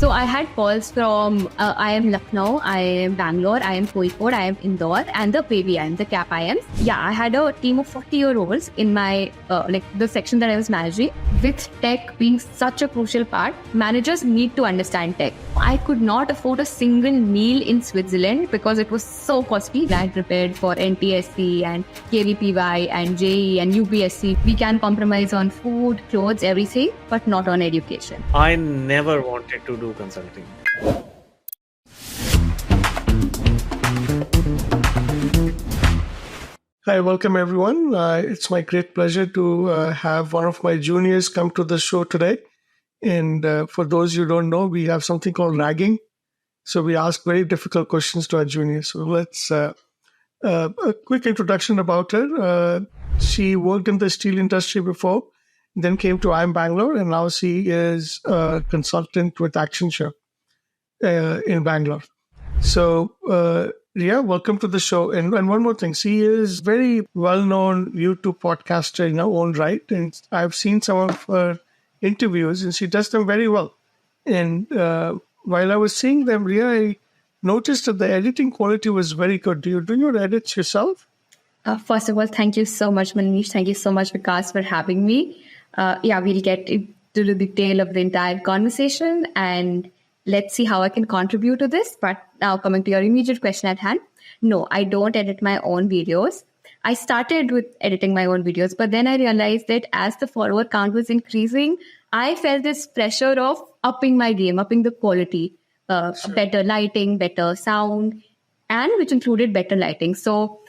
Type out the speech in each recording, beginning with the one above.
So I had calls from IIM Lucknow, IIM Bangalore, IIM Kozhikode, IIM Indore, and the baby IIM, the CAP IIM. Yeah, I had a team of 40-year-olds in my the section that I was managing. With tech being such a crucial part, managers need to understand tech. I could not afford a single meal in Switzerland because it was so costly. I prepared for NTSC and KVPY and JEE and UPSC. We can compromise on food, clothes, everything, but not on education. I never wanted to do consulting. Hi, welcome everyone. It's my great pleasure to have one of my juniors come to the show today. And for those you don't know, we have something called ragging. So we ask very difficult questions to our juniors. So let's a quick introduction about her. She worked in the steel industry before, then came to IIM Bangalore, and now she is a consultant with Accenture in Bangalore. So, Riya, welcome to the show. And one more thing, she is very well-known YouTube podcaster in her own right, and I've seen some of her interviews, and she does them very well. And while I was seeing them, Riya, I noticed that the editing quality was very good. Do you do your edits yourself? First of all, thank you so much, Manish. Thank you so much, Vikas, for having me. We'll get into the detail of the entire conversation and let's see how I can contribute to this. But now coming to your immediate question at hand, no, I don't edit my own videos. I started with editing my own videos, but then I realized that as the follower count was increasing, I felt this pressure of upping my game, upping the quality, better lighting, better sound, and which included better lighting. So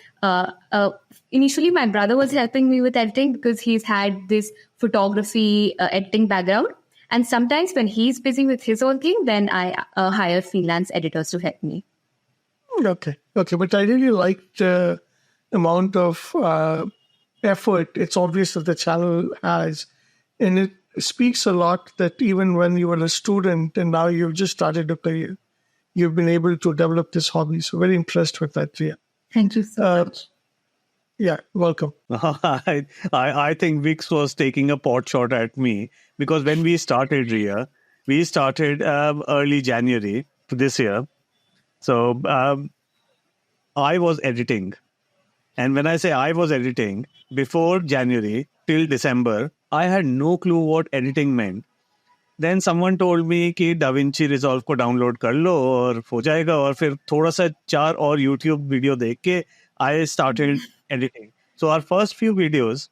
initially, my brother was helping me with editing because he's had this photography editing background. And sometimes when he's busy with his own thing, then I hire freelance editors to help me. Okay. But I really liked the amount of effort it's obvious that the channel has. And it speaks a lot that even when you were a student and now you've just started a career, you've been able to develop this hobby. So very impressed with that, Riya. Thank you so much. Yeah, welcome. I think Viks was taking a pot shot at me because when we started, Riya, we started early January this year. So I was editing. And when I say I was editing, before January till December, I had no clue what editing meant. Then someone told me कि DaVinci Resolve को download कर लो और हो जाएगा और फिर थोड़ा सा 4 और YouTube वीडियो देख के I started editing. So our first few videos,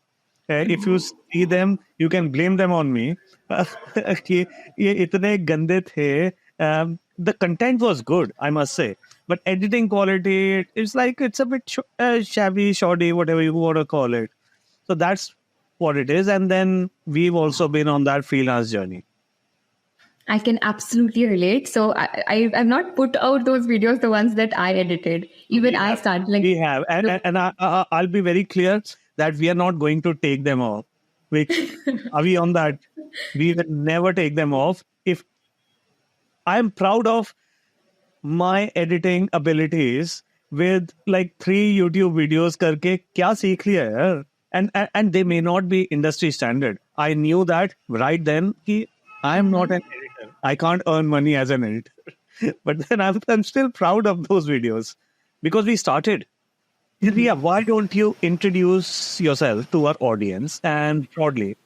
if you see them, you can blame them on me. कि ये इतने गंदे थे. The content was good, I must say. But editing quality, it's a bit shabby, shoddy, whatever you want to call it. So that's what it is. And then we've also been on that freelance journey. I can absolutely relate. So I've not put out those videos, the ones that I edited. Even I started We have. And I'll be very clear that we are not going to take them off. Are we on that? We will never take them off. If I'm proud of my editing abilities with 3 YouTube videos karke kya seekh liya yaar? And they may not be industry standard. I knew that right then ki I'm not an editor. I can't earn money as an editor. But then I'm still proud of those videos because we started. Riya, why don't you introduce yourself to our audience and broadly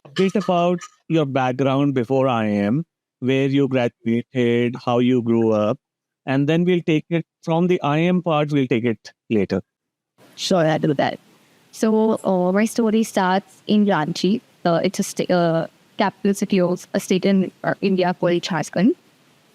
a bit about your background before IIM, where you graduated, how you grew up, and then we'll take it from the IIM part, we'll take it later. Sure, I'll do that. So my story starts in Ranchi. It's a capital city of a state in India called Jharkhand.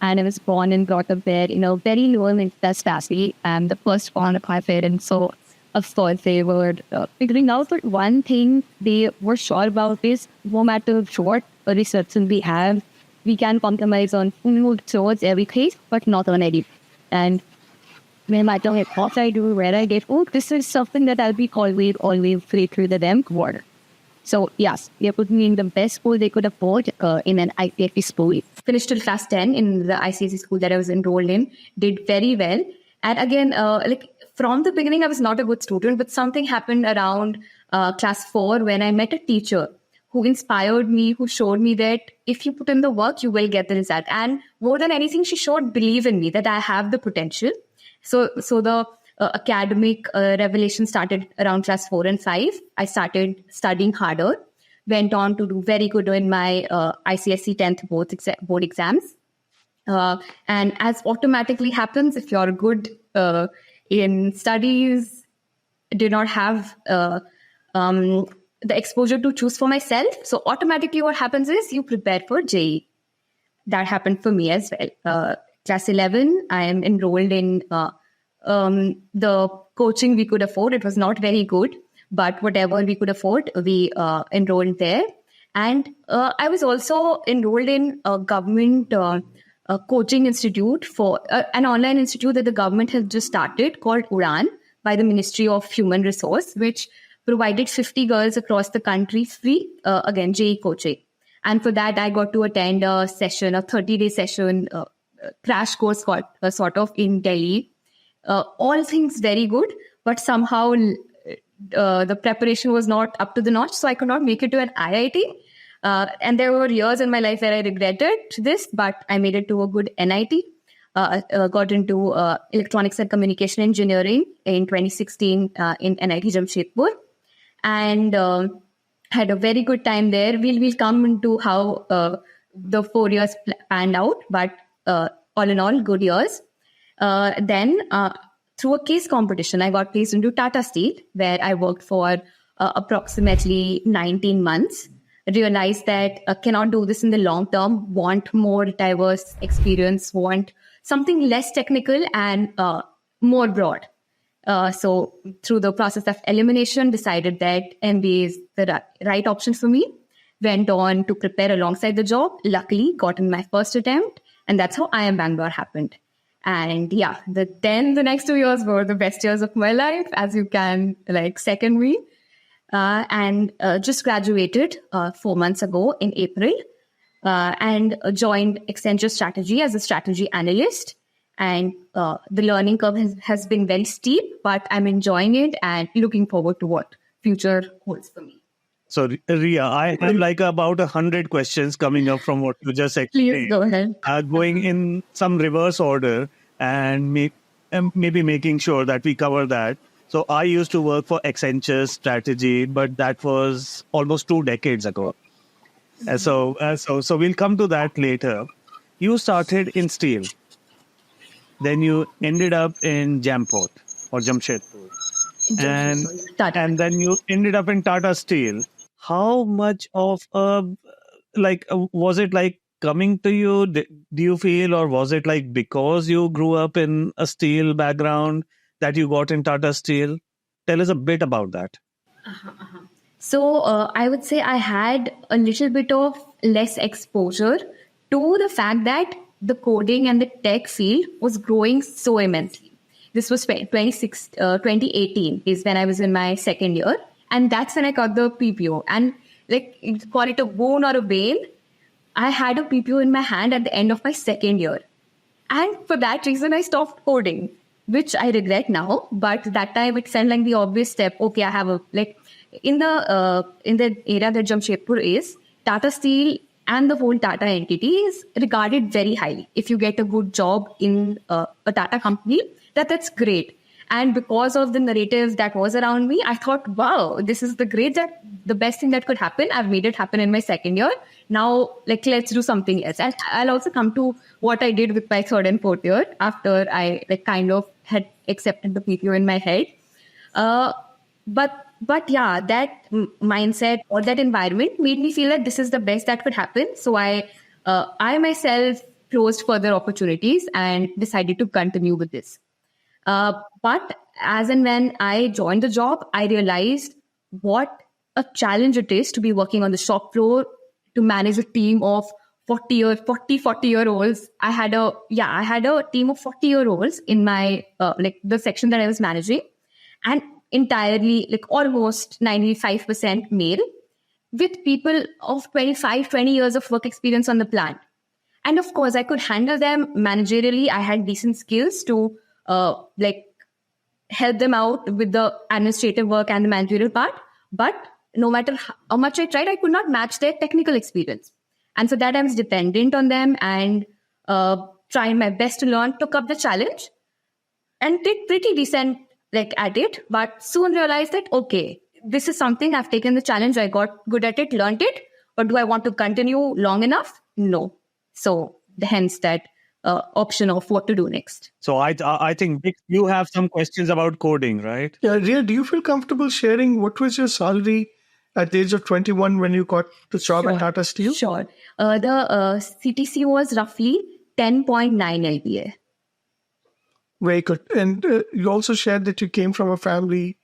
And I was born and brought up there in a very low middle class family. And the first born of my parents. So, of course, they were figuring out that one thing they were sure about is no matter what resources we have, we can compromise on food, clothes, everything, but not on anything. And no matter what I do, where I get food, this is something that I'll be always grateful to them for. So, yes, they put me in the best school they could afford in an ICSE school. Finished till class 10 in the ICSE school that I was enrolled in. Did very well. And again, from the beginning, I was not a good student, but something happened around class 4 when I met a teacher who inspired me, who showed me that if you put in the work, you will get the result. And more than anything, she showed belief in me that I have the potential. So the academic revelation started around class 4 and 5. I started studying harder, went on to do very good in my ICSE 10th board exams. And as automatically happens, if you're good in studies, did not have the exposure to choose for myself. So automatically what happens is you prepare for JEE. That happened for me as well. Class 11, I am enrolled in the coaching we could afford. It was not very good, but whatever we could afford, we enrolled there. And I was also enrolled in a government coaching institute for an online institute that the government has just started called UDAN by the Ministry of Human Resource, which provided 50 girls across the country free, again, JEE coaching. And for that, I got to attend a session, a 30-day session, crash course sort of in Delhi. All things very good, but somehow the preparation was not up to the notch, so I could not make it to an IIT. And there were years in my life where I regretted this, but I made it to a good NIT. Got into electronics and communication engineering in 2016 in NIT Jamshedpur, and had a very good time there. We'll come into how the 4 years panned out, but all in all, good years. Then through a case competition, I got placed into Tata Steel, where I worked for approximately 19 months. Realized that cannot do this in the long term, want more diverse experience, want something less technical and more broad. So through the process of elimination, decided that MBA is the right option for me. Went on to prepare alongside the job. Luckily, got in my first attempt. And that's how IIM Bangalore happened. And yeah, then the next 2 years were the best years of my life, as you can second me. And just graduated 4 months ago in April and joined Accenture Strategy as a strategy analyst. And the learning curve has been very steep, but I'm enjoying it and looking forward to what future holds for me. So, Riya, I have about 100 questions coming up from what you just explained. Please go ahead. Going in some reverse order and maybe making sure that we cover that. So I used to work for Accenture Strategy, but that was almost 2 decades ago. So we'll come to that later. You started in steel. Then you ended up in Jamport or Jamshedpur. And then you ended up in Tata Steel. How much of was it coming to you? Do you feel, or was it because you grew up in a steel background that you got in Tata Steel? Tell us a bit about that. So I would say I had a little bit of less exposure to the fact that the coding and the tech field was growing so immensely. This was 2018 is when I was in my second year. And that's when I got the PPO. And call it a boon or a bane, I had a PPO in my hand at the end of my second year. And for that reason, I stopped coding, which I regret now. But that time it felt like the obvious step. Okay, I have in the era that Jamshedpur is, Tata Steel and the whole Tata entity is regarded very highly. If you get a good job in a Tata company, that's great. And because of the narrative that was around me, I thought, wow, this is the best thing that could happen. I've made it happen in my second year. Now, let's do something else. And I'll also come to what I did with my third and fourth year after I kind of had accepted the PPO in my head. But yeah, that mindset or that environment made me feel that this is the best that could happen. So I myself closed further opportunities and decided to continue with this. But as and when I joined the job, I realized what a challenge it is to be working on the shop floor, to manage a team of 40-year-olds. I had a team of 40-year-olds in my, the section that I was managing, and entirely, almost 95% male, with people of 20 years of work experience on the plant. And of course, I could handle them managerially. I had decent skills to help them out with the administrative work and the managerial part. But no matter how much I tried, I could not match their technical experience. And so that I was dependent on them and trying my best to learn, took up the challenge and did pretty decent at it, but soon realized that, okay, this is something I've taken the challenge. I got good at it, learned it, but do I want to continue long enough? No. So hence that option of what to do next. So I think Vic, you have some questions about coding, right? Yeah, Riya, do you feel comfortable sharing what was your salary at the age of 21 when you got the job at Tata Steel? Sure. The CTC was roughly 10.9 LPA. Very good. And you also shared that you came from a family,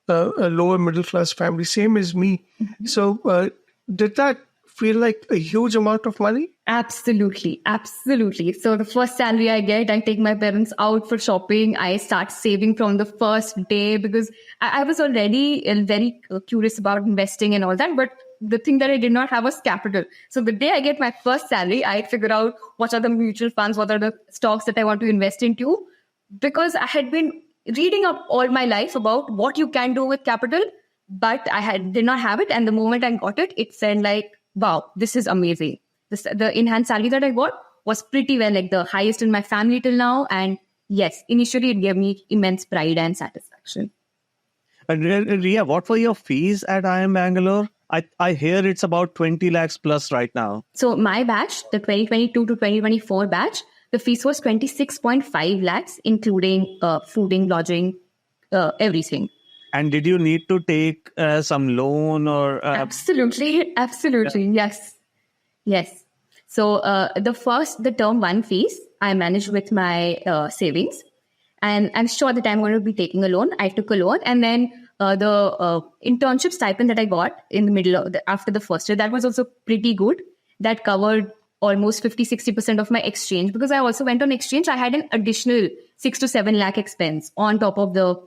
a lower middle class family, same as me. Mm-hmm. So did that feel like a huge amount of money? Absolutely. Absolutely. So the first salary I get, I take my parents out for shopping. I start saving from the first day because I was already very curious about investing and all that. But the thing that I did not have was capital. So the day I get my first salary, I figure out what are the mutual funds, what are the stocks that I want to invest into. Because I had been reading up all my life about what you can do with capital, but did not have it. And the moment I got it, it said wow, this is amazing. The enhanced salary that I got was pretty well the highest in my family till now. And yes, initially it gave me immense pride and satisfaction. And Riya, what were your fees at IIM Bangalore? I hear it's about 20 lakhs plus right now. So my batch, the 2022 to 2024 batch, the fees was 26.5 lakhs, including fooding, lodging, everything. And did you need to take some loan or? Absolutely. Yes. So the term one fees I managed with my savings, and I'm sure that I'm going to be taking a loan. I took a loan, and then the internship stipend that I got in the middle of after the first year, that was also pretty good. That covered almost 50-60% of my exchange, because I also went on exchange. I had an additional 6 to 7 lakh expense on top of the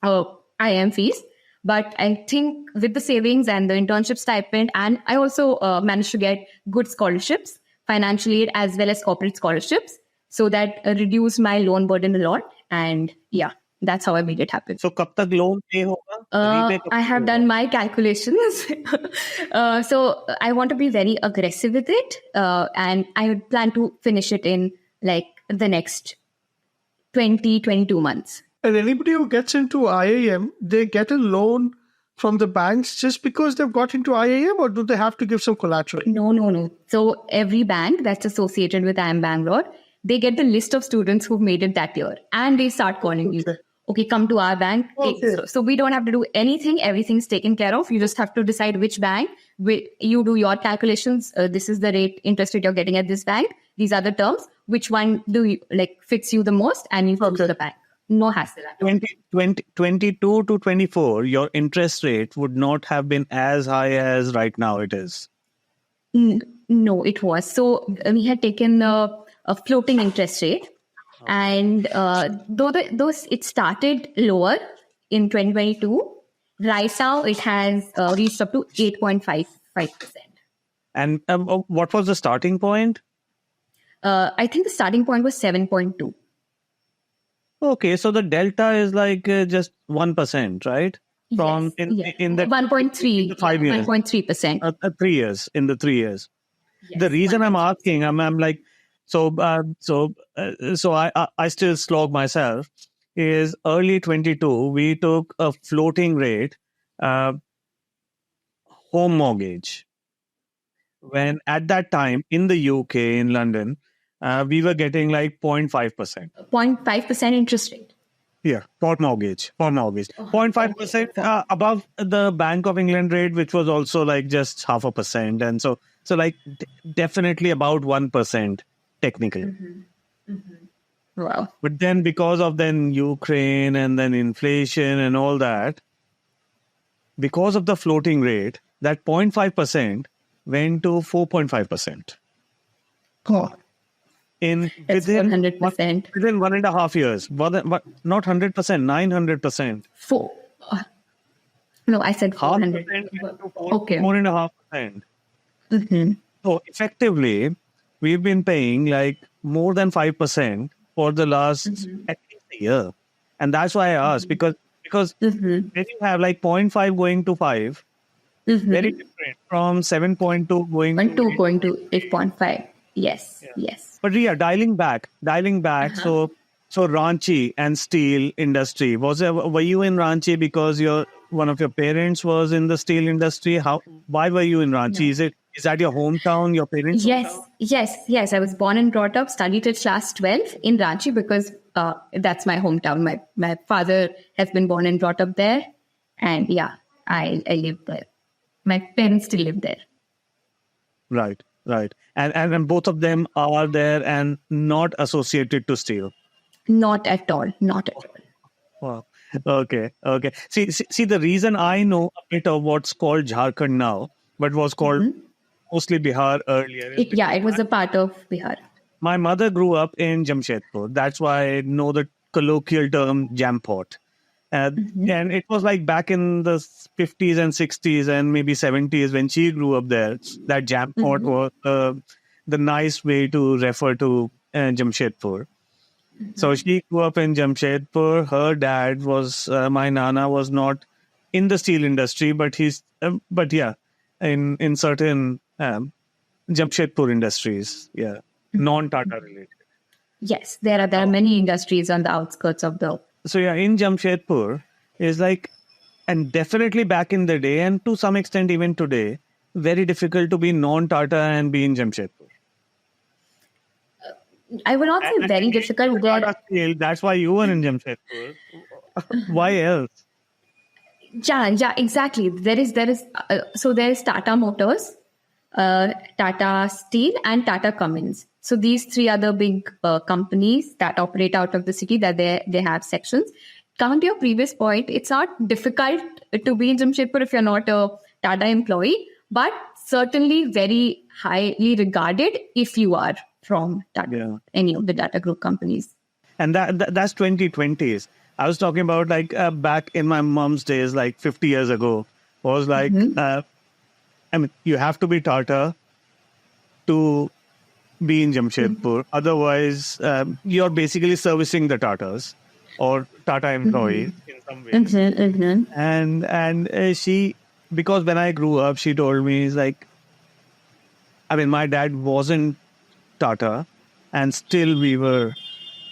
IIM fees. But I think with the savings and the internship stipend, and I also managed to get good scholarships, financial aid as well as corporate scholarships. So that reduced my loan burden a lot. And yeah, that's how I made it happen. So kab tak loan pay hoga? I have done my calculations. So I want to be very aggressive with it. And I would plan to finish it in the next 22 months. And anybody who gets into IIM, they get a loan from the banks just because they've got into IIM, or do they have to give some collateral? No. So every bank that's associated with IIM Bangalore, they get the list of students who've made it that year, and they start calling you. Okay, come to our bank. Okay. So we don't have to do anything. Everything's taken care of. You just have to decide which bank. You do your calculations. This is the interest rate you're getting at this bank. These are the terms. Which one do you fits you the most, and you choose the bank. No hassle. 22 to 24, your interest rate would not have been as high as right now it is. No, it was. So we had taken a floating interest rate. And though it started lower in 2022, right now it has reached up to 8.55%. And what was the starting point? I think the starting point was 7.2. Okay, so the delta is just 1%, right? From in the 1.3, in the 5 years, 1.3%. 3 years in the 3 years. Yes, The reason I'm asking, I'm so I still slog myself. Is early 22 we took a floating rate home mortgage. When at that time in the UK, in London, we were getting 0.5%. 0.5% interest rate. Yeah, for mortgage. 0.5% above the Bank of England rate, which was also just 0.5%. And so definitely about 1% technically. Mm-hmm. Mm-hmm. Wow. But then because of Ukraine and then inflation and all that, because of the floating rate, that 0.5% went to 4.5%. Oh. Within 100%. Within 1.5 years. Not 100%, 900%. No, I said 400. Okay. 4.5%. Mm-hmm. So effectively, we've been paying more than 5% for the last at least a year. And that's why I asked, because when you have 0.5 going to 5, Very different from 7.2 going to 2 going to 8.8. 8.5. Yes, yes. But Ria, dialing back. So Ranchi and steel industry. Were you in Ranchi because one of your parents was in the steel industry? Why were you in Ranchi? No. Is that your hometown, your parents' Yes, hometown? yes. I was born and brought up, studied till class 12 in Ranchi because that's my hometown. My father has been born and brought up there. And yeah, I live there. My parents still live there. Right, right. And both of them are there and not associated to steel. Not at all. Not at all. Wow. Okay. Okay. See, the reason I know a bit of what's called Jharkhand now, but was called mostly Bihar earlier, is because It was a part of Bihar. my mother grew up in Jamshedpur. That's why I know the colloquial term jampot. And it was like back in the 50s and 60s and maybe 70s when she grew up there, that jampot was the nice way to refer to Jamshedpur. So she grew up in Jamshedpur. Her dad was my nana was not in the steel industry, but in certain Jamshedpur industries, non-Tata related. Yes, there are many industries on the outskirts of the. So in Jamshedpur is like, and definitely back in the day, and to some extent even today, very difficult to be non-Tata and be in Jamshedpur. I would not say very difficult, Tata Steel, that's why you were in Jamshedpur. Why else? Yeah, exactly. There is Tata Motors, Tata Steel, and Tata Cummins. So these three are the big companies that operate out of the city that they have sections. Coming to your previous point, it's not difficult to be in Jamshedpur if you're not a Tata employee, but certainly very highly regarded if you are from Tata, any of the Tata Group companies. And that's 2020s. I was talking about like back in my mom's days, like 50 years ago, was like, you have to be Tata to be in Jamshedpur. Otherwise, you're basically servicing the Tatas or Tata employees in some ways. And she, because when I grew up, she told me, like, my dad wasn't Tata and still we were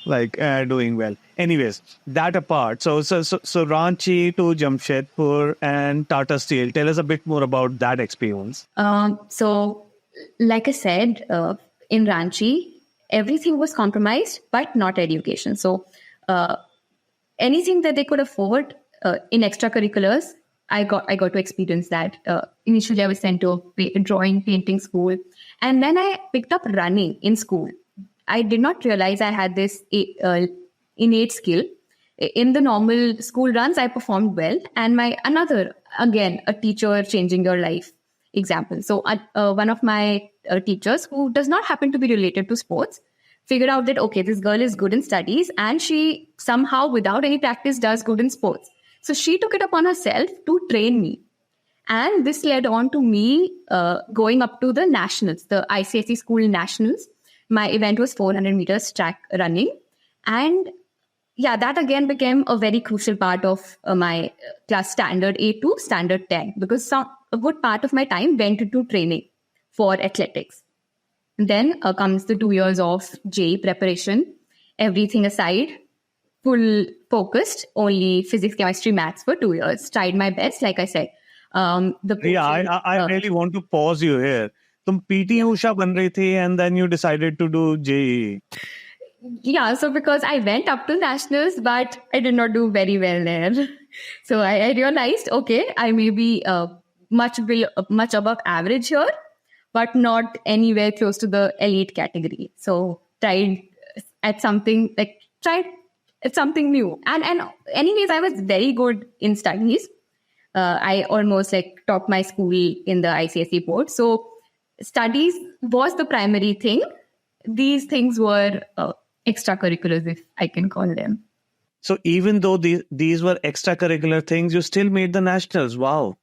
like doing well. Anyways, that apart. So Ranchi to Jamshedpur and Tata Steel. Tell us a bit more about that experience. So, like I said, in Ranchi, everything was compromised, but not education. So, anything that they could afford in extracurriculars, I got to experience that. Initially, I was sent to a drawing, painting school, and then I picked up running in school. I did not realize I had this innate skill. In the normal school runs, I performed well. And a teacher changing your life example. So one of my teachers, who does not happen to be related to sports, figured out that, okay, this girl is good in studies and she somehow, without any practice, does good in sports. So she took it upon herself to train me. And this led on to me going up to the nationals, the ICSE school nationals. My event was 400 meters track running. And that again became a very crucial part of my class standard 8 to standard 10, because a good part of my time went into training for athletics. Then comes the 2 years of JEE preparation, everything aside, full focused, only physics, chemistry, maths for 2 years. Tried my best, like I said. I really want to pause you here. तुम PT Usha बन रही थी and then you decided to do JEE. Yeah, so because I went up to nationals, but I did not do very well there. So I realized, okay, I may be much above average here, but not anywhere close to the elite category. So tried something new. And anyways, I was very good in studies. I almost topped my school in the ICSE board. So studies was the primary thing. These things were extracurriculars, if I can call them. So even though these were extracurricular things, you still made the nationals. Wow.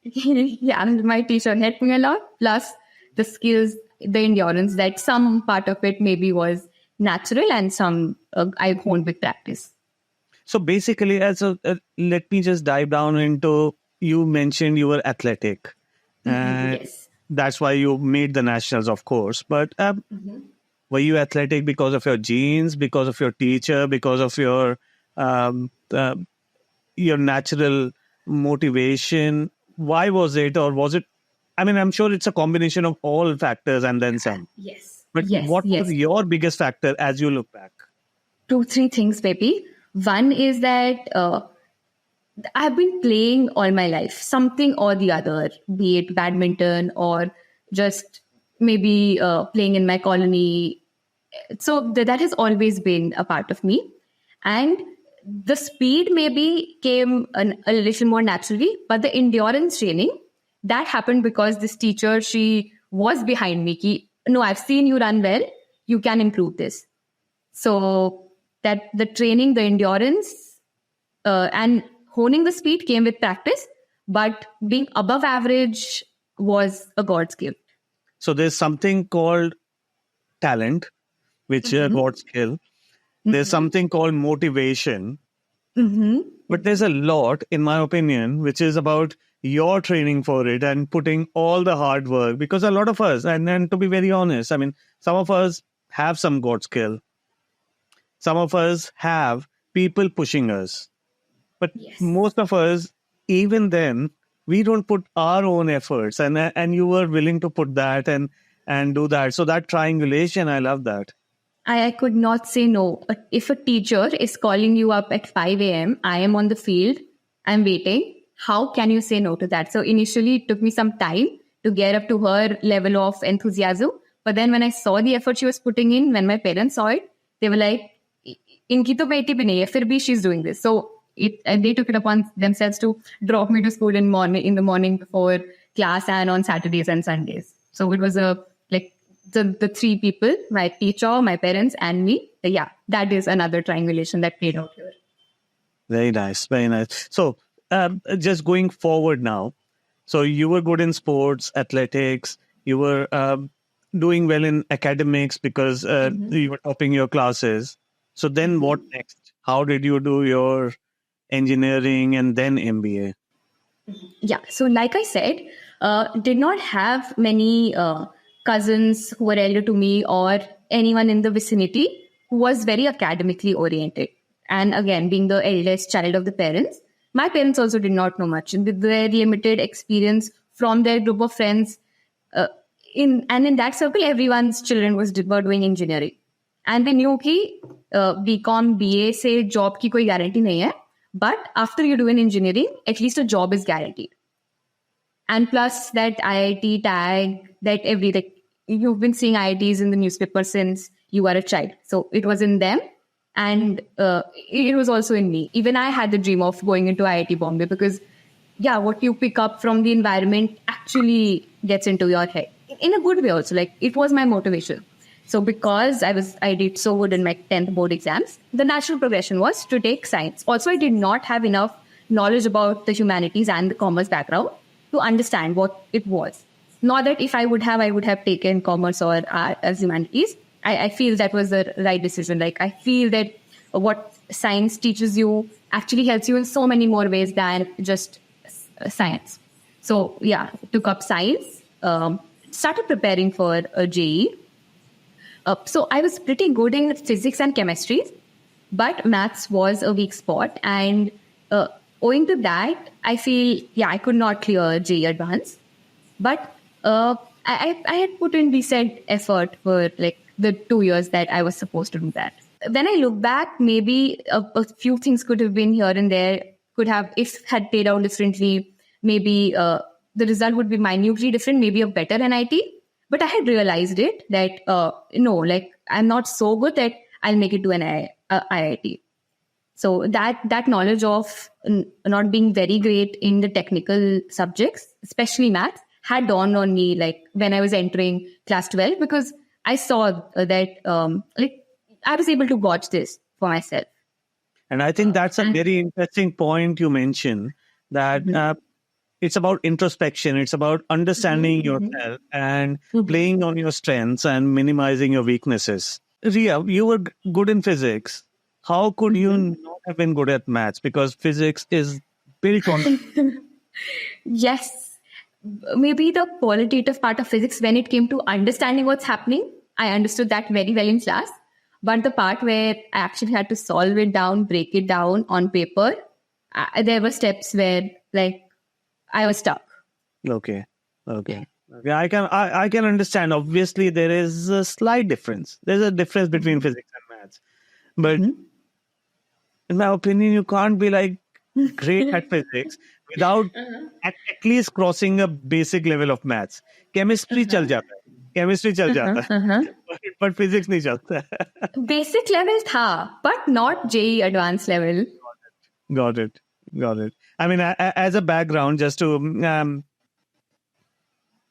Yeah, and my teacher helped me a lot. Plus the skills, the endurance, that some part of it maybe was natural and some I honed with practice. So basically, let me just dive down into you mentioned you were athletic, and Yes. that's why you made the nationals, of course. But were you athletic because of your genes, because of your teacher, because of um, uh, your natural motivation? Why was it, or was it? I mean, I'm sure it's a combination of all factors and then some. Yes. But Yes. what was Yes. your biggest factor as you look back? Two, three things, maybe. One is that I've been playing all my life, something or the other, be it badminton or just maybe playing in my colony. So that has always been a part of me. And the speed maybe came a little more naturally, but the endurance training, that happened because this teacher, she was behind me. Ki, no, I've seen you run well. You can improve this. So that the training, the endurance, and honing the speed came with practice, but being above average was a God's gift. So there's something called talent, which got skill. There's something called motivation, but there's a lot, in my opinion, which is about your training for it and putting all the hard work. Because a lot of us, and to be very honest, I mean, some of us have some God skill, some of us have people pushing us, but Yes. most of us, even then, we don't put our own efforts, and you were willing to put that and do that. So that triangulation, I love that. I could not say no. If a teacher is calling you up at 5 a.m., I am on the field, I'm waiting. How can you say no to that? So initially, it took me some time to get up to her level of enthusiasm. But then when I saw the effort she was putting in, when my parents saw it, they were like, "Inki to beti bhi nahi hai, fir bhi she's doing this." So and they took it upon themselves to drop me to school in the morning before class and on Saturdays and Sundays. So it was the three people, my teacher, my parents, and me. Yeah, that is another triangulation that played out here. Very nice, very nice. So just going forward now, so you were good in sports, athletics, you were doing well in academics because you were topping your classes. So then what next? How did you do your engineering and then MBA? Yeah, so like I said, did not have many cousins who were elder to me or anyone in the vicinity who was very academically oriented. And again, being the eldest child of the parents, my parents also did not know much. And with their limited experience from their group of friends, uh, in that circle, everyone's children were doing engineering. And they knew कि BCom, BA से job की कोई guarantee नहीं है. But after you do an engineering, at least a job is guaranteed. And plus that IIT tag, that you've been seeing IITs in the newspaper since you were a child. So it was in them. And it was also in me. Even I had the dream of going into IIT Bombay because, yeah, what you pick up from the environment actually gets into your head. In a good way also. Like, it was my motivation. So because I did so good in my 10th board exams, the natural progression was to take science. Also, I did not have enough knowledge about the humanities and the commerce background to understand what it was. Not that if I would have taken commerce or art as humanities. I feel that was the right decision. Like, I feel that what science teaches you actually helps you in so many more ways than just science. So yeah, took up science, started preparing for a JEE. So I was pretty good in physics and chemistry, but maths was a weak spot. And owing to that, I feel, I could not clear JEE Advanced. But I had put in decent effort for like the 2 years that I was supposed to do that. When I look back, maybe a few things could have been here and there, could have, if had played out differently, maybe the result would be minutely different, maybe a better NIT. But I had realized it that, no, like I'm not so good that I'll make it to an IIT. So that knowledge of not being very great in the technical subjects, especially maths, had dawned on me like when I was entering class 12, because I saw that I was able to watch this for myself. And I think that's a very interesting point you mentioned, that it's about introspection. It's about understanding yourself and playing on your strengths and minimizing your weaknesses. Riya, you were good in physics. How could you not have been good at maths? Because physics is built on Yes, maybe the qualitative part of physics, when it came to understanding what's happening, I understood that very well in class. But the part where I actually had to solve it down, break it down on paper, there were steps where like I was stuck. Okay. Yeah, I can understand. Obviously, there is a slight difference. There's a difference between physics and maths. But in my opinion, you can't be like great at physics without at least crossing a basic level of maths. Chemistry चल जाता है. Chemistry चल जाता है. But physics नहीं चलता है. Basic level tha, but not JEE advanced level. Got it. I mean, as a background, just to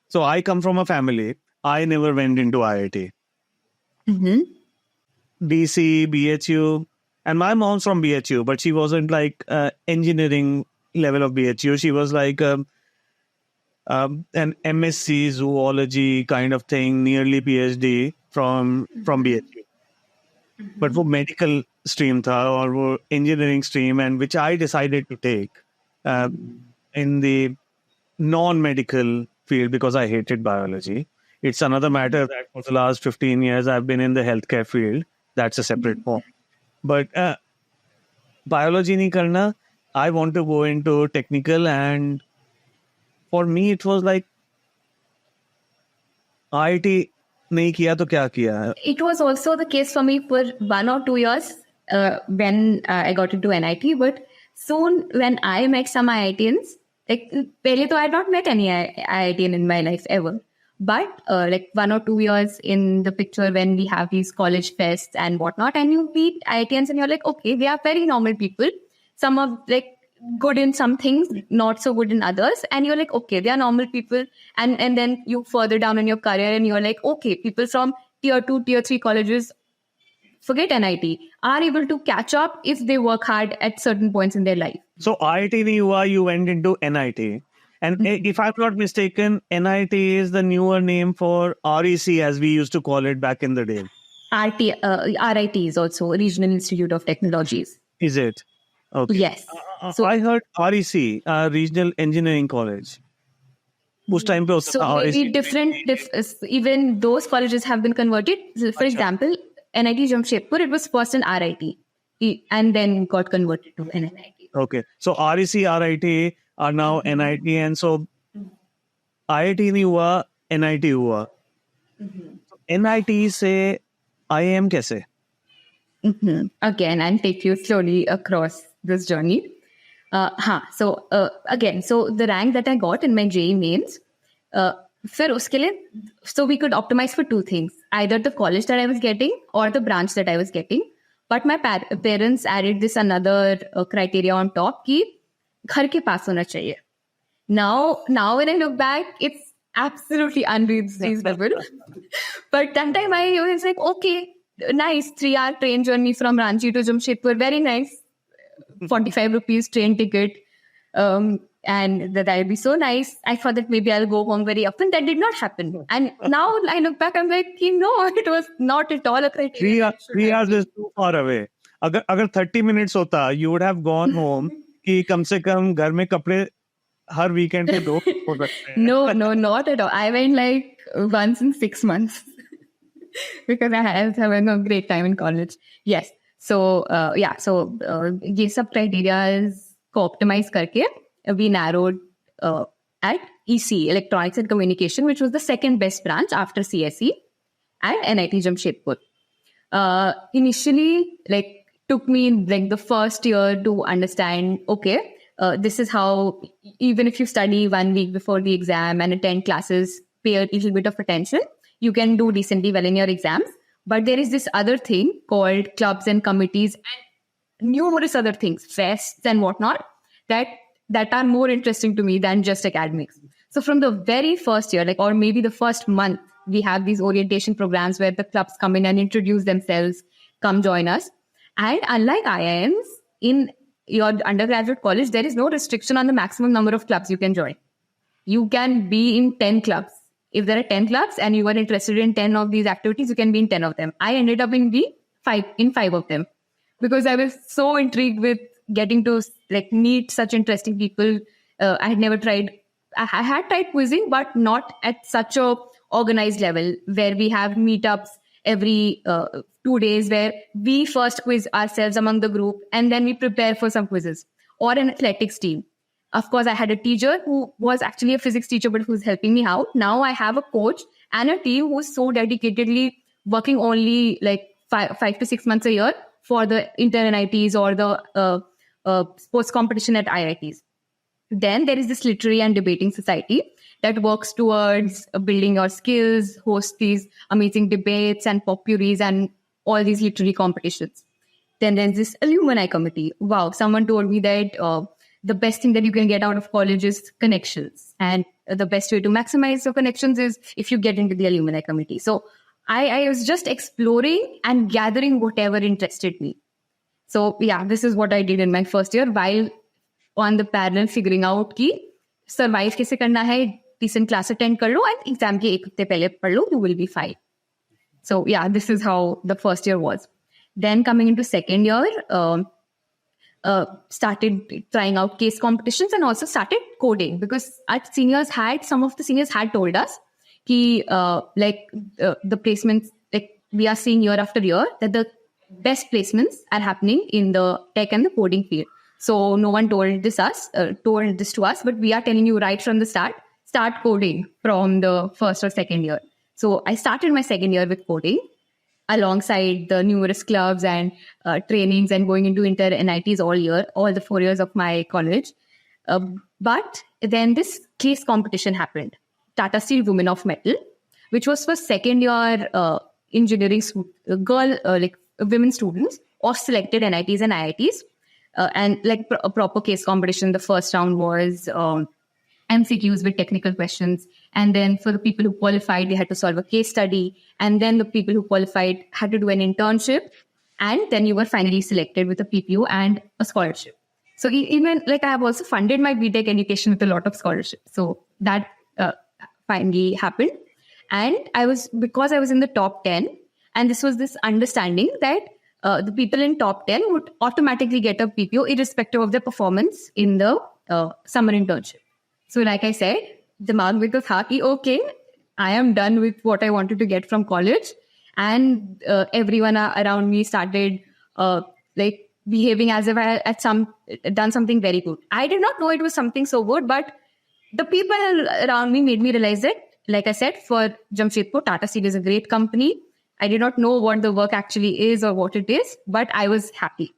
so I come from a family. I never went into IIT. DC, BHU, and my mom's from BHU, but she wasn't like engineering level of BHU. She was like an MSc zoology kind of thing, nearly PhD from BHU. But वो medical stream था और वो engineering stream, and which I decided to take in the non-medical field because I hated biology. It's another matter that for the last 15 years I've been in the healthcare field. That's a separate point. But biology nahi karna, I want to go into technical, and for me it was like IIT nahi kiya to kya kiya? It was also the case for me for 1 or 2 years when I got into NIT. But soon when I met some IITians, like pehle to I had not met any IITian in my life ever. But like 1 or 2 years in the picture when we have these college fests and whatnot, and you meet IITians and you're like, okay, they are very normal people. Some are like good in some things, not so good in others. And you're like, okay, they are normal people. And then you further down in your career and you're like, okay, people from tier 2, tier 3 colleges, forget NIT, are able to catch up if they work hard at certain points in their life. So IIT nahi hua, you went into NIT. And if I'm not mistaken, NIT is the newer name for REC, as we used to call it back in the day. RIT is also Regional Institute of Technologies. Is it? Okay. Yes. So I heard REC, Regional Engineering College. उस time पे होता So था maybe REC. different, even those colleges have been converted. So for example, NIT Jamshedpur, it was first an RIT and then got converted to an NIT. Okay. So REC, RIT are now NIT, and so IIT नहीं हुआ, NIT हुआ. NIT से IIM कैसे? Again, I'll take you slowly across this journey. So the rank that I got in my JEE mains, फिर उसके लिए, so we could optimize for two things, either the college that I was getting or the branch that I was getting. But my parents added this another criteria on top कि घर के पास होना चाहिए. Now when I look back, it's absolutely unreasonable. But that time I was like, okay, nice 3-hour train journey from Ranchi to Jamshedpur, very nice. 45 rupees train ticket. And that would be so nice. I thought that maybe I'll go home very often. That did not happen. And now I look back, I'm like, no, it was not at all a criteria. 3 hours is too far away. अगर 30 minutes होता, you would have gone home कि कम से कम घर में कपड़े हर weekend पे दो हो सकते हैं. No, not at all. I went like once in 6 months because I was having a great time in college. Yes. So ये सब criteria को optimize करके we narrowed at EC, Electronics and Communication, which was the second best branch after CSE and NIT Jamshedpur. Initially, like took me like the first year to understand, okay, this is how, even if you study 1 week before the exam and attend classes, pay a little bit of attention, you can do decently well in your exams. But there is this other thing called clubs and committees and numerous other things, fests and whatnot, that are more interesting to me than just academics. So from the very first year, like, or maybe the first month, we have these orientation programs where the clubs come in and introduce themselves, come join us. And unlike IIMs, in your undergraduate college, there is no restriction on the maximum number of clubs you can join. You can be in 10 clubs. If there are 10 clubs and you are interested in 10 of these activities, you can be in 10 of them. I ended up in 5 of them because I was so intrigued with getting to like meet such interesting people, I had never tried. I had tried quizzing, but not at such a organized level where we have meetups every 2 days where we first quiz ourselves among the group and then we prepare for some quizzes, or an athletics team. Of course, I had a teacher who was actually a physics teacher, but who's helping me out. Now I have a coach and a team who's so dedicatedly working only like 5 to 6 months a year for the inter NITs or the sports competition at IITs. Then there is this literary and debating society that works towards building your skills, hosts these amazing debates and potpourris and all these literary competitions. Then there's this alumni committee. Wow, someone told me that the best thing that you can get out of college is connections. And the best way to maximize your connections is if you get into the alumni committee. So I was just exploring and gathering whatever interested me. So yeah, this is what I did in my first year while on the parallel figuring out कि survive कैसे करना है, decent class attend कर लो and exam के एक हफ्ते पहले पढ़ लो, you will be fine. So yeah, this is how the first year was. Then coming into second year, started trying out case competitions and also started coding because some of the seniors had told us कि the placements, like we are seeing year after year that the best placements are happening in the tech and the coding field. So no one told this to us, but we are telling you right from the start coding from the first or second year. So I started my second year with coding alongside the numerous clubs and trainings and going into inter NITs all the 4 years of my college. But then this case competition happened, Tata Steel Women of Metal, which was for second year engineering women students or selected NITs and IITs. And like a proper case competition, the first round was MCQs with technical questions. And then for the people who qualified, they had to solve a case study. And then the people who qualified had to do an internship. And then you were finally selected with a PPU and a scholarship. So even like I have also funded my BTech education with a lot of scholarships. So that finally happened. And because I was in the top 10, and this was this understanding that the people in top 10 would automatically get a PPO irrespective of their performance in the summer internship. So like I said, dimag mein to tha ki okay, I am done with what I wanted to get from college. And everyone around me started behaving as if I had done something very good. I did not know it was something so good, but the people around me made me realize that, like I said, for Jamshedpur, Tata Steel is a great company. I did not know what the work actually is or what it is, but I was happy.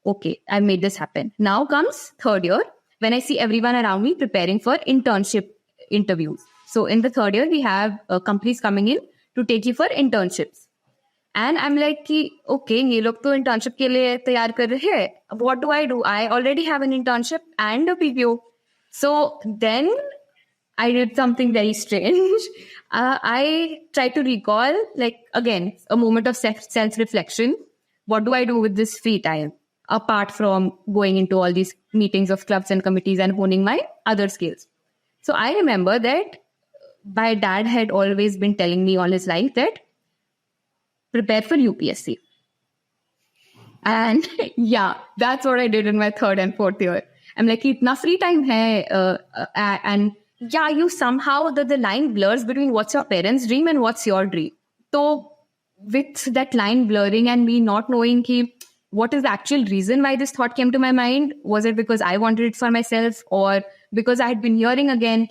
Okay, I made this happen. Now comes third year when I see everyone around me preparing for internship interviews. So in the third year, we have companies coming in to take you for internships. And I'm like, okay, ye log to internship ke liye taiyar kar rahe hai. What do? I already have an internship and a PPO. So then I did something very strange. I tried to recall, again, a moment of self-reflection. What do I do with this free time? Apart from going into all these meetings of clubs and committees and honing my other skills. So I remember that my dad had always been telling me all his life that prepare for UPSC. And yeah, that's what I did in my third and fourth year. I'm like, itna free time hai, and yeah, you somehow, the line blurs between what's your parents' dream and what's your dream. So with that line blurring and me not knowing what is the actual reason why this thought came to my mind, was it because I wanted it for myself or because I had been hearing again,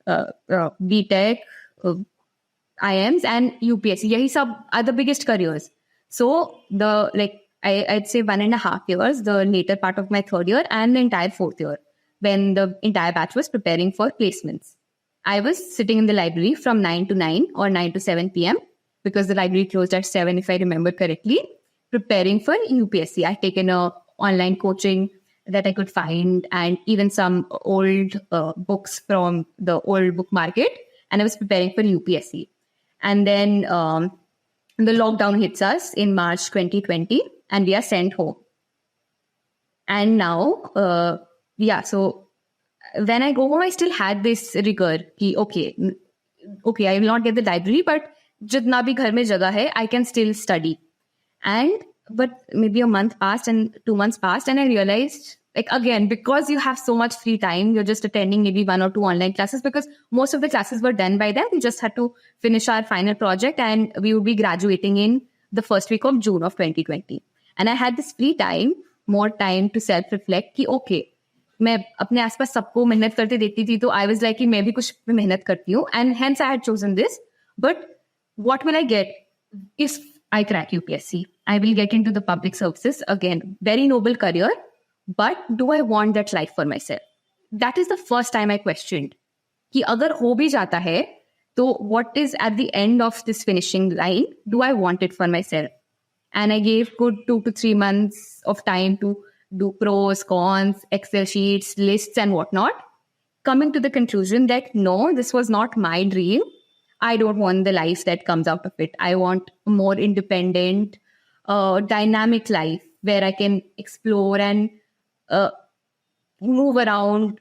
BTech, IIMs and UPSC, yahi sab are the biggest careers. So I'd say 1.5 years, the later part of my third year and the entire fourth year, when the entire batch was preparing for placements, I was sitting in the library from 9 to 9 or 9 to 7 p.m. because the library closed at 7, if I remember correctly, preparing for UPSC. I'd taken a online coaching that I could find and even some old books from the old book market, and I was preparing for UPSC. And then the lockdown hits us in March 2020 and we are sent home. And now, so when I go home, I still had this rigor. Okay, I will not get the library, but jitna bhi ghar mein jagah hai, I can still study. But maybe a month passed and 2 months passed and I realized like, again, because you have so much free time, you're just attending maybe 1 or 2 online classes because most of the classes were done by then. We just had to finish our final project and we would be graduating in the first week of June of 2020. And I had this free time, more time to self-reflect कि okay, मैं अपने आसपास सबको मेहनत करते देखती थी, तो I was like कि मैं भी कुछ पे मेहनत करती हूँ, and hence I had chosen this. But what will I get if I crack UPSC? I will get into the public services. Again, very noble career, but do I want that life for myself? That is the first time I questioned कि अगर हो भी जाता है, तो what is at the end of this finishing line? Do I want it for myself? And I gave good 2 to 3 months of time to do pros, cons, Excel sheets, lists, and whatnot, coming to the conclusion that no, this was not my dream. I don't want the life that comes out of it. I want a more independent, dynamic life where I can explore and move around.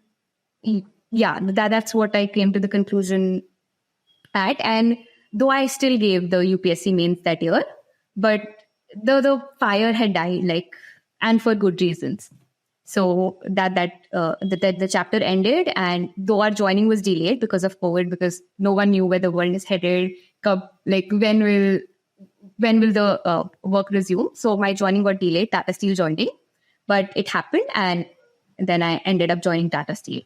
Yeah, that's what I came to the conclusion at. And though I still gave the UPSC mains that year, but the fire had died, like, and for good reasons. So the chapter ended, and though our joining was delayed because of COVID, because no one knew where the world is headed, like when will the work resume. So my joining got delayed, Tata Steel joining, but it happened, and then I ended up joining Tata Steel.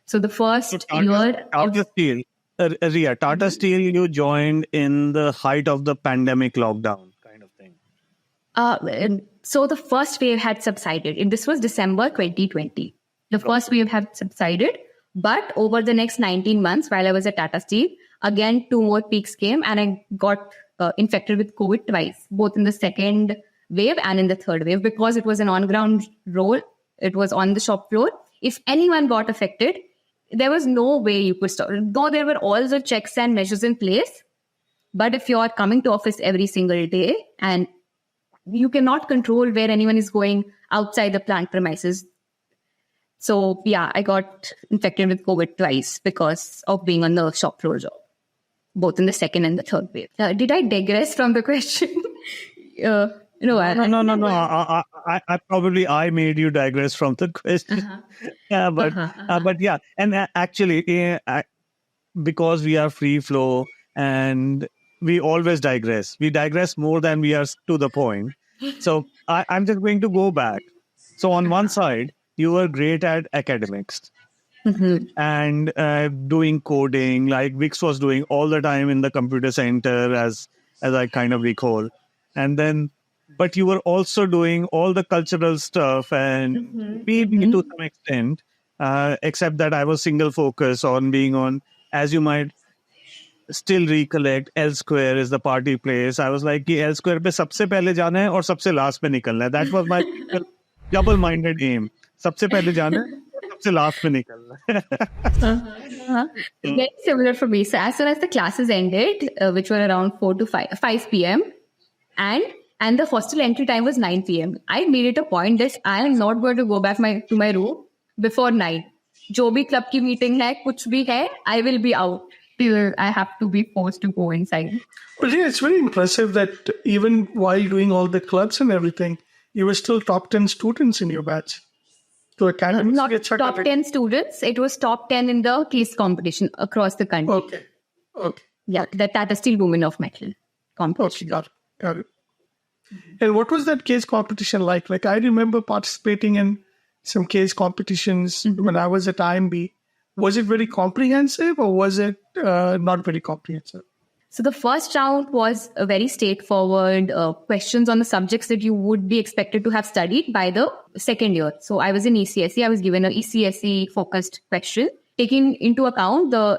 So the first year Tata Steel, Riya, Tata Steel, you joined in the height of the pandemic lockdown kind of thing. So the first wave had subsided. This was December 2020. The first wave had subsided. But over the next 19 months, while I was at Tata Steel, again, 2 more peaks came and I got infected with COVID twice, both in the second wave and in the third wave, because it was an on-ground role. It was on the shop floor. If anyone got affected, there was no way you could stop. Though there were all the checks and measures in place, but if you are coming to office every single day and you cannot control where anyone is going outside the plant premises. So yeah, I got infected with COVID twice because of being on the shop floor job, both in the second and the third wave. Did I digress from the question? No. I probably made you digress from the question. Yeah, but yeah, and actually, because we are free flow and we always digress. We digress more than we are to the point. So I'm just going to go back. So on one side, you were great at academics and doing coding, like Viks was doing all the time in the computer center, as I kind of recall. And then, but you were also doing all the cultural stuff and maybe to some extent, except that I was single focus on being on, as you might still recollect, L Square is the party place. I was like, कि L Square पे सबसे पहले जाना है और सबसे last पे निकलना है. That was my double-minded aim. सबसे पहले जाना है, सबसे last पे निकलना है. Very similar for me. So as soon as the classes ended, which were around 4 to 5 p.m. and the hostel entry time was 9 p.m. I made it a point that I am not going to go back to my room before 9. जो भी club की meeting है, कुछ भी है, I will be out till I have to be forced to go inside. But yeah, it's very impressive that even while doing all the clubs and everything, you were still top 10 students in your batch. So academics Not top 10 students. It was top 10 in the case competition across the country. Okay. Yeah, the Tata Steel Women of Metal competition. Okay, got it. And what was that case competition like? Like, I remember participating in some case competitions when I was at IIMB. Was it very comprehensive or was it not very comprehensive? So the first round was a very straightforward questions on the subjects that you would be expected to have studied by the second year. So I was in ECSE. I was given an ECSE focused question, taking into account the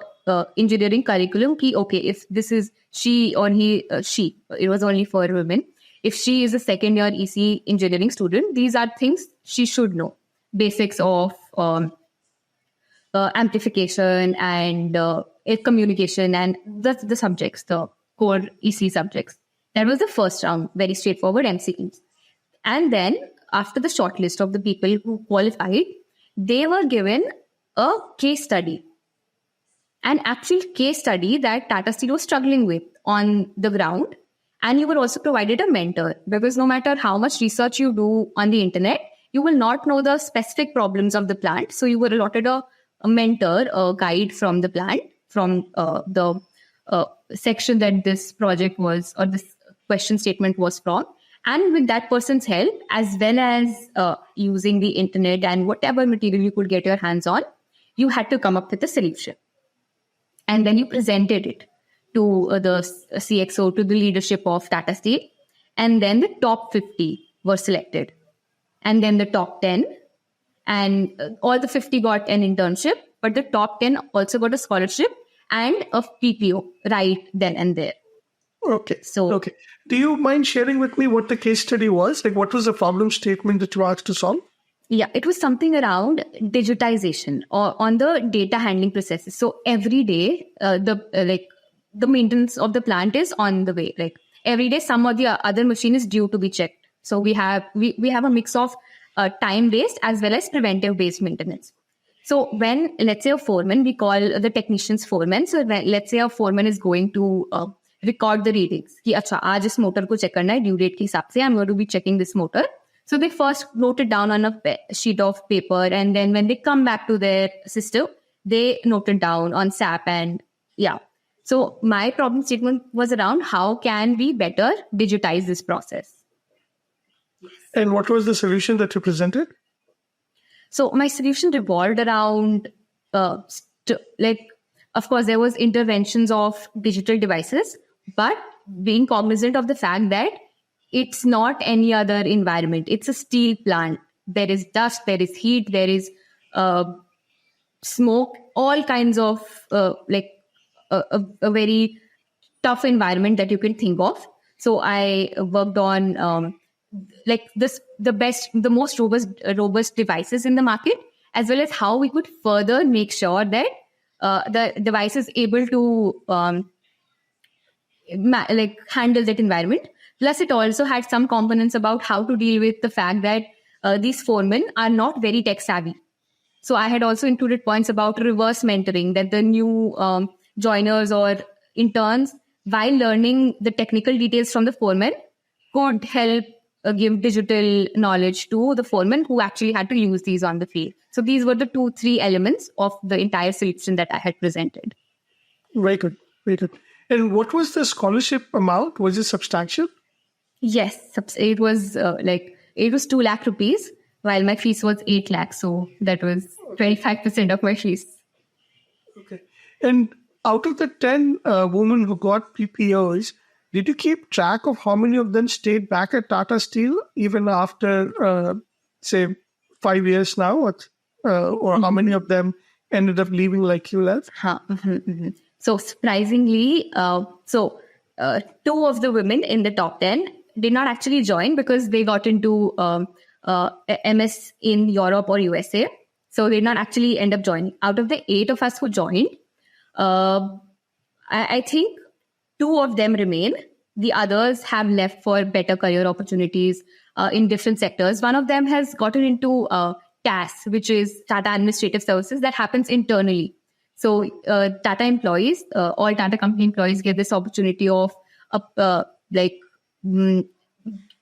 engineering curriculum. Okay, if this is she or he, she, it was only for women. If she is a second year EC engineering student, these are things she should know. Basics of amplification and communication and the subjects, the core EC subjects. That was the first round, very straightforward MCQs. And then after the shortlist of the people who qualified, they were given a case study. An actual case study that Tata Steel was struggling with on the ground. And you were also provided a mentor, because no matter how much research you do on the internet, you will not know the specific problems of the plant. So you were allotted a mentor, a guide from the plant, from the section that this project was, or this question statement was from. And with that person's help, as well as using the internet and whatever material you could get your hands on, you had to come up with a solution. And then you presented it to the CXO, to the leadership of Tata Steel. And then the top 50 were selected. And then the top 10. And all the 50 got an internship, but the top 10 also got a scholarship and a PPO right then and there. Okay. Okay. Do you mind sharing with me what the case study was? Like, what was the problem statement that you asked to solve? Yeah, it was something around digitization or on the data handling processes. So every day, the maintenance of the plant is on the way. Like every day, some of the other machine is due to be checked. So we have a mix of time-based as well as preventive-based maintenance. So when, let's say, a foreman, we call the technicians foremen. So let's say a foreman is going to record the readings. कि अच्छा आज इस motor को check करना है due date के हिसाब से. I'm going to be checking this motor. So they first wrote it down on a sheet of paper, and then when they come back to their system, they note it down on SAP. And yeah, so my problem statement was around how can we better digitize this process. And what was the solution that you presented? So my solution revolved around, of course, there was interventions of digital devices, but being cognizant of the fact that it's not any other environment. It's a steel plant. There is dust, there is heat, there is smoke, all kinds of a very tough environment that you can think of. So I worked on the most robust devices in the market, as well as how we could further make sure that the device is able to handle that environment. Plus, it also had some components about how to deal with the fact that these foremen are not very tech savvy. So I had also included points about reverse mentoring, that the new joiners or interns, while learning the technical details from the foreman, could help give digital knowledge to the foreman who actually had to use these on the field. So these were the 2-3 elements of the entire solution that I had presented. Very good. Very good. And what was the scholarship amount? Was it substantial? Yes, it was it was 2 lakh rupees, while my fees was 8 lakhs. So that was 25% of my fees. Okay. And out of the 10 women who got PPOs, did you keep track of how many of them stayed back at Tata Steel even after, say, 5 years now? Or how many of them ended up leaving like you left? So surprisingly, 2 of the women in the top 10 did not actually join because they got into MS in Europe or USA. So they did not actually end up joining. Out of the 8 of us who joined, I think 2 of them remain. The others have left for better career opportunities in different sectors. One of them has gotten into TAS, which is Tata Administrative Services, that happens internally. So Tata employees, all Tata company employees get this opportunity of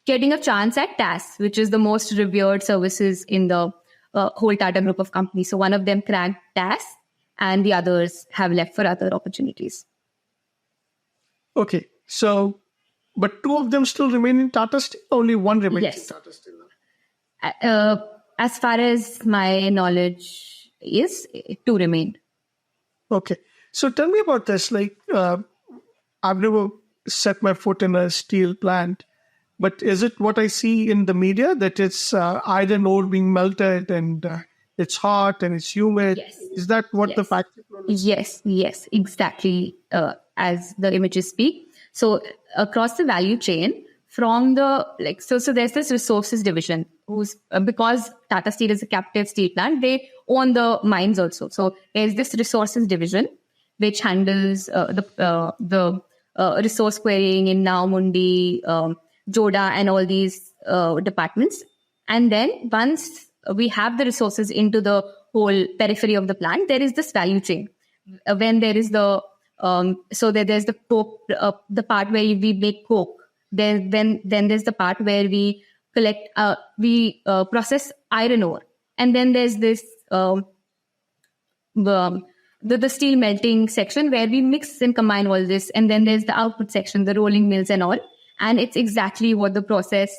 getting a chance at TAS, which is the most revered services in the whole Tata group of companies. So one of them cracked TAS and the others have left for other opportunities. Okay. So, but 2 of them still remain in Tata Steel? Only 1 remains in Tata Steel? As far as my knowledge is, 2 remain. Okay. So tell me about this. I've never set my foot in a steel plant, but is it what I see in the media that it's iron ore being melted and it's hot and it's humid? Yes. Is that what the fact is? Yes, exactly. As the images speak. So across the value chain, from the so there's this resources division who's because Tata Steel is a captive steel plant, they own the mines also. So there's this resources division which handles the resource querying in Now Mundi, Joda, and all these departments. And then once we have the resources into the whole periphery of the plant, there is this value chain. When there is the there's the coke, the part where we make coke. Then there's the part where we process iron ore. And then there's this the steel melting section where we mix and combine all this. And then there's the output section, the rolling mills and all. And it's exactly what the process,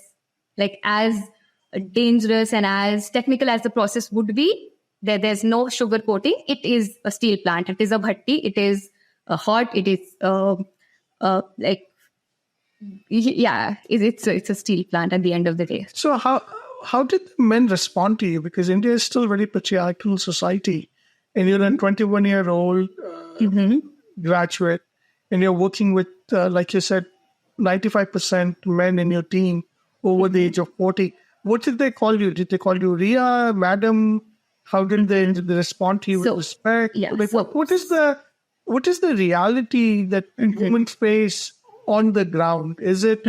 like as dangerous and as technical as the process would be, there's no sugar coating. It is a steel plant. It is a bhatti. It is hot. It is it's a steel plant at the end of the day. So how did the men respond to you? Because India is still a very patriarchal society, and you're a 21-year-old graduate, and you're working with, like you said, 95% men in your team over the age of 40. What did they call you? Did they call you Riya, madam? How did they respond to you with respect? Yeah, like, what is the reality that women face on the ground? Is it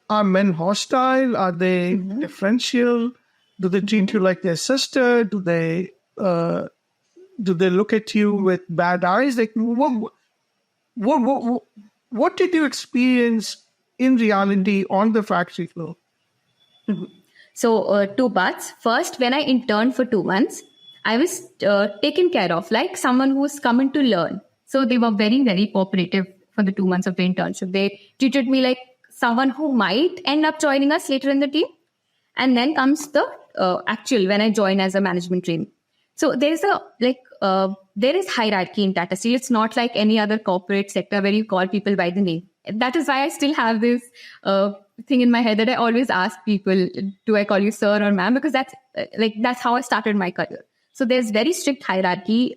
are men hostile? Are they differential? Do they treat you like their sister? Do they look at you with bad eyes? Like what did you experience in reality on the factory floor? So two parts. First, when I interned for 2 months, I was taken care of like someone who's coming to learn. So they were very, very cooperative for the 2 months of the internship. They treated me like someone who might end up joining us later in the team. And then comes the actual when I join as a management trainee. So there is hierarchy in Tata Steel. It's not like any other corporate sector where you call people by the name. That is why I still have this thing in my head that I always ask people, do I call you sir or ma'am? Because that's how I started my career. So there's very strict hierarchy.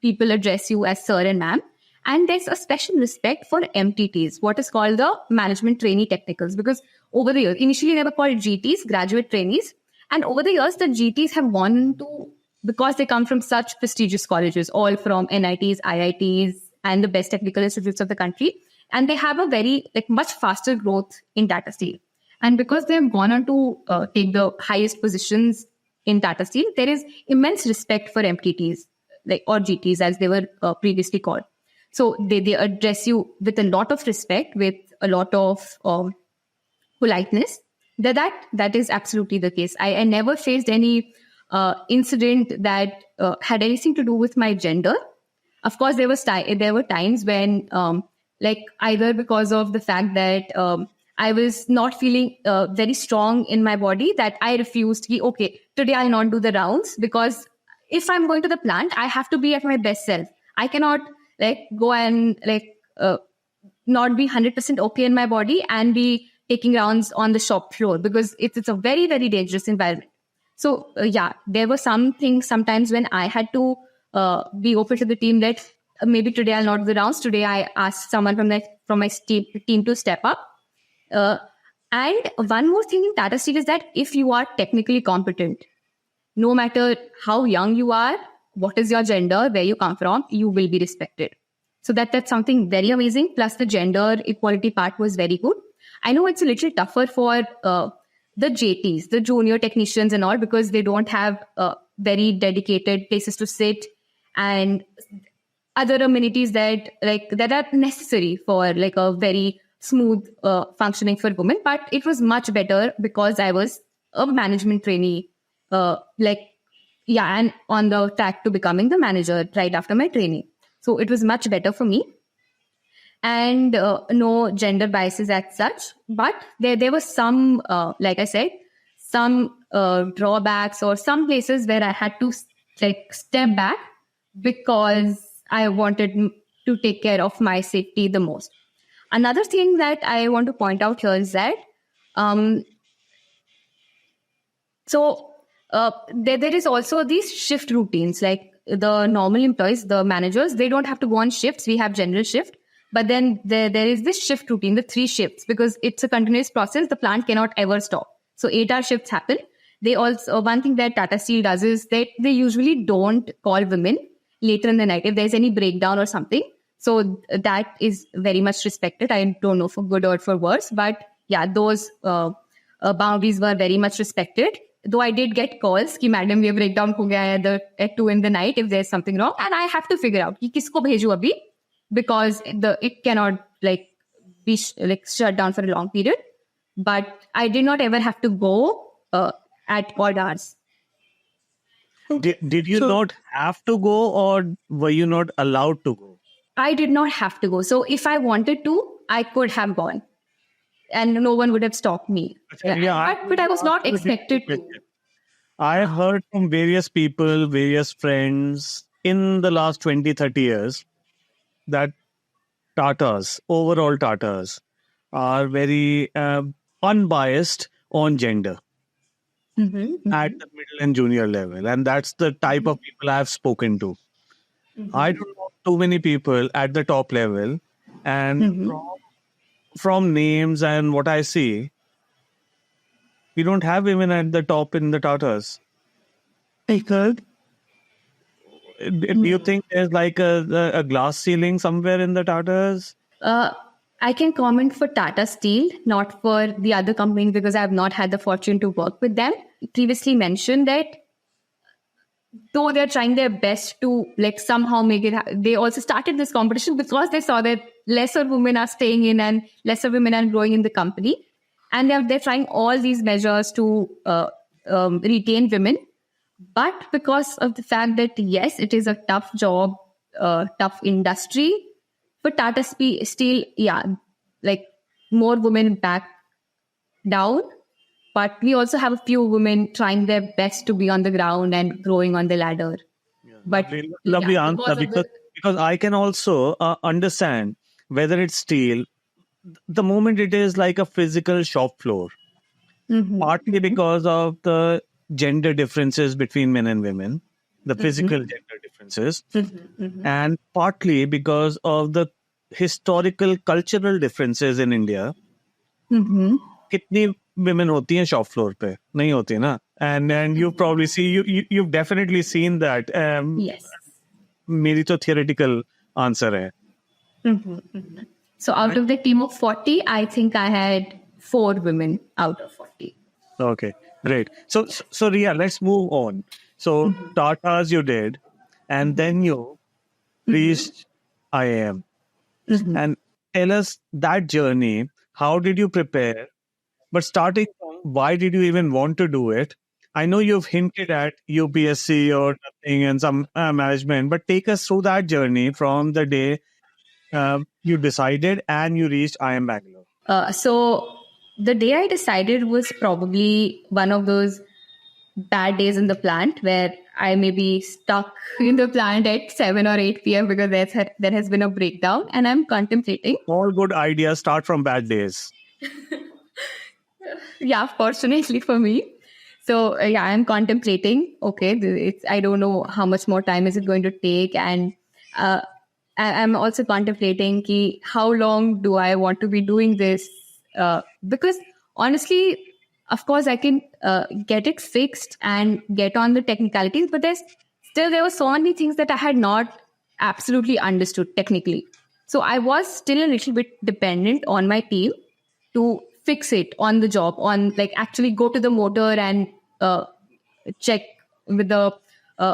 People address you as sir and ma'am. And there's a special respect for MTTs, what is called the management trainee technicals. Because over the years, initially they were called GTs, graduate trainees. And over the years, the GTs have gone to, because they come from such prestigious colleges, all from NITs, IITs, and the best technical institutes of the country. And they have a very, much faster growth in Tata Steel. And because they have gone on to take the highest positions in Tata Steel, there is immense respect for MTTs, or GTs as they were previously called. So they address you with a lot of respect, with a lot of politeness. That is absolutely the case. I never faced any incident that had anything to do with my gender. Of course, there were times when, either because of the fact that I was not feeling very strong in my body, that I refused. Okay, today I'll not do the rounds, because if I'm going to the plant, I have to be at my best self. I cannot go and not be 100% okay in my body and be taking rounds on the shop floor, because it's a very, very dangerous environment. So there were some things sometimes when I had to be open to the team that maybe today I'll not do the rounds. Today I asked someone from my team to step up. And one more thing in Tata Steel is that if you are technically competent, no matter how young you are, what is your gender, where you come from, you will be respected. So that's something very amazing. Plus the gender equality part was very good. I know it's a little tougher for the JTs, the junior technicians and all, because they don't have very dedicated places to sit and other amenities that are necessary for a very smooth functioning for women. But it was much better because I was a management trainee, and on the track to becoming the manager right after my training. So it was much better for me. And no gender biases as such. But there was some, like I said, some drawbacks or some places where I had to step back because I wanted to take care of my safety the most. Another thing that I want to point out here is that there is also these shift routines. Like the normal employees, the managers, they don't have to go on shifts. We have general shift. But then there is this shift routine, the 3 shifts, because it's a continuous process. The plant cannot ever stop. So 8-hour shifts happen. They also, one thing that Tata Steel does is that they usually don't call women later in the night if there's any breakdown or something. So that is very much respected. I don't know for good or for worse, but yeah, those boundaries were very much respected. Though I did get calls ki madam, ये breakdown हो गया है at 2 in the night if there's something wrong, and I have to figure out कि किसको भेजूं अभी, because it cannot be shut down for a long period. But I did not ever have to go at odd hours. Did you not have to go, or were you not allowed to go? I did not have to go. So if I wanted to, I could have gone. And no one would have stopped me. But I was not expected to. I heard from various people, various friends in the last 20, 30 years that overall Tatas, are very unbiased on gender at the middle and junior level. And that's the type of people I've spoken to. I don't know too many people at the top level. And from names and what I see, we don't have women at the top in the Tatas. Do you think there's like a glass ceiling somewhere in the Tatas? I can comment for Tata Steel, not for the other companies, because I have not had the fortune to work with them. Previously mentioned that though they're trying their best to somehow make it, they also started this competition because they saw that lesser women are staying in and lesser women are growing in the company. And they're trying all these measures to retain women. But because of the fact that, yes, it is a tough job, tough industry, for Tata Steel, more women back down. But we also have a few women trying their best to be on the ground and growing on the ladder. But lovely answer, because I can also understand whether it's steel, the moment it is like a physical shop floor, partly because of the gender differences between men and women, the physical gender differences, and partly because of the historical cultural differences in India. Kitni women hoti hain shop floor pe? Nahi hoti na. And you probably you've definitely seen that. Yes. Meri to theoretical answer hai. So out of the team of 40, I think I had 4 women out of 40. Okay, great. So Riya, let's move on. So Tatas you did, and then you reached IIM. And tell us that journey. How did you prepare? But starting from why did you even want to do it? I know you've hinted at UPSC or nothing and some management, but take us through that journey from the day you decided and you reached IIM Bangalore. So the day I decided was probably one of those bad days in the plant where I may be stuck in the plant at 7 or 8 p.m. because there has been a breakdown, and I'm contemplating. All good ideas start from bad days. Yeah, fortunately for me. So I'm contemplating. Okay, I don't know how much more time is it going to take, and I'm also contemplating how long do I want to be doing this? Because honestly, of course, I can get it fixed and get on the technicalities, but there were so many things that I had not absolutely understood technically. So I was still a little bit dependent on my team to fix it on the job, actually go to the motor and check with the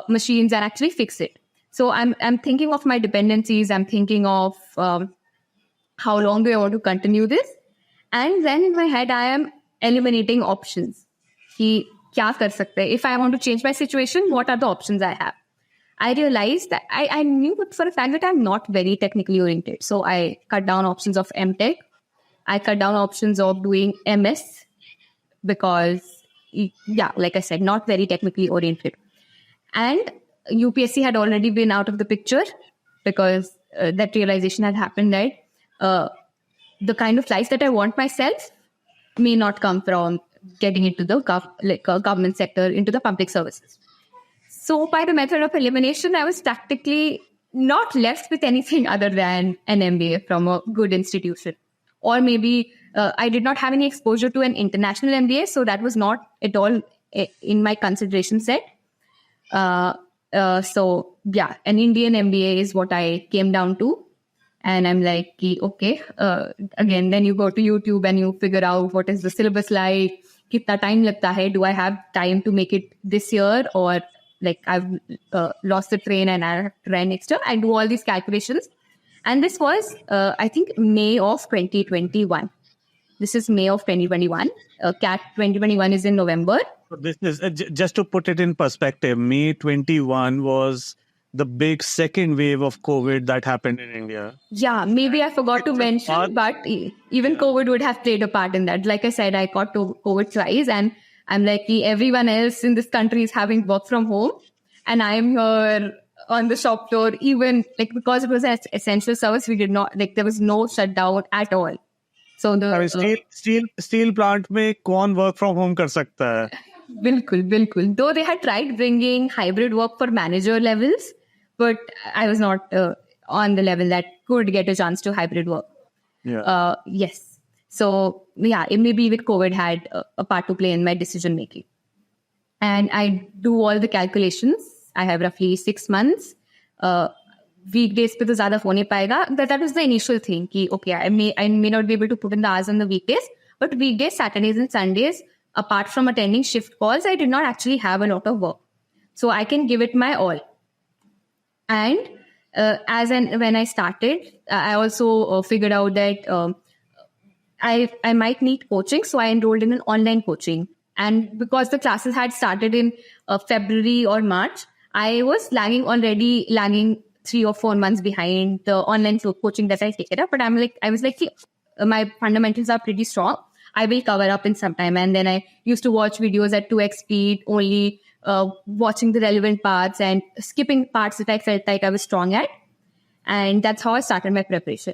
machines and actually fix it. So I'm thinking of my dependencies. I'm thinking of how long do I want to continue this? And then in my head, I am eliminating options. Ki kya kar sakte hai? If I want to change my situation, what are the options I have? I realized that I knew for a fact that I'm not very technically oriented. So I cut down options of MTech. I cut down options of doing MS because, like I said, not very technically oriented. And UPSC had already been out of the picture because that realization had happened that the kind of life that I want myself may not come from getting into the government sector, into the public services. So by the method of elimination, I was tactically not left with anything other than an MBA from a good institution. Or maybe I did not have any exposure to an international MBA, so that was not at all in my consideration set. An Indian MBA is what I came down to. And I'm like, okay, again, then you go to YouTube and you figure out what is the syllabus like, kitna time lagta hai, do I have time to make it this year, or I've lost the train and I have to try next year. I do all these calculations And this was, I think, May of 2021. This is May of 2021. CAT 2021 is in November. So this is just to put it in perspective. May 21 was the big second wave of COVID that happened in India. Yeah, maybe I forgot to mention, but even COVID would have played a part in that. Like I said, I got to COVID twice, and I'm lucky everyone else in this country is having work from home, and I'm here on the shop floor. Even like because it was an essential service, we did not there was no shutdown at all. So the steel plant में कौन work from home कर सकता है? बिल्कुल. Though they had tried bringing hybrid work for manager levels, but I was not on the level that could get a chance to hybrid work. Yeah. Yes. So yeah, it maybe with COVID had a part to play in my decision making. And I do all the calculations. I have roughly 6 months. Weekdays पे तो ज़्यादा हो नहीं पाएगा. That was the initial thing. कि okay, I may not be able to put in the hours on the weekdays, but weekdays, Saturdays and Sundays, apart from attending shift calls, I did not actually have a lot of work. So I can give it my all. And when I started, I also figured out that I might need coaching. So I enrolled in an online coaching. And because the classes had started in February or March, I was lagging 3 or 4 months behind the online coaching that I take it up. But I was like, my fundamentals are pretty strong. I will cover up in some time. And then I used to watch videos at 2x speed, only watching the relevant parts and skipping parts that I felt like I was strong at. And that's how I started my preparation.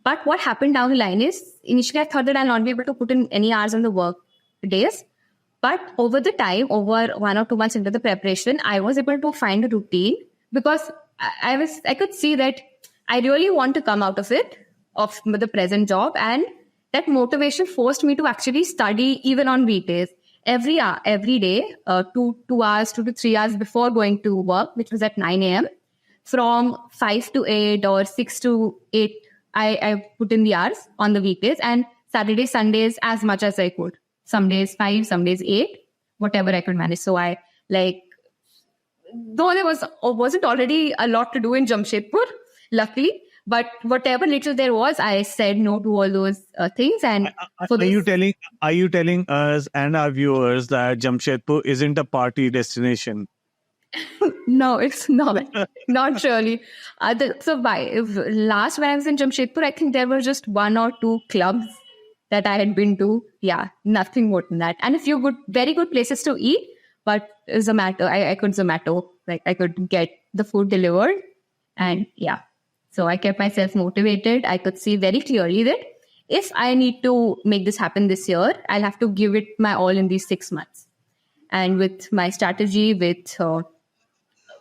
But what happened down the line is, initially I thought that I'll not be able to put in any hours on the work days. But over the time, over 1 or 2 months into the preparation, I was able to find a routine because I could see that I really want to come out of it, of the present job, and that motivation forced me to actually study even on weekdays. Every day, 2 hours, 2 to 3 hours before going to work, which was at 9 a.m. From 5 to 8 or 6 to 8, I put in the hours on the weekdays, and Saturdays, Sundays, as much as I could. Some days 5, some days 8, whatever I could manage. So I though there wasn't already a lot to do in Jamshedpur, luckily, but whatever little there was, I said no to all those things. And are you telling us and our viewers that Jamshedpur isn't a party destination? No, it's not. Not really. Last when I was in Jamshedpur, I think there were just 1 or 2 clubs that I had been to. Yeah, nothing more than that. And a few very good places to eat. But Zomato, I could Zomato, like I could get the food delivered. And yeah, so I kept myself motivated. I could see very clearly that if I need to make this happen this year, I'll have to give it my all in these 6 months. And with my strategy, with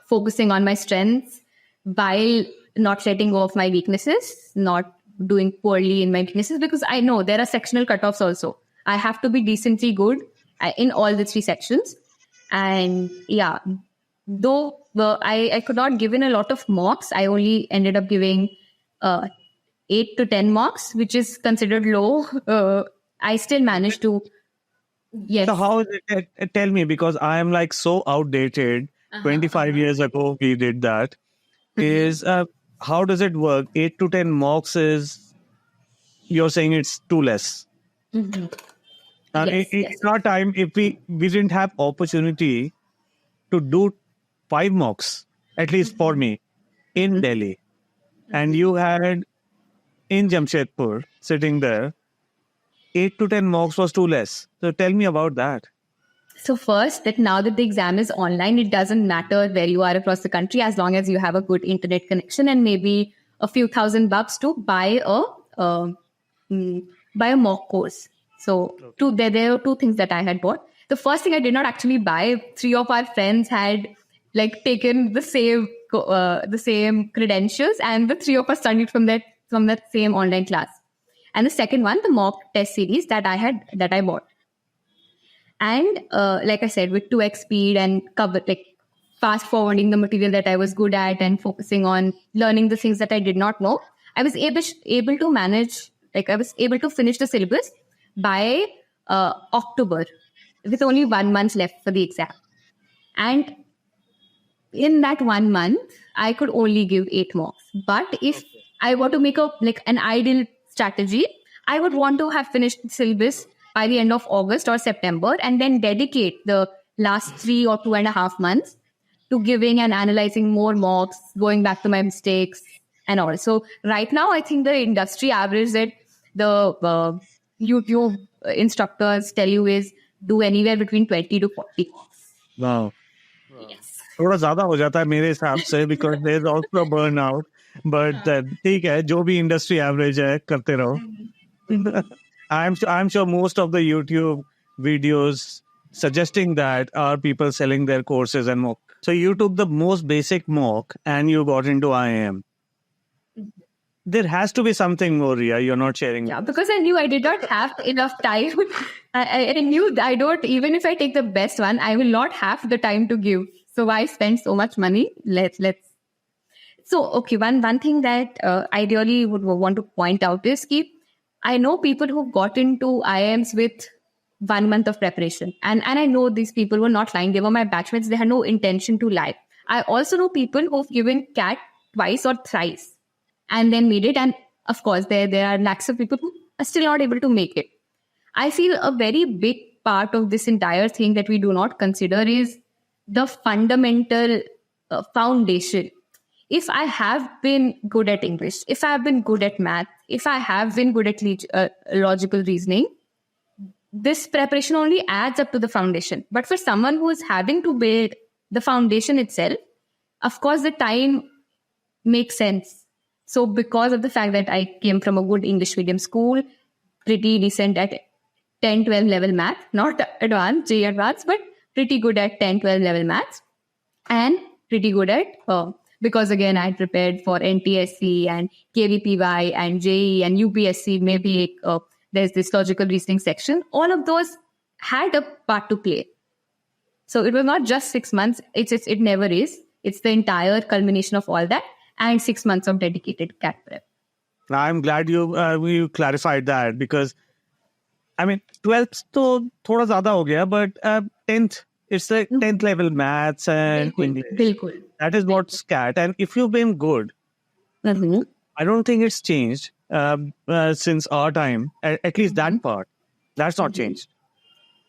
focusing on my strengths, while not letting go of my weaknesses, not doing poorly in my weaknesses, because I know there are sectional cutoffs also. I have to be decently good in all the 3 sections. And yeah, though I could not give in a lot of mocks, I only ended up giving 8 to 10 mocks, which is considered low. I still managed to. Yes. So how is it? Tell me, because I am like so outdated. 25 years ago, we did that. How does it work? 8 to 10 mocks is, you're saying it's too less. Mm-hmm. In our time, if we didn't have opportunity to do 5 mocks, at least for me, in Delhi, and you had in Jamshedpur sitting there, 8 to 10 mocks was too less. So tell me about that. So first, that now that the exam is online, it doesn't matter where you are across the country, as long as you have a good internet connection and maybe a few $1,000 to buy a mock course. So there are 2 things that I had bought. The first thing I did not actually buy. 3 of our friends had taken the same credentials, and the 3 of us studied from that same online class. And the second one, the mock test series that I bought. And like I said, with 2x speed and fast forwarding the material that I was good at and focusing on learning the things that I did not know, I was able to manage. I was able to finish the syllabus by October, with only 1 month left for the exam. And in that 1 month, I could only give 8 mocks. But if I want to make an ideal strategy. I would want to have finished the syllabus by the end of August or September, and then dedicate the last 3 or 2.5 months to giving and analyzing more mocks, going back to my mistakes and all. So right now, I think the industry average that the YouTube instructors tell you is do anywhere between 20 to 40 mocks. Wow. Yes. थोड़ा ज्यादा हो जाता है मेरे हिसाब से because there is also burnout. But ठीक है, जो भी industry average है करते रहो. I'm sure most of the YouTube videos suggesting that are people selling their courses and mock. So you took the most basic mock and you got into IIM. There has to be something more, Riya. You're not sharing. Yeah, because I knew I did not have enough time. I knew that I don't, even if I take the best one, I will not have the time to give. So why spend so much money? Let's. So, okay, one thing that I really would want to point out is that I know people who got into IIMs with 1 month of preparation. And I know these people were not lying. They were my batchmates. They had no intention to lie. I also know people who've given CAT twice or thrice and then made it. And of course, there are lakhs of people who are still not able to make it. I feel a very big part of this entire thing that we do not consider is the fundamental foundation. If I have been good at English, if I have been good at math, if I have been good at logical reasoning, this preparation only adds up to the foundation. But for someone who is having to build the foundation itself, of course, the time makes sense. So because of the fact that I came from a good English medium school, pretty decent at 10, 12 level math, not advanced, JEE advanced, but pretty good at 10, 12 level maths, and pretty good at, because again, I had prepared for NTSC and KVPY and JEE and UPSC, maybe there's this logical reasoning section. All of those had a part to play. So it was not just 6 months. It never is. It's the entire culmination of all that and 6 months of dedicated CAT prep. I'm glad you clarified that because, I mean, 12th तो थोड़ा ज़्यादा हो गया, but 10th, it's the 10th level maths and English. Bilkul. That is what's CAT. And if you've been good, I don't think it's changed since our time, at least that part. That's not changed.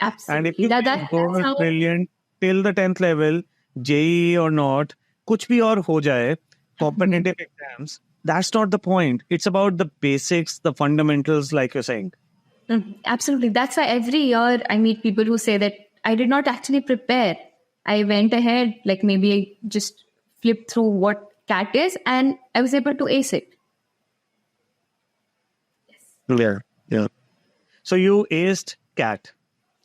Absolutely. And if you go brilliant till the 10th level, JEE or not, kuch bhi aur ho jaye, competitive exams, that's not the point. It's about the basics, the fundamentals, like you're saying. Absolutely. That's why every year I meet people who say that I did not actually prepare. I went ahead, like maybe I just flipped through what CAT is and I was able to ace it. Yes. Yeah. So you aced CAT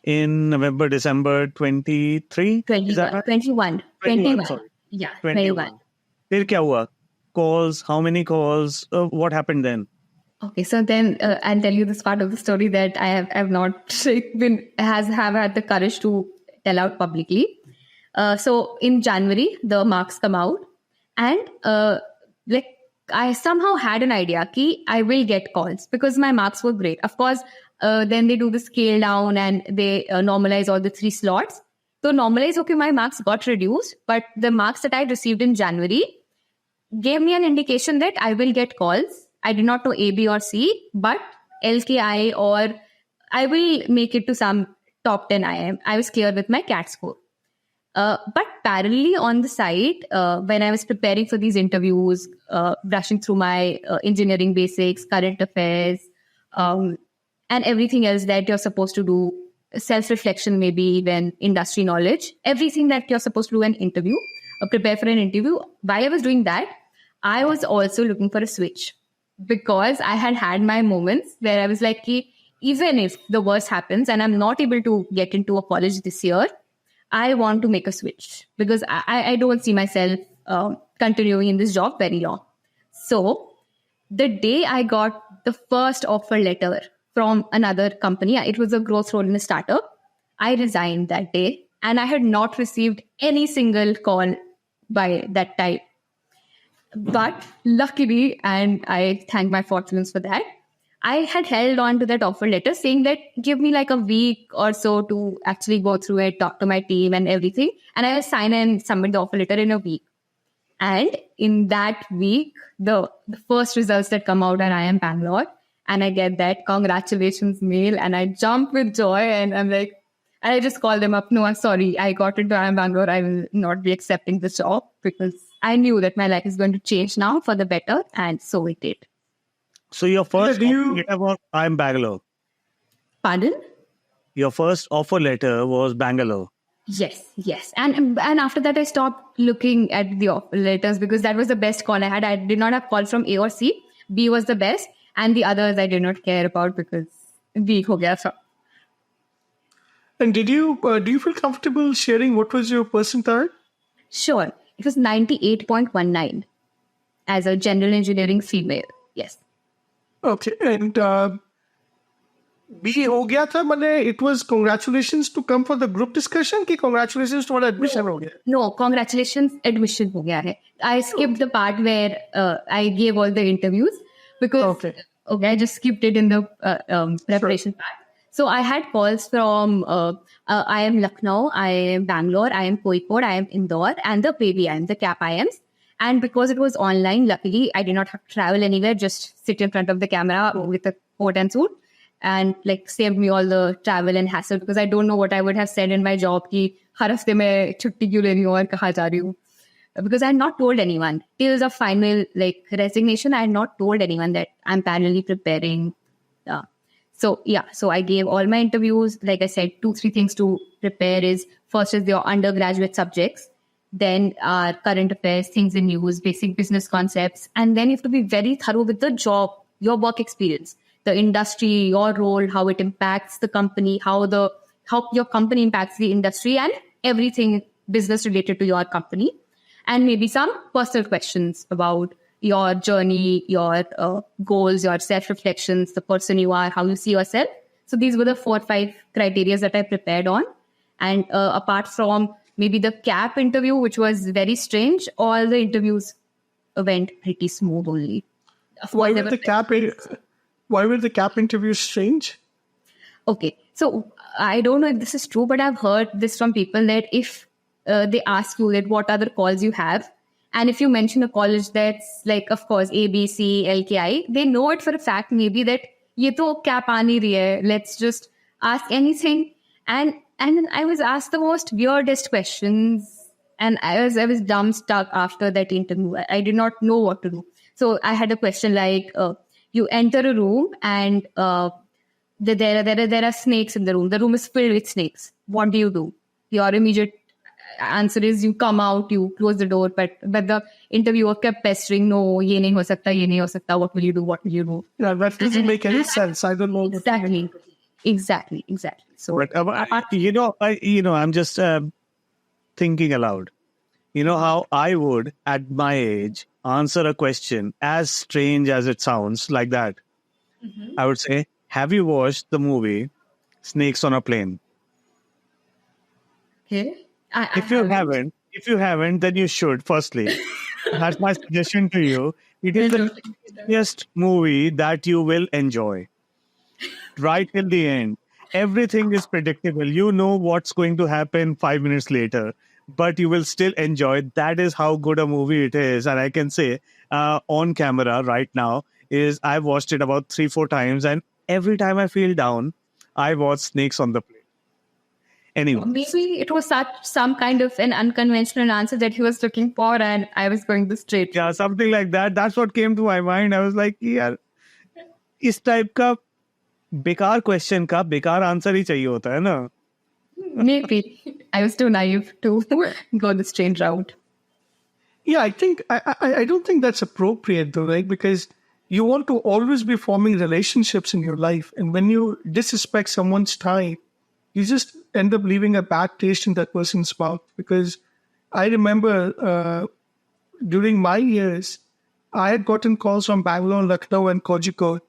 in November, December 23? 21. Sorry. Yeah, 21. फिर क्या हुआ? Calls, how many calls? What happened then? Okay, so then I'll tell you this part of the story that I have not have had the courage to tell out publicly. So in January, the marks come out, and I somehow had an idea that I will get calls because my marks were great. Of course, then they do the scale down and they normalize all the 3 slots. So normalize, okay, my marks got reduced, but the marks that I received in January gave me an indication that I will get calls. I did not know A, B, or C, but LKI or I will make it to some top 10 IIM. I was clear with my CAT score. But parallelly on the side, when I was preparing for these interviews, brushing through my engineering basics, current affairs, and everything else that you're supposed to do, self-reflection, maybe even industry knowledge, everything that you're supposed to do an interview, prepare for an interview. While I was doing that, I was also looking for a switch because I had my moments where I was like, even if the worst happens and I'm not able to get into a college this year, I want to make a switch because I don't see myself continuing in this job very long. So the day I got the first offer letter from another company, it was a growth role in a startup, I resigned that day and I had not received any single call by that time. But luckily, and I thank my fortunes for that, I had held on to that offer letter saying that give me like a week or so to actually go through it, talk to my team and everything. And I will sign and submit the offer letter in a week. And in that week, the first results that come out are IIM Bangalore. And I get that congratulations mail and I jump with joy and I'm like, and I just call them up. No, I'm sorry. I got into IIM Bangalore. I will not be accepting this job because I knew that my life is going to change now for the better. And so it did. So your first Do offer you- letter was IIM Bangalore. Pardon? Your first offer letter was Bangalore. Yes. And after that, I stopped looking at the offer letters because that was the best call I had. I did not have call from A or C. B was the best. And the others I did not care about because B ho gaya sab. And do you feel comfortable sharing what was your percentile? Sure. It was 98.19 as a general engineering female. Yes. Okay, and B हो गया था मैंने it was congratulations to come for the group discussion कि congratulations to admission हो गया. No, congratulations, admission ho gaya hai. I skipped the part where I gave all the interviews because Okay. I just skipped it in the preparation part. So I had calls from IIM Lucknow, IIM Bangalore, IIM Kozhikode, IIM Indore, and the baby IIM, the CAP IIMs. And because it was online, luckily I did not have to travel anywhere, just sit in front of the camera with a coat and suit. And like saved me all the travel and hassle because I don't know what I would have said in my job कि हर हफ्ते मैं छुट्टी क्यों ले रही हूँ और कहाँ जा रही हूँ. Because I had not told anyone till the final like resignation. I had not told anyone that I'm parallelly preparing. So I gave all my interviews. Like I said, 2-3 things to prepare is first is your undergraduate subjects, then current affairs, things in news, basic business concepts, and then you have to be very thorough with the job, your work experience, the industry, your role, how it impacts the company, how your company impacts the industry, and everything business related to your company, and maybe some personal questions about your journey, your goals, your self-reflections, the person you are, how you see yourself. So these were the 4 or 5 criteria that I prepared on. And apart from maybe the CAP interview, which was very strange, all the interviews went pretty smooth only. Why were the CAP interviews strange? Okay, so I don't know if this is true, but I've heard this from people that if they ask you that what other calls you have, and if you mention a college that's like, of course, A, B, C, L, K, I, they know it for a fact maybe that ये तो cap आ नहीं रही है, let's just ask anything. And I was asked the most weirdest questions, and I was dumbstruck after that interview. I did not know what to do. So I had a question like, you enter a room and there are snakes in the room. The room is filled with snakes. What do? Your immediate answer is you come out, you close the door. But the interviewer kept pestering, no, ye nahi ho sakta. What will you do? Yeah, that doesn't make any sense. I don't know. Exactly. So, But I'm just thinking aloud. You know how I would, at my age, answer a question as strange as it sounds, like that. Mm-hmm. I would say, have you watched the movie Snakes on a Plane? Okay. If you haven't, then you should. Firstly, that's my suggestion to you. It is the best movie that you will enjoy. Right till the end. Everything is predictable. You know what's going to happen 5 minutes later, but you will still enjoy. That is how good a movie it is. And I can say on camera right now is I've watched it about 3-4 times, and every time I feel down, I watch Snakes on the Plane. Anyway. Maybe it was some kind of an unconventional answer that he was looking for, and I was going the straight. Yeah, something like that. That's what came to my mind. I was like, yeah, इस type का बेकार question का बेकार answer ही चाहिए होता है ना? Maybe I was too naive to go the straight route. Yeah, I think I don't think that's appropriate though, right? Because you want to always be forming relationships in your life, and when you disrespect someone's time, you just end up leaving a bad taste in that person's mouth. Because I remember during my years, I had gotten calls from Bangalore, Lucknow, and Kozhikode.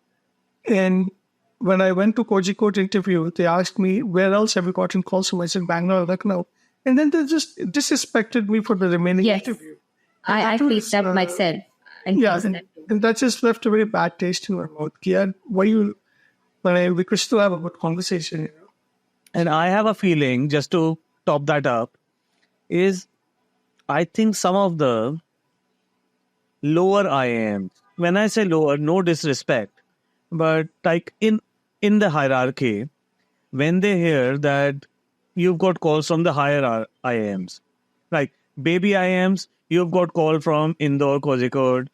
And when I went to Kozhikode interview, they asked me, where else have you gotten calls from? I said, Bangalore, Lucknow. And then they just disrespected me for the remaining interview. I faced that myself. And that just left a very bad taste in my mouth. We could still have a good conversation, And I have a feeling, just to top that up, is I think some of the lower IIMs. When I say lower, no disrespect, but like in the hierarchy, when they hear that you've got calls from the higher IIMs, like baby IIMs, you've got call from Indore Kozhikode,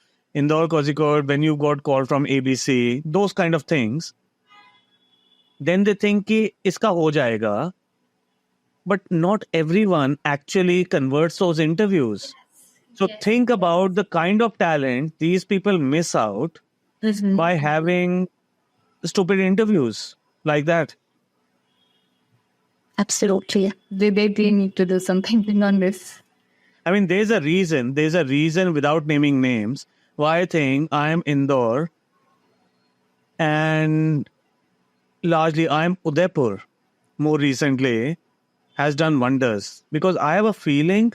when you got call from ABC, those kind of things, then they think कि इसका हो जाएगा, but not everyone actually converts those interviews. So think about the kind of talent these people miss out by having stupid interviews like that. Absolutely. They need to do something on this. I mean, there's a reason without naming names why I think I am Indore and largely I am Udaipur more recently has done wonders, because I have a feeling,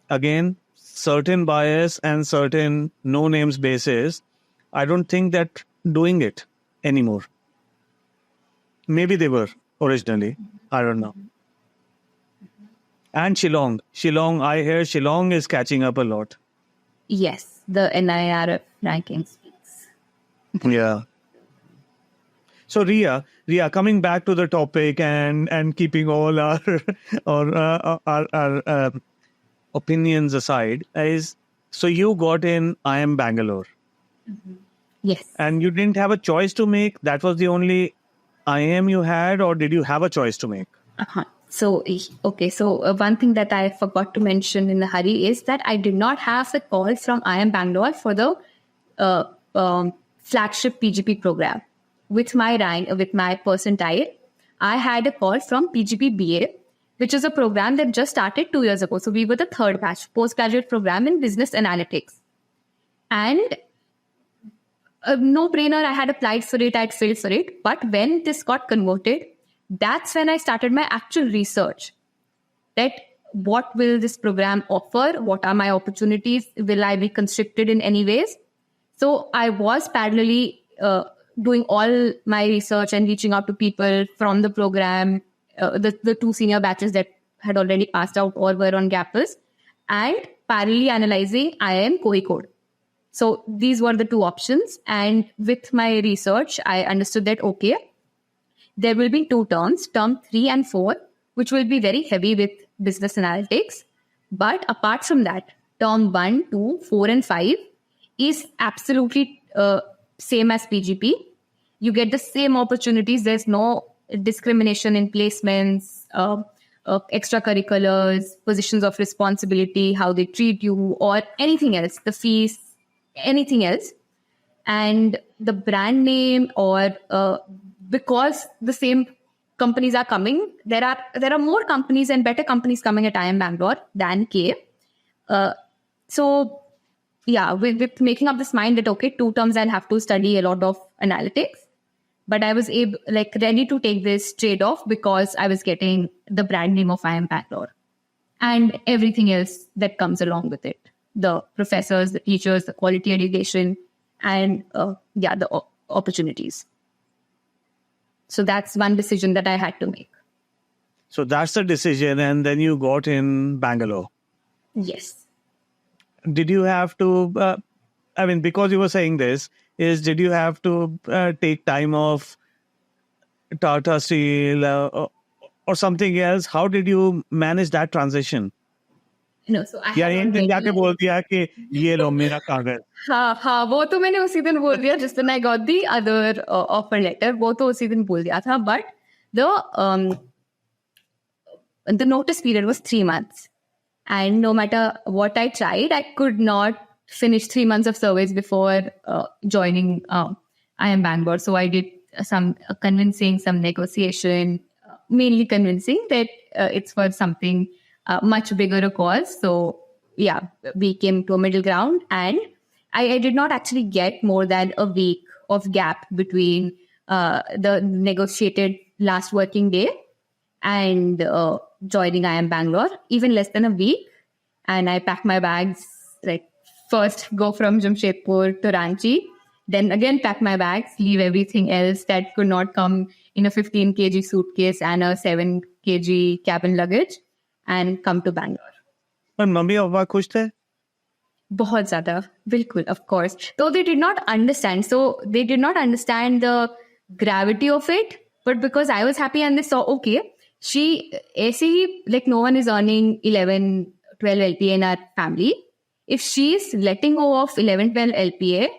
again, certain bias and certain no names basis, I don't think that doing it anymore. Maybe they were originally. I don't know. And Shillong, I hear Shillong is catching up a lot. Yes, the NIRF ranking speaks. Yeah. So Riya, coming back to the topic and keeping all our our opinions aside, is so you got in IIM Bangalore. Yes. And you didn't have a choice to make? That was the only IIM you had, or did you have a choice to make? Uh-huh. So, okay. So, one thing that I forgot to mention in the hurry is that I did not have the call from IIM Bangalore for the flagship PGP program. With my rank, with my percentile, I had a call from PGP BA, which is a program that just started 2 years ago. So, we were the third batch, postgraduate program in business analytics. And a no-brainer, I had applied for it, I'd filled for it. But when this got converted, that's when I started my actual research. That what will this program offer? What are my opportunities? Will I be constricted in any ways? So I was parallelly doing all my research and reaching out to people from the program, the two senior batches that had already passed out or were on campus, and parallelly analyzing IIM Kozhikode. So these were the two options. And with my research, I understood that, okay, there will be two terms, term 3 and 4, which will be very heavy with business analytics. But apart from that, term 1, 2, 4, and 5 is absolutely same as PGP. You get the same opportunities. There's no discrimination in placements, extracurriculars, positions of responsibility, how they treat you, or anything else, the fees, anything else. And the brand name, or because the same companies are coming, there are more companies and better companies coming at IIM Bangalore than K. So yeah, with making up this mind that, okay, 2 terms I'll have to study a lot of analytics. But I was ready to take this trade-off because I was getting the brand name of IIM Bangalore and everything else that comes along with it. The professors, the teachers, the quality education, and the opportunities. So that's one decision that I had to make. So that's the decision, and then you got in Bangalore. Yes. Did you have to, because you were saying this, did you have to take time off Tata Steel or something else? How did you manage that transition? No, so I या एक दिन जाके बोल दिया कि ये लो मेरा कागज. हाँ वो तो मैंने उसी दिन बोल दिया जिस दिन I got the other offer letter. वो तो उसी दिन बोल दिया था. But the notice period was 3 months. And no matter what I tried, I could not finish 3 months of service before joining IIM Bangalore. So I did some convincing, some negotiation, mainly convincing that it's for something much bigger a cause. So yeah, we came to a middle ground, and I did not actually get more than a week of gap between the negotiated last working day and joining IIM Bangalore, even less than a week. And I packed my bags, like first go from Jamshedpur to Ranchi, then again pack my bags, leave everything else that could not come in a 15 kg suitcase and a 7 kg cabin luggage, and come to Bangalore. और mummy papa खुश थे? बहुत ज़्यादा, बिल्कुल, of course. Though they did not understand. So they did not understand the gravity of it. But because I was happy and they saw, okay, she, ऐसे ही, like no one is earning 11, 12 LPA in our family. If she's letting go of 11, 12 LPA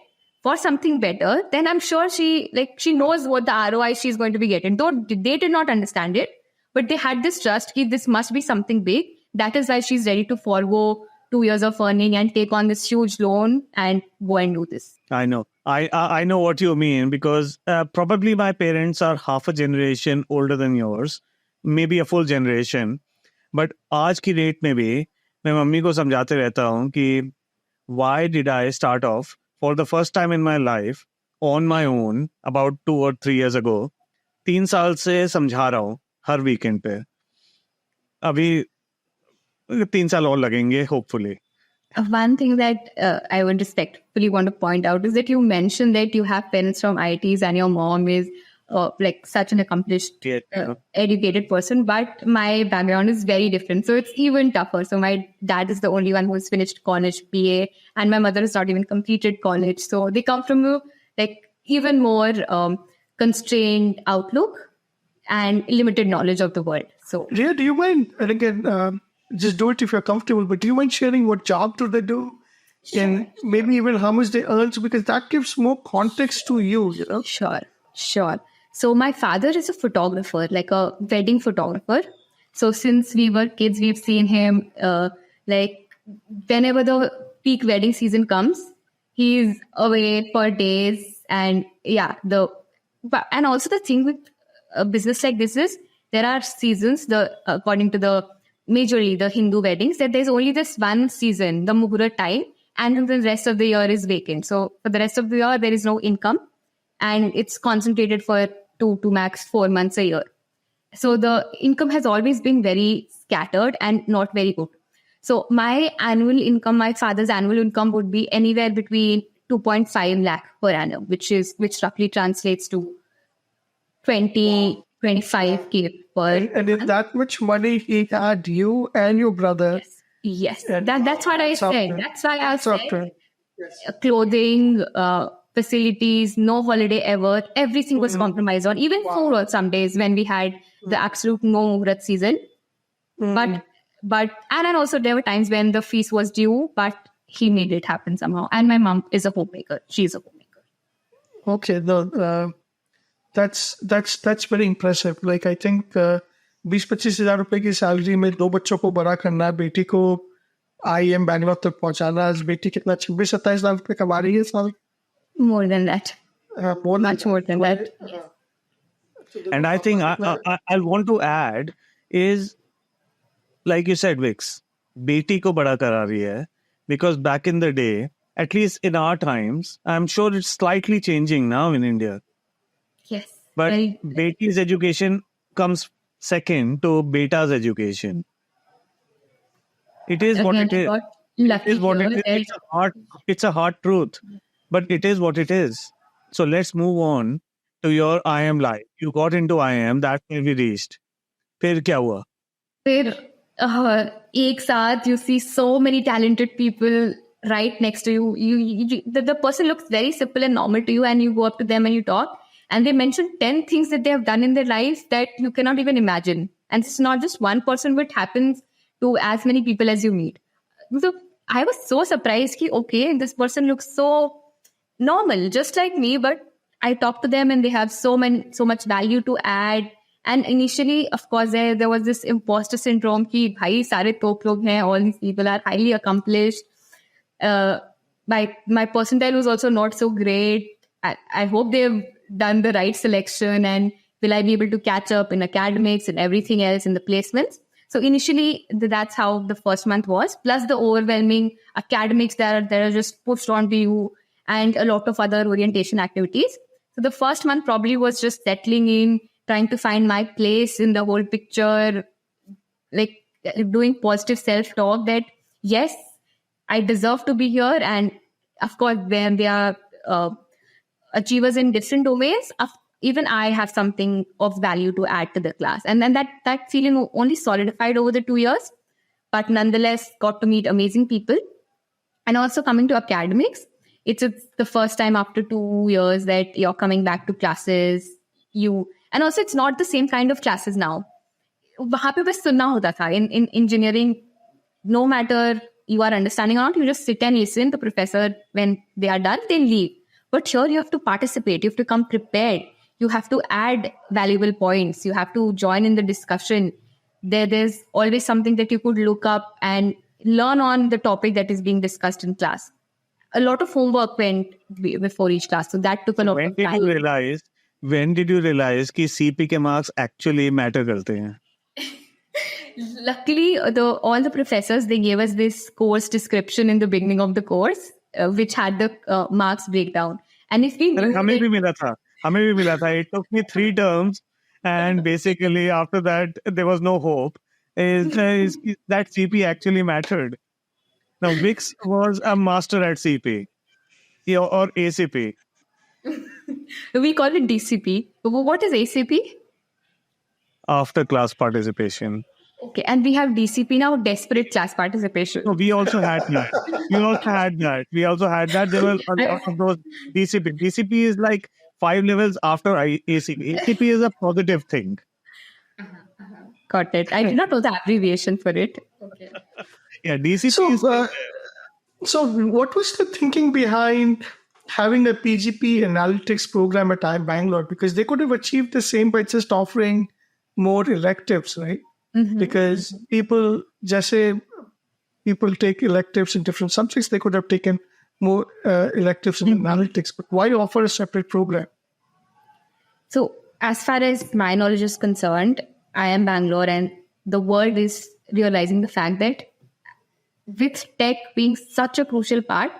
for something better, then I'm sure she knows what the ROI she's going to be getting. Though they did not understand it, but they had this trust that this must be something big. That is why she's ready to forego 2 years of earning and take on this huge loan and go and do this. I know. I know what you mean, because probably my parents are half a generation older than yours, maybe a full generation. But आज की date में भी मैं mummy को समझाते रहता हूँ कि why did I start off for the first time in my life on my own about 2 or 3 years ago. 3 साल से समझा रहा हूँ हर वीकेंड पे. अभी 3 साल और लगेंगे hopefully. One thing that I would respectfully want to point out is that you mentioned that you have parents from IITs and your mom is like such an accomplished, educated person. But my background is very different. So it's even tougher. So my dad is the only one who's finished college BA and my mother has not even completed college. So they come from a like even more constrained outlook and limited knowledge of the world. So Riya, do you mind, and again, just do it if you're comfortable, but do you mind sharing what job do they do? Sure. And maybe even how much they earn, because that gives more context to you, you know? Sure. So my father is a photographer, like a wedding photographer. So since we were kids, we've seen him like whenever the peak wedding season comes, he's away for days. And yeah, and also the thing with a business like this is there are seasons, according to the majorly the Hindu weddings, that there's only this one season, the Muhurat time, and then the rest of the year is vacant. So for the rest of the year, there is no income. And it's concentrated for 2 to max 4 months a year. So the income has always been very scattered and not very good. So my father's annual income would be anywhere between 2.5 lakh per annum, which roughly translates to 25K per. And in that much money, he had you and your brother. Yes. That's what I said. That's why I said clothing, facilities, no holiday ever. Everything was compromised on. Even food on some days when we had the absolute no Muhurat season. But and also there were times when the feast was due, but he made it happen somehow. And my mom is a homemaker. She's a homemaker. Okay, no, that's very impressive. Like I think 20-25 हजार रुपए की salary में 2 बच्चों को बड़ा करना, बेटी को IIM Bangalore तक पहुंचाना, बेटी कितना 26-27 हजार रुपए कमा रही है साल? More than that. Much more than that. And I think I want to add is, like you said, Viks, बेटी को बड़ा करा रही है, because back in the day, at least in our times, I'm sure it's slightly changing now in India. Yes. But beti's education comes second to beta's education. It is what it is. It is what it is. It's a hard truth. But it is what it is. So let's move on to your IIM life. You got into IIM, that's where we reached. फिर क्या हुआ? फिर एक साथ you see so many talented people right next to you. The person looks very simple and normal to you, and you go up to them and you talk. And they mention 10 things that they have done in their life that you cannot even imagine. And it's not just one person, but happens to as many people as you meet. So I was so surprised that, okay, this person looks so normal, just like me, but I talked to them and they have so much value to add. And initially, of course, there was this imposter syndrome कि भाई सारे top लोग हैं, all these people are highly accomplished. My percentile was also not so great. I hope they've done the right selection, and will I be able to catch up in academics and everything else in the placements? So initially, that's how the first month was, plus the overwhelming academics that are just pushed onto you and a lot of other orientation activities. So the first month probably was just settling in, trying to find my place in the whole picture, like doing positive self-talk that, yes, I deserve to be here. And of course, when they are achievers in different domains, even I have something of value to add to the class. And then that feeling only solidified over the 2 years, but nonetheless got to meet amazing people. And also coming to academics, it's the first time after 2 years that you're coming back to classes. And also it's not the same kind of classes now. वहां पे बस सुनना होता था. In engineering, no matter you are understanding or not, you just sit and listen. The professor, when they are done, they leave. But here you have to participate. You have to come prepared. You have to add valuable points. You have to join in the discussion. There's always something that you could look up and learn on the topic that is being discussed in class. A lot of homework went before each class. So that took a lot of time. When did you realize कि CP के marks actually matter करते हैं? Luckily, all the professors, they gave us this course description in the beginning of the course, which had the marks breakdown. And if we knew हमें भी मिला था. It took me 3 terms, and basically after that there was no hope. That CP actually mattered. Now Viks was a master at CP or ACP. we call it DCP. What is ACP? After class participation. Okay, and we have DCP now, desperate class participation. No, we also had that. There were a lot of those DCP. DCP is like 5 levels after ACP. ACP is a positive thing. Got it. I did not know the abbreviation for it. Okay. Yeah, DCP So what was the thinking behind having a PGP analytics program at IIM Bangalore? Because they could have achieved the same by just offering more electives, right? Mm-hmm. Because people take electives in different subjects. They could have taken more electives in analytics. But why offer a separate program? So as far as my knowledge is concerned, IIM Bangalore and the world is realizing the fact that with tech being such a crucial part,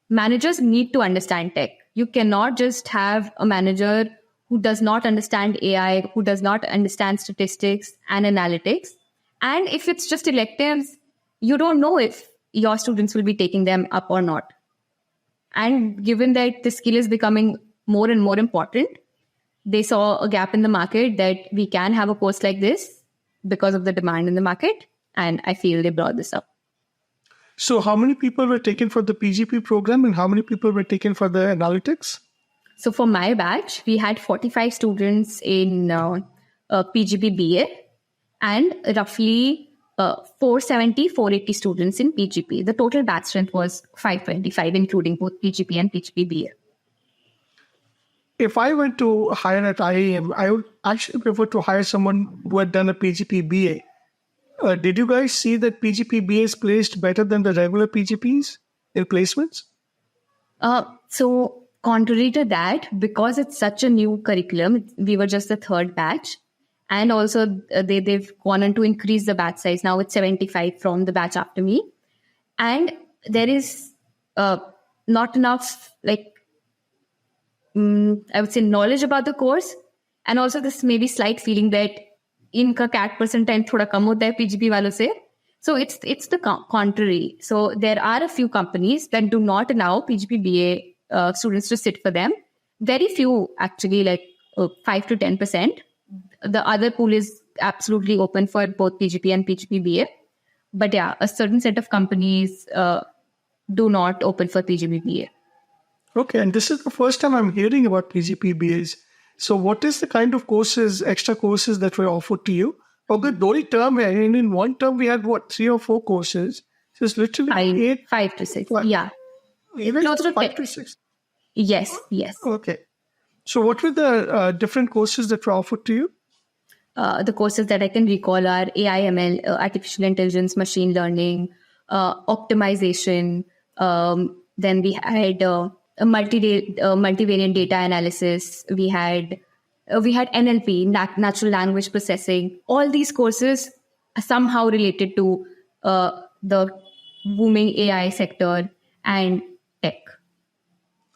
managers need to understand tech. You cannot just have a manager who does not understand AI, who does not understand statistics and analytics. And if it's just electives, you don't know if your students will be taking them up or not. And given that the skill is becoming more and more important, they saw a gap in the market that we can have a course like this because of the demand in the market. And I feel they brought this up. So how many people were taken for the PGP program and how many people were taken for the analytics? So for my batch, we had 45 students in PGP BA and roughly 480 students in PGP. The total batch strength was 525, including both PGP and PGP BA. If I went to hire at IIM, I would actually prefer to hire someone who had done a PGP BA. Did you guys see that PGP BA is placed better than the regular PGPs in placements? So contrary to that, because it's such a new curriculum, we were just the third batch. And also they've gone on to increase the batch size. Now it's 75 from the batch after me. And there is not enough, I would say, knowledge about the course. And also this maybe slight feeling that इनका CAT percentile थोड़ा कम होता है PGP वालों से. So it's the contrary. So there are a few companies that do not allow PGP BA students to sit for them. Very few actually, 5 to 10%. The other pool is absolutely open for both PGP and PGP BA. But yeah, a certain set of companies do not open for PGP BA. Okay, and this is the first time I'm hearing about PGP BAs. So what is the kind of courses, extra courses that were offered to you? Okay, the only term, and in one term we had 3 or 4 courses. So it's literally 5 to 6. What? Yeah. Even 5 to 6? Yes. Okay. So what were the different courses that were offered to you? The courses that I can recall are AI, ML, artificial intelligence, machine learning, optimization. Then we had a multivariate data analysis. We had NLP, natural language processing. All these courses are somehow related to the booming AI sector and tech.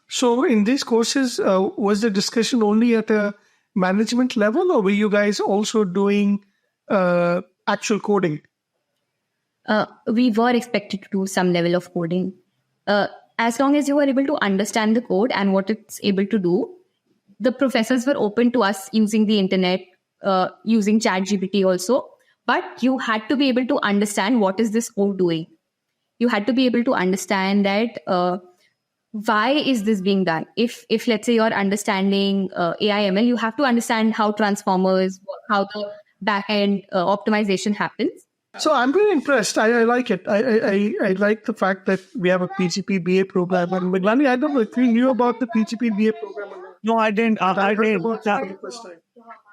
So in these courses, was the discussion only at a management level, or were you guys also doing actual coding? We were expected to do some level of coding. As long as you were able to understand the code and what it's able to do, the professors were open to us using the internet, using ChatGPT also. But you had to be able to understand what is this code doing. you had to be able to understand that why is this being done. If let's say you're understanding AIML, you have to understand how transformers work, how the back end optimization happens. So I'm very impressed. I like it. I like the fact that we have a PGP BA program. And Miglani, I don't know if you knew about the PGP BA program or not. No, I didn't. I heard didn't. about it for the first time.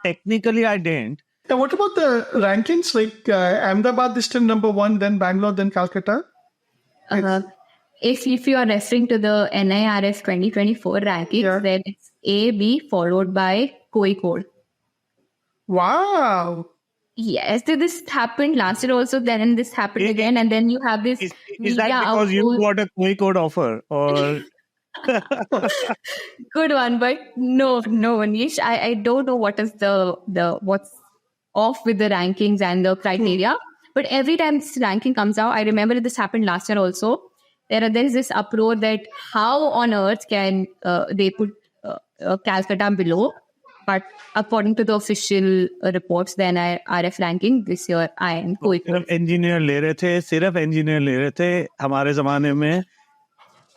Technically, I didn't. Now, what about the rankings? Like Ahmedabad is still number 1, then Bangalore, then Calcutta. If you are referring to the NIRF 2024 rankings, then it's A, B followed by Kozhikode. Wow. Yes, this happened last year also, then this happened again, and then you have this. Is that because you got a Kozhikode offer, or? Good one, but no, Manish. I don't know what is the what's off with the rankings and the criteria. But every time this ranking comes out, I remember this happened last year also. There is this uproar that how on earth can they put Calcutta below? But according to the official reports, the NIRF ranking this year, IIM सिर्फ engineer ले रहे थे, सिर्फ engineer ले रहे थे. हमारे ज़माने में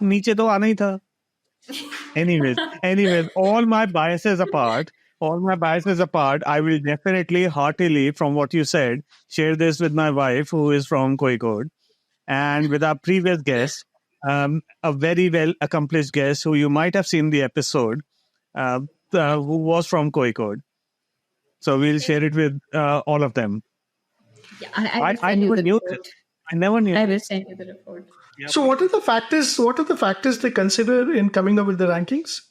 नीचे तो आना ही था. Anyways, all my biases apart, I will definitely heartily, from what you said, share this with my wife, who is from Kozhikode, and with our previous guest, a very well accomplished guest who you might have seen the episode, who was from Kozhikode. So we'll share it with all of them. Yeah, I never knew this. I never knew. I will send you the report. Yep. So what are the factors they consider in coming up with the rankings?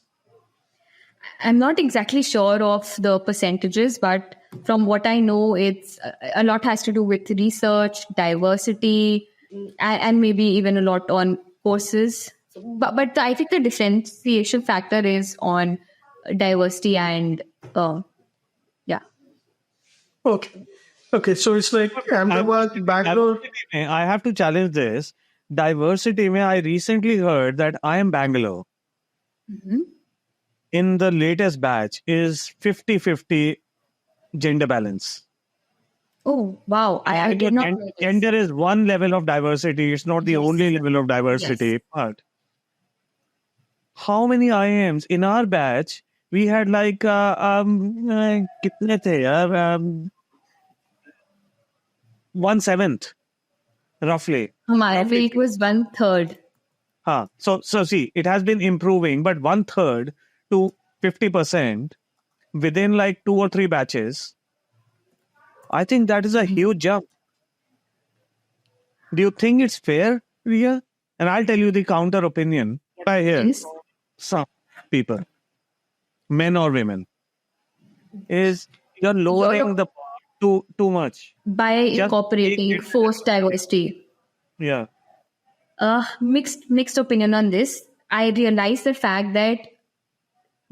I'm not exactly sure of the percentages, but from what I know, it's a lot has to do with research, diversity, and maybe even a lot on courses. But I think the differentiation factor is on diversity and yeah. Okay. So it's like Ahmedabad, Bangalore. I have to challenge this. Diversity, I recently heard that IIM Bangalore in the latest batch is 50-50 gender balance. Oh, wow. I did not know this. Gender is one level of diversity. It's not the only level of diversity. Yes. But how many IIMs in our batch? We had like, kitne the yaar? 1/7 roughly. It was 1/3. So see, it has been improving, but 1/3 to 50% within like 2 or 3 batches. I think that is a huge jump. Do you think it's fair, Riya? And I'll tell you the counter opinion. I hear some people, men or women, is you're lowering the too much by incorporating forced diversity. Yeah. Mixed opinion on this. I realize the fact that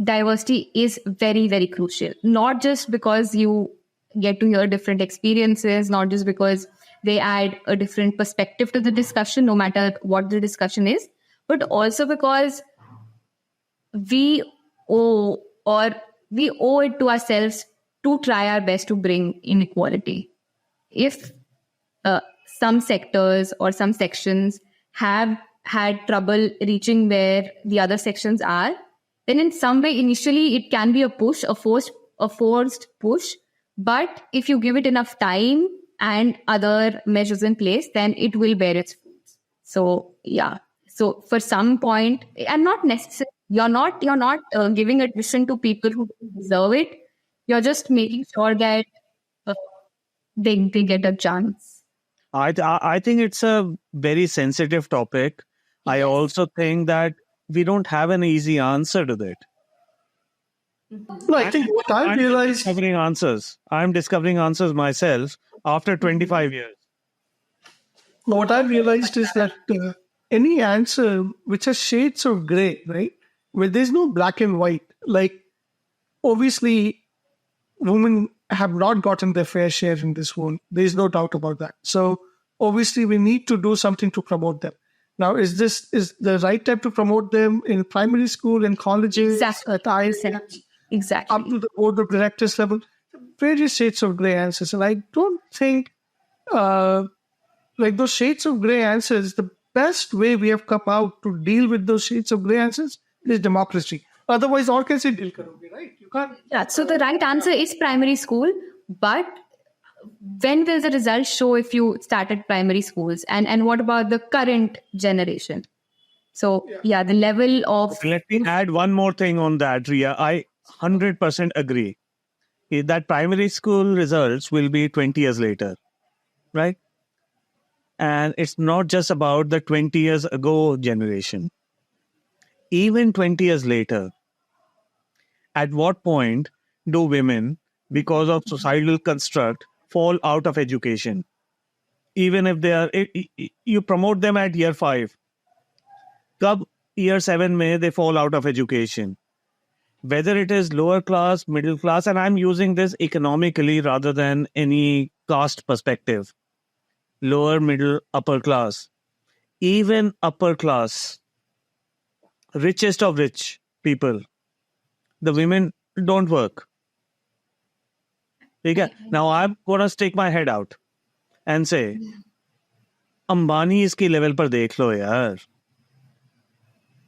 diversity is very, very crucial. Not just because you get to hear different experiences, not just because they add a different perspective to the discussion, no matter what the discussion is, but also because we owe it to ourselves to try our best to bring inequality. If some sectors or some sections have had trouble reaching where the other sections are, then in some way, initially, it can be a forced push. But if you give it enough time and other measures in place, then it will bear its fruits. So, yeah. So for some point, and not necessarily, you're not giving admission to people who deserve it. You're just making sure that they get a chance. I think it's a very sensitive topic. Yes. I also think that we don't have an easy answer to that. No, I think what I realized... I'm discovering answers myself after 25 years. What I realized is that any answer which has shades of gray, right? Where there's no black and white. Like, obviously, women have not gotten their fair share in this world. There's no doubt about that. So, obviously, we need to do something to promote them. Now, is the right time to promote them in primary school and colleges? Exactly. At IIM? Exactly. Up to the board of directors level? Various shades of gray answers. And I don't think... like those shades of gray answers, the best way we have come out to deal with those shades of gray answers is democracy. Otherwise, और कैसे deal करोगे, right? You can't. Yeah, so the right answer is primary school, but when will the results show if you started primary schools? And what about the current generation? So yeah, the level of Let me add one more thing on that, Riya. I 100% agree that primary school results will be 20 years later, right? And it's not just about the 20 years ago generation. Even 20 years later, at what point do women, because of societal construct, fall out of education? Even if they are, you promote them at year 5. Kab year 7 may they fall out of education? Whether it is lower class, middle class, and I'm using this economically rather than any caste perspective. Lower, middle, upper class. Even upper class, richest of rich people, the women don't work. Okay? Now I'm going to stick my head out and say, Ambani iski level par dekh lo yaar.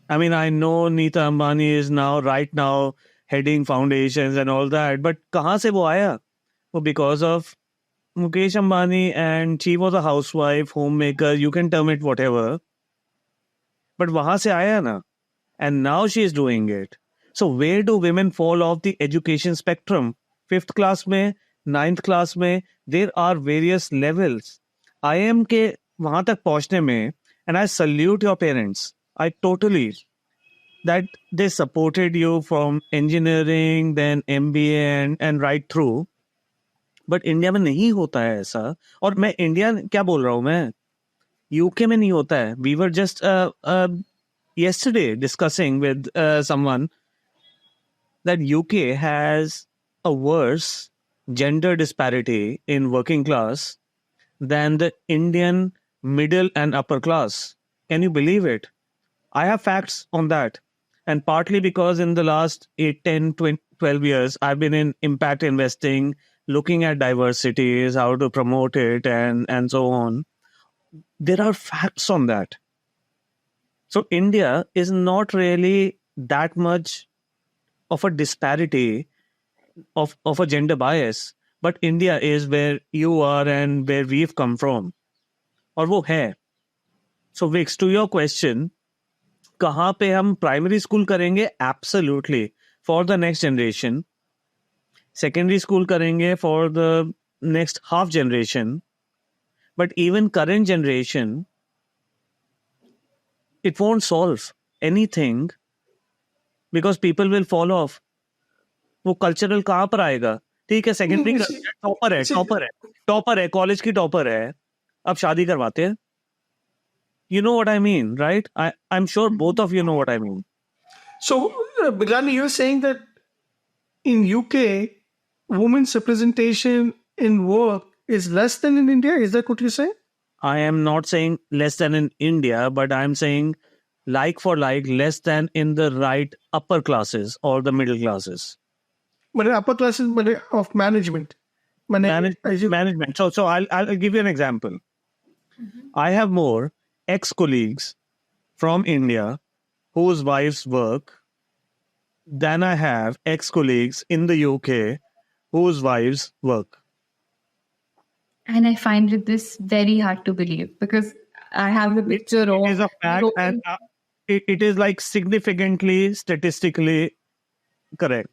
I mean, I know Nita Ambani is right now heading foundations and all that, but kahan se wo aaya? Well, because of Mukesh Ambani, and she was a housewife, homemaker, you can term it whatever. But wahan se aaya na. And now she is doing it. So where do women fall off the education spectrum? 5th class mein, 9th class mein, there are various levels. IIM ke wahan tak pahunchne mein, and I salute your parents. I totally, that they supported you from engineering, then MBA and right through. But India में नहीं होता है ऐसा. और मैं India क्या बोल रहा हूँ, मैं यूके में नहीं होता है. We were just yesterday discussing with someone that UK has a worse gender disparity in working class than the Indian middle and upper class. Can you believe it? I have facts on that. And partly because in the last 8, 10, 20, 12 years, I've been in impact investing, looking at diversities, how to promote it, and so on. There are facts on that. So India is not really that much of a disparity of a gender bias, but India is where you are and where we've come from. और वो है. So Vix, to your question, कहाँ पे हम primary school करेंगे? Absolutely for the next generation. Secondary school करेंगे for the next half generation. But even current generation, it won't solve anything because people will fall off. वो cultural कहाँ पर आएगा? ठीक है, सेकेंडरी टॉपर है, कॉलेज की टॉपर है, अब शादी करवाते हैं. You know what I mean, right? I'm sure both of you know what I mean. So, Bilani, you're saying that in UK, women's representation in work is less than in India? Is that what you're saying? I am not saying less than in India, but I'm saying like for like less than in the right upper classes or the middle classes. But upper classes of management. Management. So I'll give you an example. I have more ex-colleagues from India whose wives work than I have ex-colleagues in the UK whose wives work. And I find this very hard to believe because I have the picture of... It is a fact and it is like significantly statistically correct.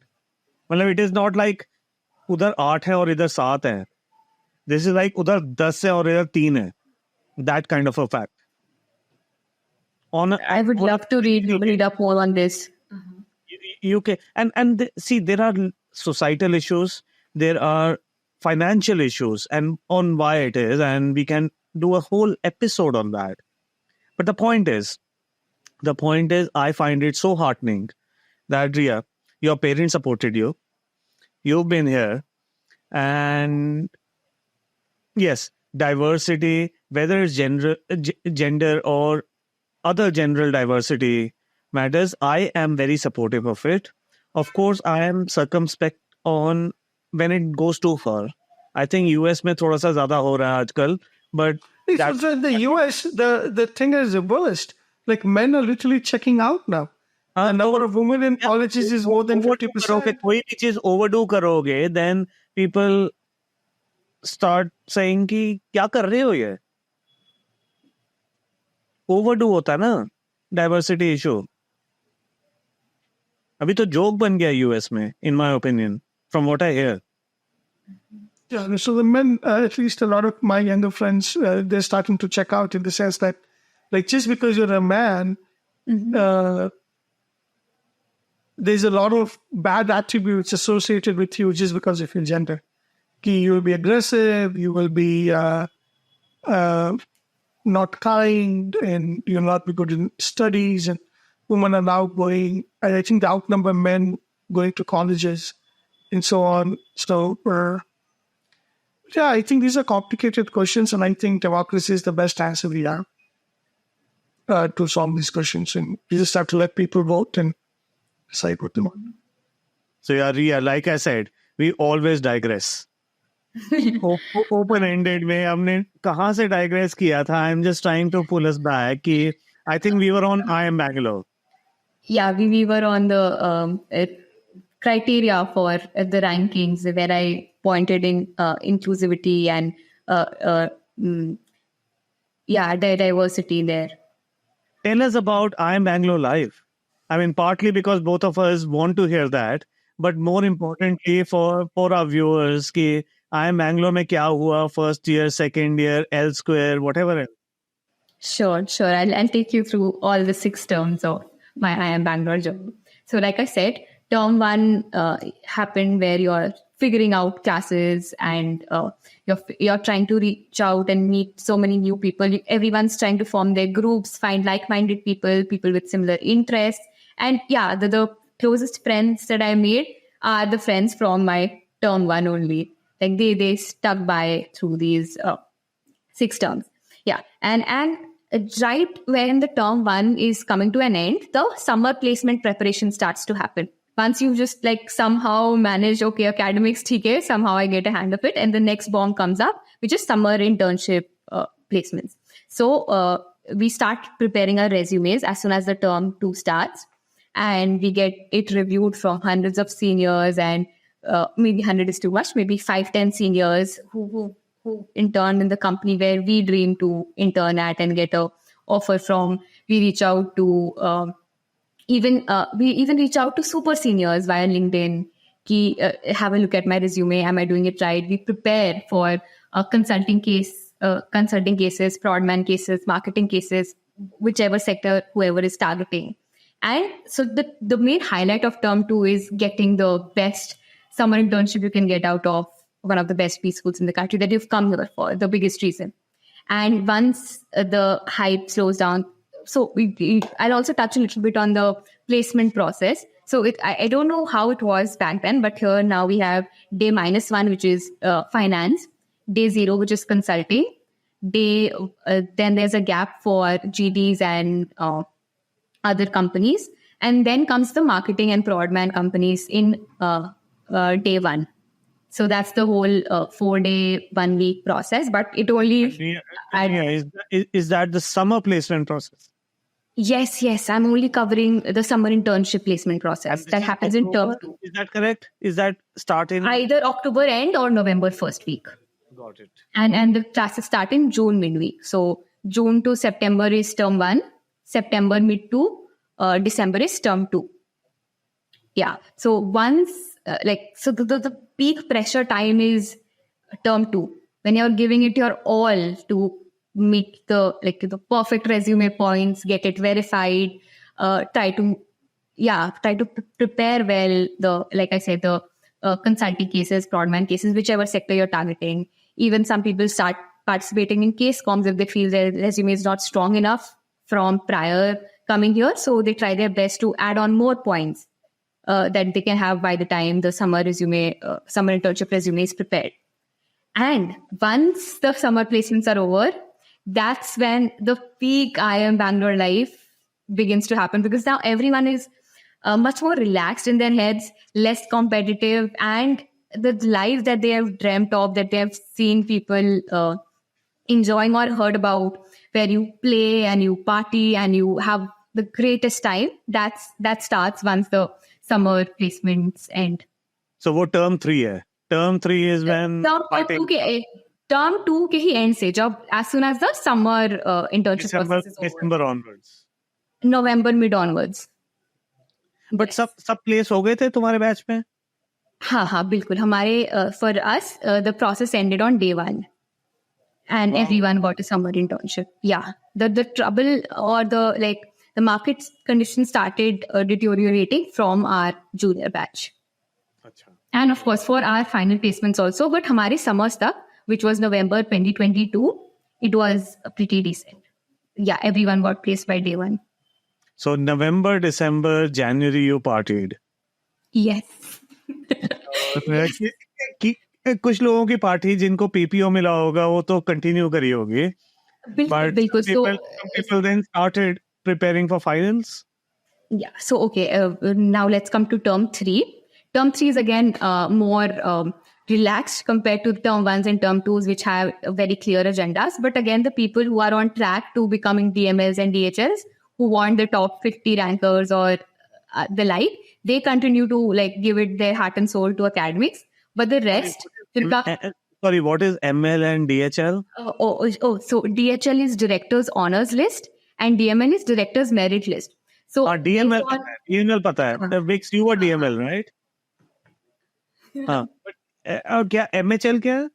मतलब it is not like उधर 8 है और इधर 7 है. This is like उधर 10 है और इधर 3 है. That kind of a fact. I would love to read up more on this. UK and see, there are societal issues, there are financial issues, and on why it is, and we can do a whole episode on that. But the point is, I find it so heartening that Riya, your parents supported you. You've been here, and yes, diversity, whether it's gender or other general diversity matters. I am very supportive of it. Of course, I am circumspect on when it goes too far. I think US में थोड़ा सा ज़्यादा हो रहा है आजकल, but So in the US, the thing is reversed. Like men are literally checking out now. The number of women in colleges is more than 50%. कोई भी चीज ओवरडू करोगे, then people start saying कि क्या कर रहे हो ये? ओवरडू होता है ना डाइवर्सिटी इशू. अभी तो जोक बन गया यूएस में, in my opinion, from what I hear. Yeah, so the men, at least a lot of my younger friends, they're starting to check out in the sense that, like, just because you're a man, there's a lot of bad attributes associated with you just because of your gender. You will be aggressive, you will be not kind, and you'll not be good in studies. And women are now going, I think they outnumber men going to colleges and so on. So, yeah, I think these are complicated questions, and I think democracy is the best answer we have to solve these questions. And you just have to let people vote and decide what they want. So yeah, Riya, like I said, we always digress. Open-ended में हमने कहाँ से digress किया था? I'm just trying to pull us back. कि I think we were on IIM Bangalore. Yeah, we were on the criteria for the rankings where I pointed in inclusivity and diversity there. Tell us about IIM Bangalore Live. I mean, partly because both of us want to hear that, but more importantly for our viewers, कि IIM Bangalore में क्या हुआ, first year, second year, L square, whatever else. Sure. I'll take you through all the 6 terms of my IIM Bangalore journey. So like I said, term 1 happened where you're figuring out classes and you're trying to reach out and meet so many new people. Everyone's trying to form their groups, find like-minded people with similar interests. And yeah, the closest friends that I made are the friends from my term 1 only. Like they stuck by through these 6 terms. Yeah. And right when the term 1 is coming to an end, the summer placement preparation starts to happen. Once you just like somehow manage, okay, academics, theek, somehow I get a hand of it. And the next bomb comes up, which is summer internship placements. So we start preparing our resumes as soon as the term 2 starts. And we get it reviewed from hundreds of seniors, and maybe 100 is too much, maybe 5-10 seniors who interned in the company where we dream to intern at and get a offer from. We reach out to we even reach out to super seniors via LinkedIn. Have a look at my resume. Am I doing it right? We prepare for consulting cases, prodman cases, marketing cases, whichever sector whoever is targeting. And so the main highlight of term 2 is getting the best summer internship you can get out of one of the best B schools in the country that you've come here for, the biggest reason. And once the hype slows down, so I'll also touch a little bit on the placement process. So I don't know how it was back then, but here now we have day -1, which is finance, day 0, which is consulting, then there's a gap for GDs and other companies, and then comes the marketing and prodman companies in day 1. So that's the whole 4-day, 1-week process, but it only... Is that the summer placement process? Yes. I'm only covering the summer internship placement process that happens in term 2. Is that correct? Is that start in... Either October end or November first week. Got it. And the classes start in June midweek. So June to September is term 1, September mid to December is term 2. Yeah. So once, the peak pressure time is term 2, when you're giving it your all to meet the perfect resume points, get it verified, try to prepare well, the consulting cases, prodman cases, whichever sector you're targeting. Even some people start participating in case comms if they feel their resume is not strong enough from prior coming here. So they try their best to add on more points that they can have by the time the summer internship resume is prepared. And once the summer placements are over, that's when the peak IIM Bangalore life begins to happen, because now everyone is much more relaxed in their heads, less competitive, and the life that they have dreamt of, that they have seen people enjoying or heard about, where you play and you party and you have the greatest time, that starts once the summer placements end. So वो term 3 है. Term 3 is when Term 2 के ही end से, जब as soon as the summer internship process is over. December onwards. November mid onwards. But सब place हो गए थे तुम्हारे बैच में? हाँ, बिल्कुल. हमारे for us the process ended on day 1. And everyone got a summer internship. Yeah. The trouble or the market conditions started deteriorating from our junior batch. Achha. And of course, for our final placements also. But हमारे summers तक, which was November 2022, it was pretty decent. Yeah, everyone got placed by day 1. So November, December, January, you partied. Yes. कुछ लोगों की party जिनको PPO मिला होगा वो तो कंटिन्यू करी होगी. But some people then started preparing for finals. Yeah. So, okay. Now let's come to term 3. Term 3 is again more relaxed compared to term 1s and term 2s, which have very clear agendas. But again, the people who are on track to becoming DMLs and DHLs, who want the top 50 rankers or the like, they continue to give it their heart and soul to academics. But the rest... Sorry, what is ML and DHL? So DHL is Director's Honours List and DML is Director's Merit List. So DML पता है. Viks, you were DML, right? हाँ. और क्या MHL क्या?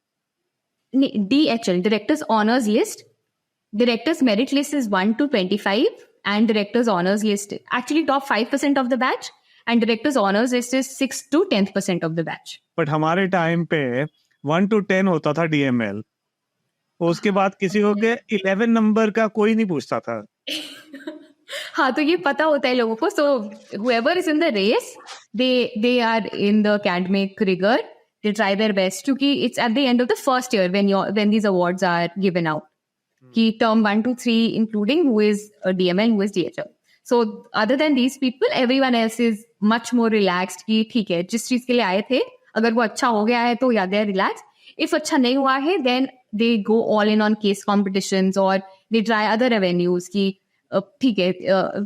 DHL, Director's Honours List. Director's Merit List is 1 to 25 and Director's Honours List actually top 5% of the batch. And Director's Honours List is 6 to 10% of the batch. But हमारे time पे 1 to 10 होता था DML. उसके बाद किसी को के 11 number का कोई नहीं पूछता था. हाँ, तो ये पता होता है लोगों को. So whoever is in the race, they are in the academic rigor. They try their best. क्योंकि it's at the end of the first year when these awards are given out. कि term 1 to 3 including who is a DML, who is DHL. So other than these people, everyone else is much more relaxed कि ठीक है, जिस चीज के लिए आए थे, अगर वो अच्छा हो गया है तो yeah, they are relaxed. If अच्छा नहीं हुआ है, then they go all in on case competitions or they try other avenues कि ठीक है,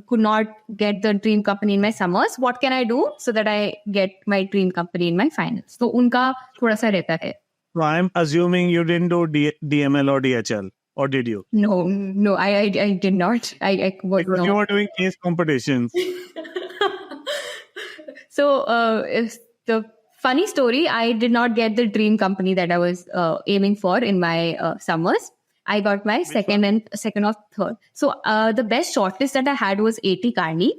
could not get the dream company in my summers. What can I do so that I get my dream company in my finals? So उनका थोड़ा सा रहता है. So I'm assuming you didn't do DML or DHL. Or did you? No, I did not. I was because you were doing case competitions. So the funny story, I did not get the dream company that I was aiming for in my summers. I got my second or third. So the best shortlist that I had was 80 Carney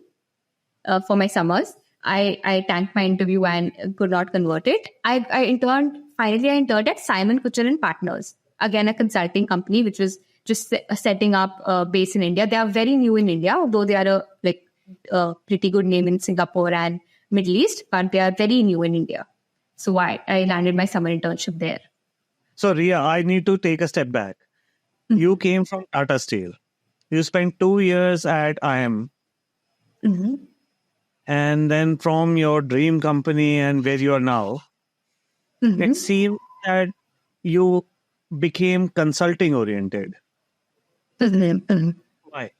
for my summers. I tanked my interview and could not convert it. I interned at Simon Kucher and Partners. Again, a consulting company, which was just setting up base in India. They are very new in India, although they are a pretty good name in Singapore and Middle East, but they are very new in India. So I landed my summer internship there. So Riya, I need to take a step back. Mm-hmm. You came from Tata Steel. You spent 2 years at IIM. Mm-hmm. And then from your dream company and where you are now, mm-hmm. It seems that you became consulting oriented. Mm-hmm. Why?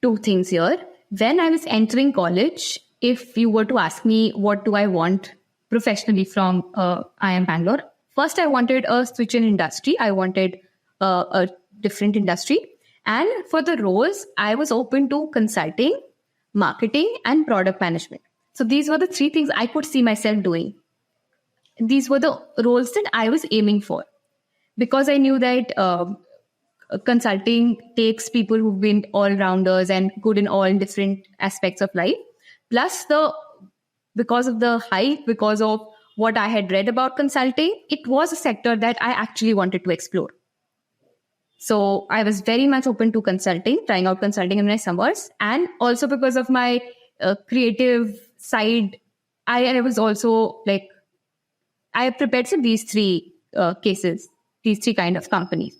2 things here. When I was entering college, if you were to ask me what do I want professionally from IIM Bangalore, first I wanted a switch in industry. I wanted a different industry. And for the roles, I was open to consulting, marketing, and product management. So these were the 3 things I could see myself doing. These were the roles that I was aiming for. Because I knew that consulting takes people who've been all-rounders and good in all different aspects of life. Plus, because of the hype, because of what I had read about consulting, it was a sector that I actually wanted to explore. So I was very much open to consulting, trying out consulting in my summers. And also because of my creative side, I was also I prepared for these 3 cases. These 3 kind of companies.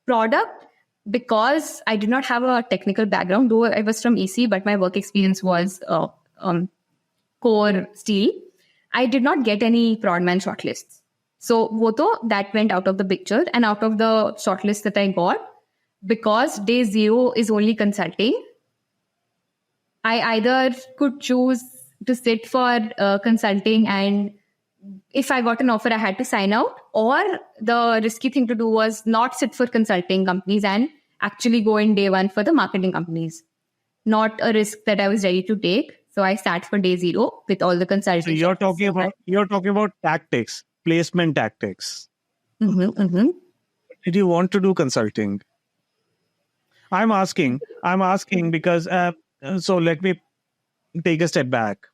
Product, because I did not have a technical background, though I was from EC, but my work experience was core steel. I did not get any Prodman shortlists. So Voto, that went out of the picture and out of the shortlist that I got, because day zero is only consulting. I either could choose to sit for consulting, and if I got an offer, I had to sign out, or the risky thing to do was not sit for consulting companies and actually go in day one for the marketing companies. Not a risk that I was ready to take. So I sat for day zero with all the consulting. So you're talking about tactics, placement tactics. Did you want to do consulting? I'm asking because so let me take a step back.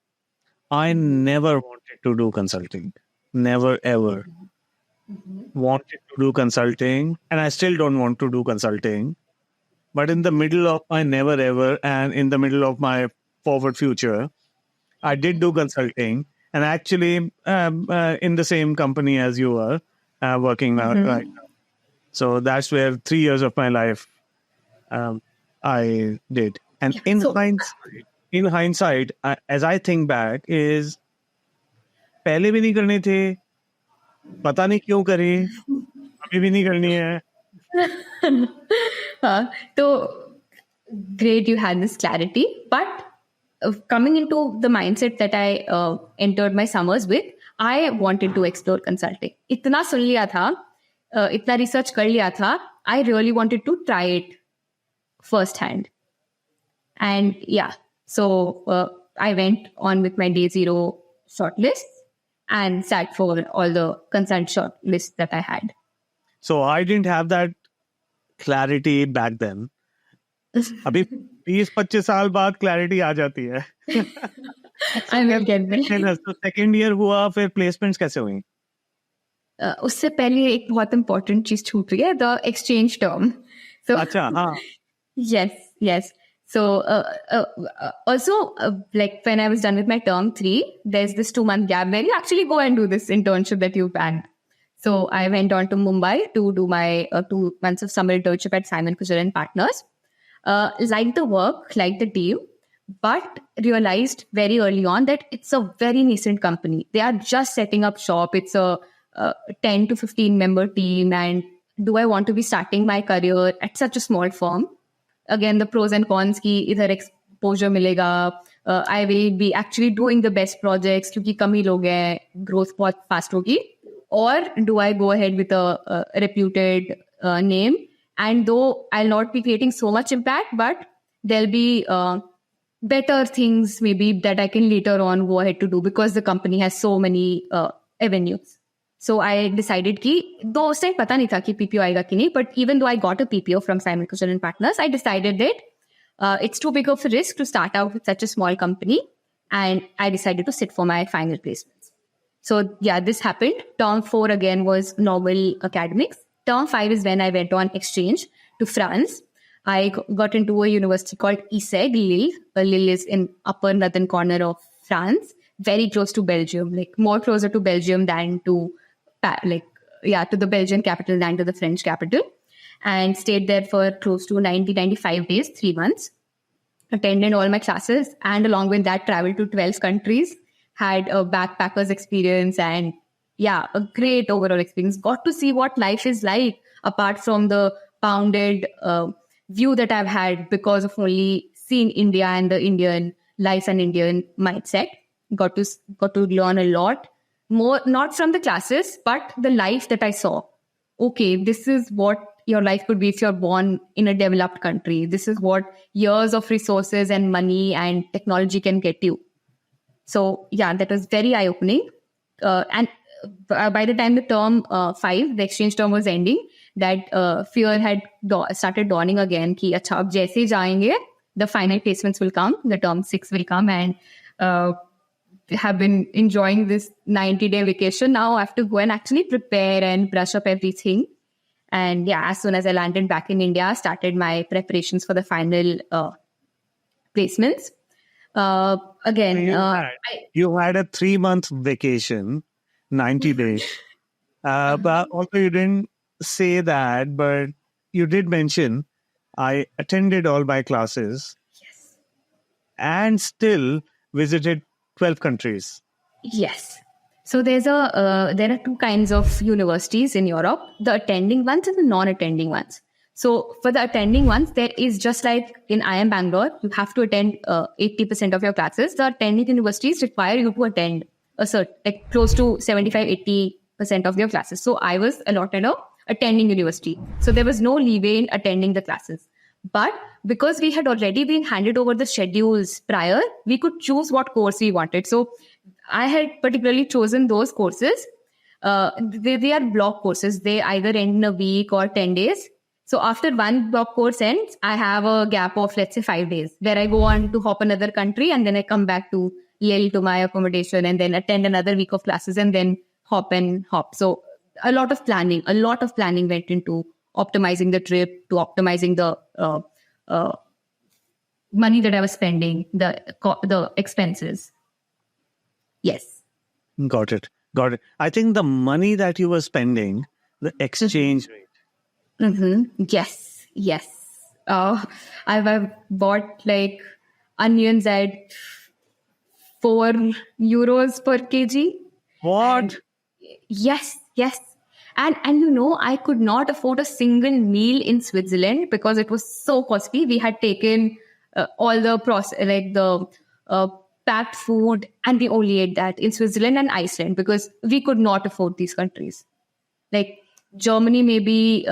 I never wanted to do consulting. Never ever wanted to do consulting, and I still don't want to do consulting. But in the middle of my never ever and in the middle of my forward future, I did do consulting, and actually in the same company as you are working now, right now. So that's where 3 years of my life I did. And in hindsight, as I think back, is पहले भी नहीं करने थे, पता नहीं क्यों करे, अभी भी नहीं करनी है. So great, you had this clarity. But coming into the mindset that I entered my summers with, I wanted to explore consulting. इतना सुन लिया था, इतना research कर लिया था. I really wanted to try it firsthand. And yeah, so I went on with my day zero shortlist and sat for all the consult shortlists that I had. So I didn't have that clarity back then. अभी 20-25 साल बाद clarity आ जाती है. I will get there. तो second year हुआ, फिर placements कैसे हुई? उससे पहले एक बहुत important चीज छूट रही है, the exchange term. So अच्छा, हाँ. Yes. So also, like when I was done with my term 3, there's this 2-month gap where you actually go and do this internship that you planned. So I went on to Mumbai to do my 2 months of summer internship at Simon Kucher and Partners. Liked the work, liked the team, but realized very early on that it's a very nascent company. They are just setting up shop. It's a 10 to 15 member team. And do I want to be starting my career at such a small firm? Again, the pros and cons ki idhar exposure milega. I will be actually doing the best projects kyunki kam hi log hain, growth बहुत fast होगी. Or do I go ahead with a reputed name? And though I'll not be creating so much impact, but there'll be better things maybe that I can later on go ahead to do because the company has so many avenues. So I decided कि दो उस time पता नहीं था कि PPO आएगा कि नहीं, but even though I got a PPO from Simon Kucher and Partners, I decided that it's too big of a risk to start out with such a small company, and I decided to sit for my final placements. So yeah, this happened. Term 4 again was normal academics. Term 5 is when I went on exchange to France. I got into a university called ISEG, Lille. Lille is in upper northern corner of France, very close to Belgium, like more closer to Belgium than to to the Belgian capital than to the French capital, and stayed there for close to 95 days, 3 months. Attended all my classes, and along with that, traveled to 12 countries, had a backpackers experience, and yeah, a great overall experience. Got to see what life is like apart from the bounded view that I've had because of only seeing India and the Indian life and Indian mindset. Got to learn a lot more, not from the classes, but the life that I saw. Okay, this is what your life could be if you're born in a developed country. This is what years of resources and money and technology can get you. So yeah, that was very eye-opening. And by the time the term 5, the exchange term was ending, that fear had started dawning again. Ki, acha, ab jaise jayenge, the final placements will come, the term 6 will come, and have been enjoying this 90-day vacation. Now I have to go and actually prepare and brush up everything. And yeah, as soon as I landed back in India, started my preparations for the final placements. You had a 3-month vacation, 90 days. But also you didn't say that, but you did mention I attended all my classes. Yes. And still visited 12 countries. Yes. So there are two kinds of universities in Europe: the attending ones and the non-attending ones. So for the attending ones, there is, just like in IIM Bangalore, you have to attend 80% of your classes. The attending universities require you to attend like close to 75-80% of your classes. So I was allotted a attending university. So there was no leeway in attending the classes. But because we had already been handed over the schedules prior, we could choose what course we wanted. So I had particularly chosen those courses. They are block courses. They either end in a week or 10 days. So after one block course ends, I have a gap of, let's say, 5 days where I go on to hop another country, and then I come back to Yale to my accommodation and then attend another week of classes and then hop. So a lot of planning went into optimizing the trip, to optimizing the money that I was spending, the expenses. Yes. Got it. I think the money that you were spending, the exchange rate. Mm-hmm. Yes. I've bought like onions at 4 euros per kg. What? Yes. And I could not afford a single meal in Switzerland because it was so costly. We had taken all the packed food, and we only ate that in Switzerland and Iceland because we could not afford these countries. Like Germany, maybe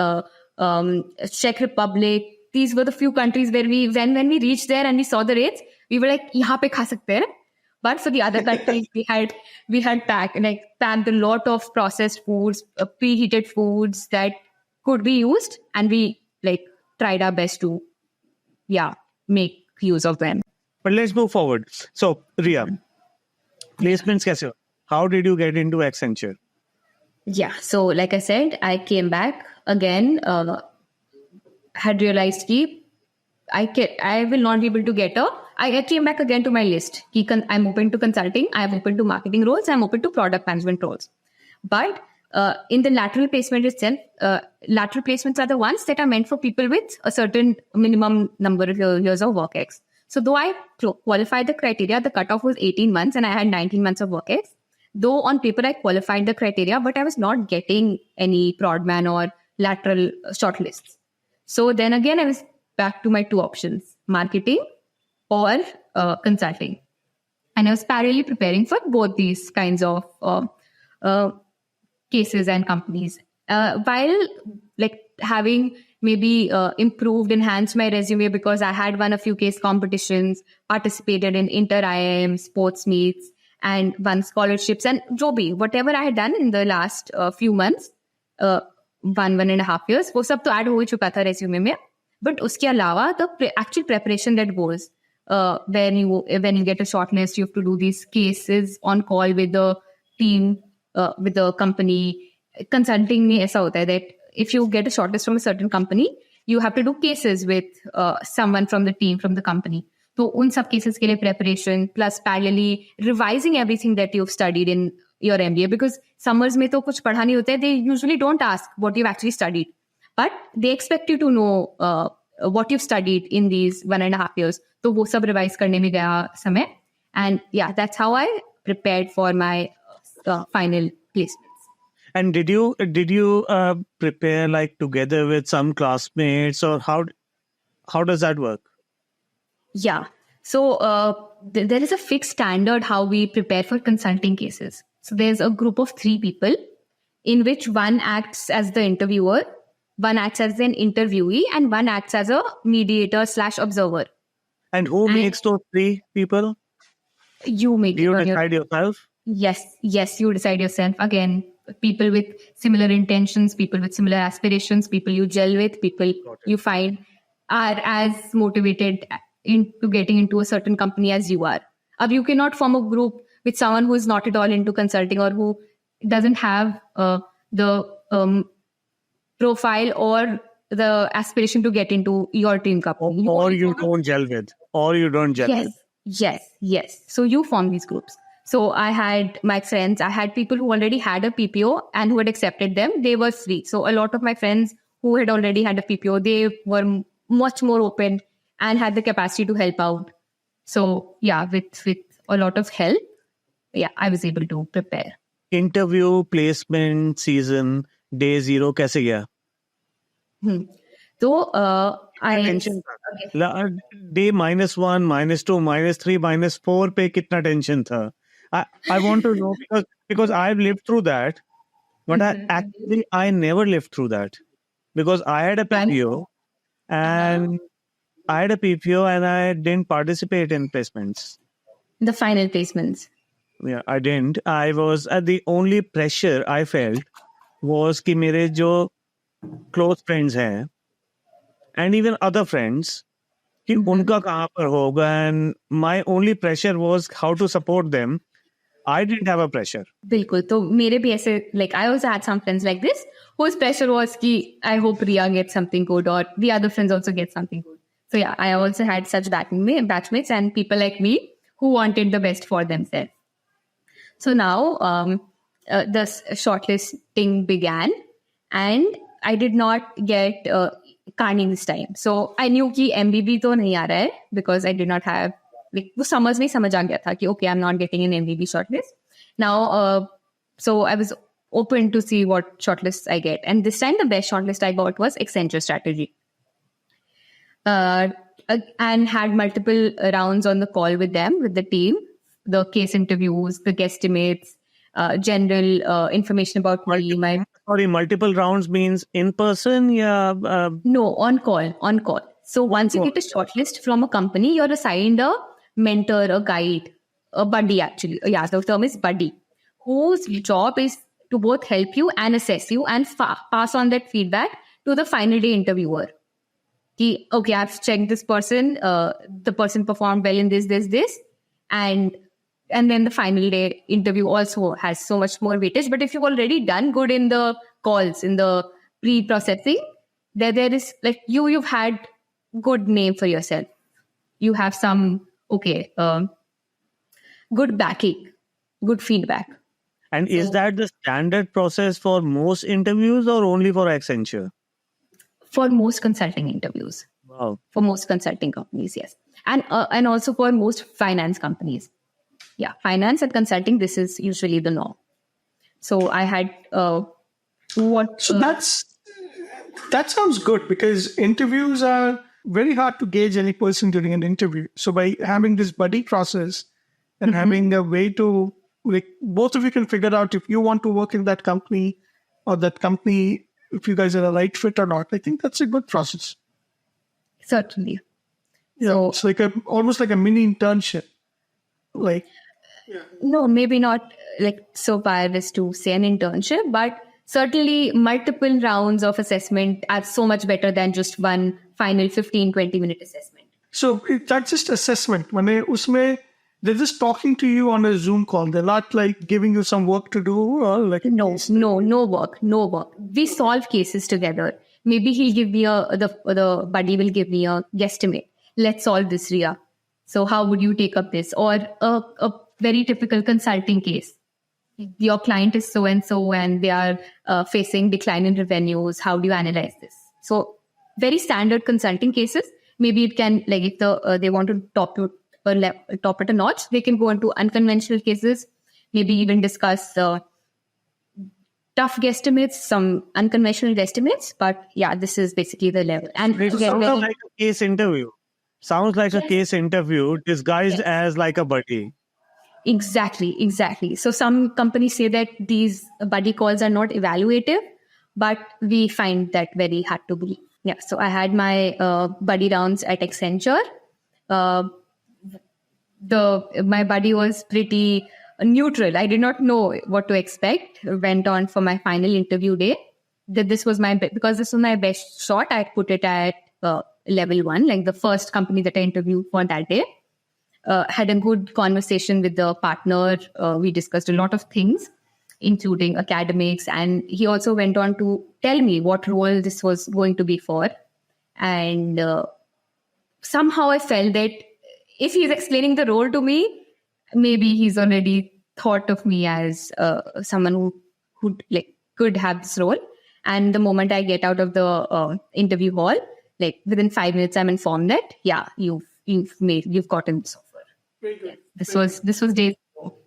Czech Republic. These were the few countries where when we reached there and we saw the rates, we were like, "Yahan pe kha sakte hain." But for the other countries, we had packed a lot of processed foods, preheated foods that could be used, and we tried our best to make use of them. But let's move forward. So, Riya, placements kaise? How did you get into Accenture? Yeah, so like I said, I came back again. Had realized I will not be able to get I came back again to my list. I'm open to consulting, I'm open to marketing roles, I'm open to product management roles. But in the lateral placement itself, lateral placements are the ones that are meant for people with a certain minimum number of years of work ex. So though I qualified the criteria, the cutoff was 18 months and I had 19 months of work ex. Though on paper I qualified the criteria, but I was not getting any prodman or lateral shortlists. So then again, I was back to my two options: marketing or consulting. And I was parallelly preparing for both these kinds of cases and companies. While having maybe enhanced my resume because I had won a few case competitions, participated in inter-IIM sports meets, and won scholarships, and whatever I had done in the last few months, 1.5 years, वो सब तो add हो ही चुका था resume में. But उसके अलावा the actual preparation that goes, when you get a shortlist, you have to do these cases on call with the team, with the company. Consulting में ऐसा होता है that if you get a shortlist from a certain company, you have to do cases with someone from the team, from the company. So उन सब cases के लिए preparation, plus parallelly revising everything that you've studied in your MBA, because summers में तो कुछ पढ़ा नहीं होता है. They usually don't ask what you've actually studied, but they expect you to know what you've studied in these 1.5 years. तो वो सब revise करने में गया समय. And yeah, that's how I prepared for my final placements. And did you prepare together with some classmates, or how does that work? Yeah. So there is a fixed standard how we prepare for consulting cases. So there's a group of 3 people in which one acts as the interviewer, one acts as an interviewee, and one acts as a mediator/observer. And who makes those 3 people? You make. Do you decide yourself? Yes, you decide yourself. Again, people with similar intentions, people with similar aspirations, people you gel with, people you find are as motivated into getting into a certain company as you are. You cannot form a group with someone who is not at all into consulting or who doesn't have the profile or the aspiration to get into your dream company. Or you don't gel with. Yes. So you form these groups. So I had my friends, I had people who already had a PPO and who had accepted them. They were free. So a lot of my friends who had already had a PPO, they were much more open and had the capacity to help out. So yeah, with a lot of help, I was able to prepare. interview placement season day 0 कैसे गया? So I tension था. okay. Day -1, -2, -3, -4 पे कितना tension था? I want to know because I've lived through that, but I never lived through that because I had a PPO and I didn't participate in placements. The final placements. Yeah, I didn't. I was the only pressure I felt was कि मेरे जो close friends हैं and even other friends कि उनका कहाँ पर होगा, and my only pressure was how to support them. I didn't have a pressure. बिल्कुल. तो मेरे भी ऐसे like I also had some friends like this whose pressure was कि I hope Riya gets something good or the other friends also get something good. So yeah, I also had such batchmates and people like me who wanted the best for themselves. So now the shortlisting began and I did not get Carney this time. So I knew कि MBB तो नहीं आ रहा है because I did not have like वो समझ में समझ आ गया था कि okay, I'm not getting an MBB shortlist. Now, so I was open to see what shortlists I get. And this time the best shortlist I got was Accenture strategy. And had multiple rounds on the call with them, with the team, the case interviews, the guesstimates, general information about me. Multiple rounds means in person? Yeah. No, on call. So once you get a shortlist from a company, you're assigned a mentor, a guide, a buddy actually. Yeah, the term is buddy, whose job is to both help you and assess you and pass on that feedback to the final day interviewer. Okay, I've checked this person, the person performed well in this, and then the final day interview also has so much more weightage. But if you've already done good in the calls, in the pre-processing, there is like you've had good name for yourself. You have some, good backing, good feedback. And is that the standard process for most interviews or only for Accenture? For most consulting interviews. Wow. For most consulting companies, yes. And also for most finance companies. Yeah, finance and consulting, this is usually the norm. So I had that sounds good because interviews are very hard to gauge any person during an interview. So by having this buddy process and having a way to, like, both of you can figure out if you want to work in that company or that company, if you guys are a right fit or not. I think that's a good process. Certainly. Yeah, so it's like almost like a mini internship. Like, no, maybe not like so far as to say an internship, but certainly multiple rounds of assessment are so much better than just one final 15-20 minute assessment. So that's just assessment. They're just talking to you on a Zoom call. They're not like giving you some work to do or like no work. We solve cases together. Maybe he'll give me the buddy will give me a guesstimate. Let's solve this, Riya. So how would you take up this? Or a very typical consulting case. Your client is so-and-so and they are facing decline in revenues. How do you analyze this? So very standard consulting cases. Maybe it can, like if they want to top it a notch, they can go into unconventional cases, maybe even discuss tough guesstimates, some unconventional guesstimates. But yeah, this is basically the level. And it sounds like a case interview. Sounds like a case interview disguised as like a buddy. Exactly. So some companies say that these buddy calls are not evaluative, but we find that very hard to believe. Yeah. So I had my buddy rounds at Accenture. My buddy was pretty neutral. I did not know what to expect. Went on for my final interview day. Because this was my best shot. I put it at level 1, like the first company that I interviewed for that day. Had a good conversation with the partner. We discussed a lot of things, including academics. And he also went on to tell me what role this was going to be for. And somehow I felt that if he's explaining the role to me, maybe he's already thought of me as someone who like could have this role. And the moment I get out of the interview hall, like within 5 minutes, I'm informed that you've gotten this offer. Very good. Yeah. This was days ago.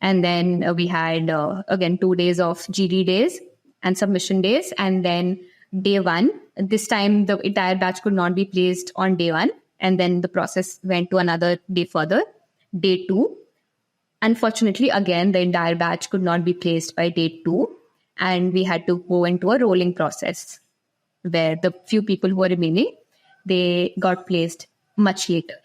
And then we had, again, 2 days of GD days and submission days. And then day one, this time the entire batch could not be placed on day one. And then the process went to another day further, day two. Unfortunately, again, the entire batch could not be placed by day two. And we had to go into a rolling process where the few people who were remaining, they got placed much later.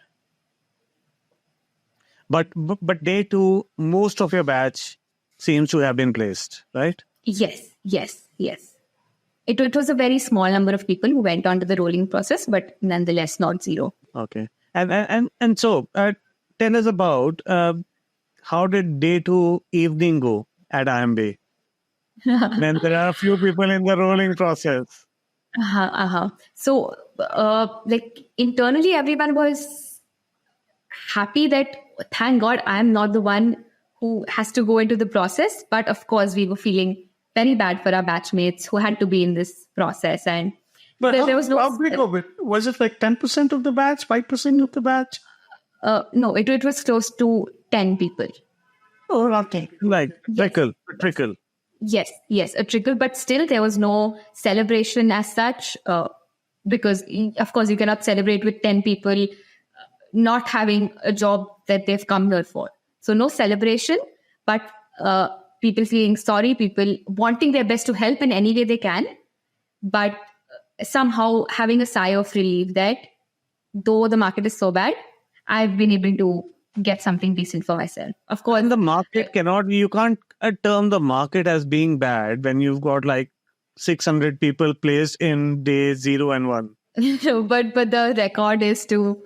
But day two, most of your batch seems to have been placed, right? Yes. It was a very small number of people who went on to the rolling process, but nonetheless not zero. Okay. And so tell us about how did day two evening go at IIM? Then there are a few people in the rolling process. So, internally, everyone was happy that, thank God, I'm not the one who has to go into the process. But of course, we were feeling very bad for our batchmates who had to be in this process. And there was no. How big of it? Was it like 10% of the batch, 5% of the batch? No, it was close to 10 people. Oh, okay. Like trickle. Yes, a trickle, but still there was no celebration as such, because of course you cannot celebrate with 10 people not having a job that they've come here for. So no celebration, but people feeling sorry, people wanting their best to help in any way they can, but somehow having a sigh of relief that though the market is so bad, I've been able to get something decent for myself. Of course, and the market you can't term the market as being bad when you've got like 600 people placed in day 0 and 1. but the record is to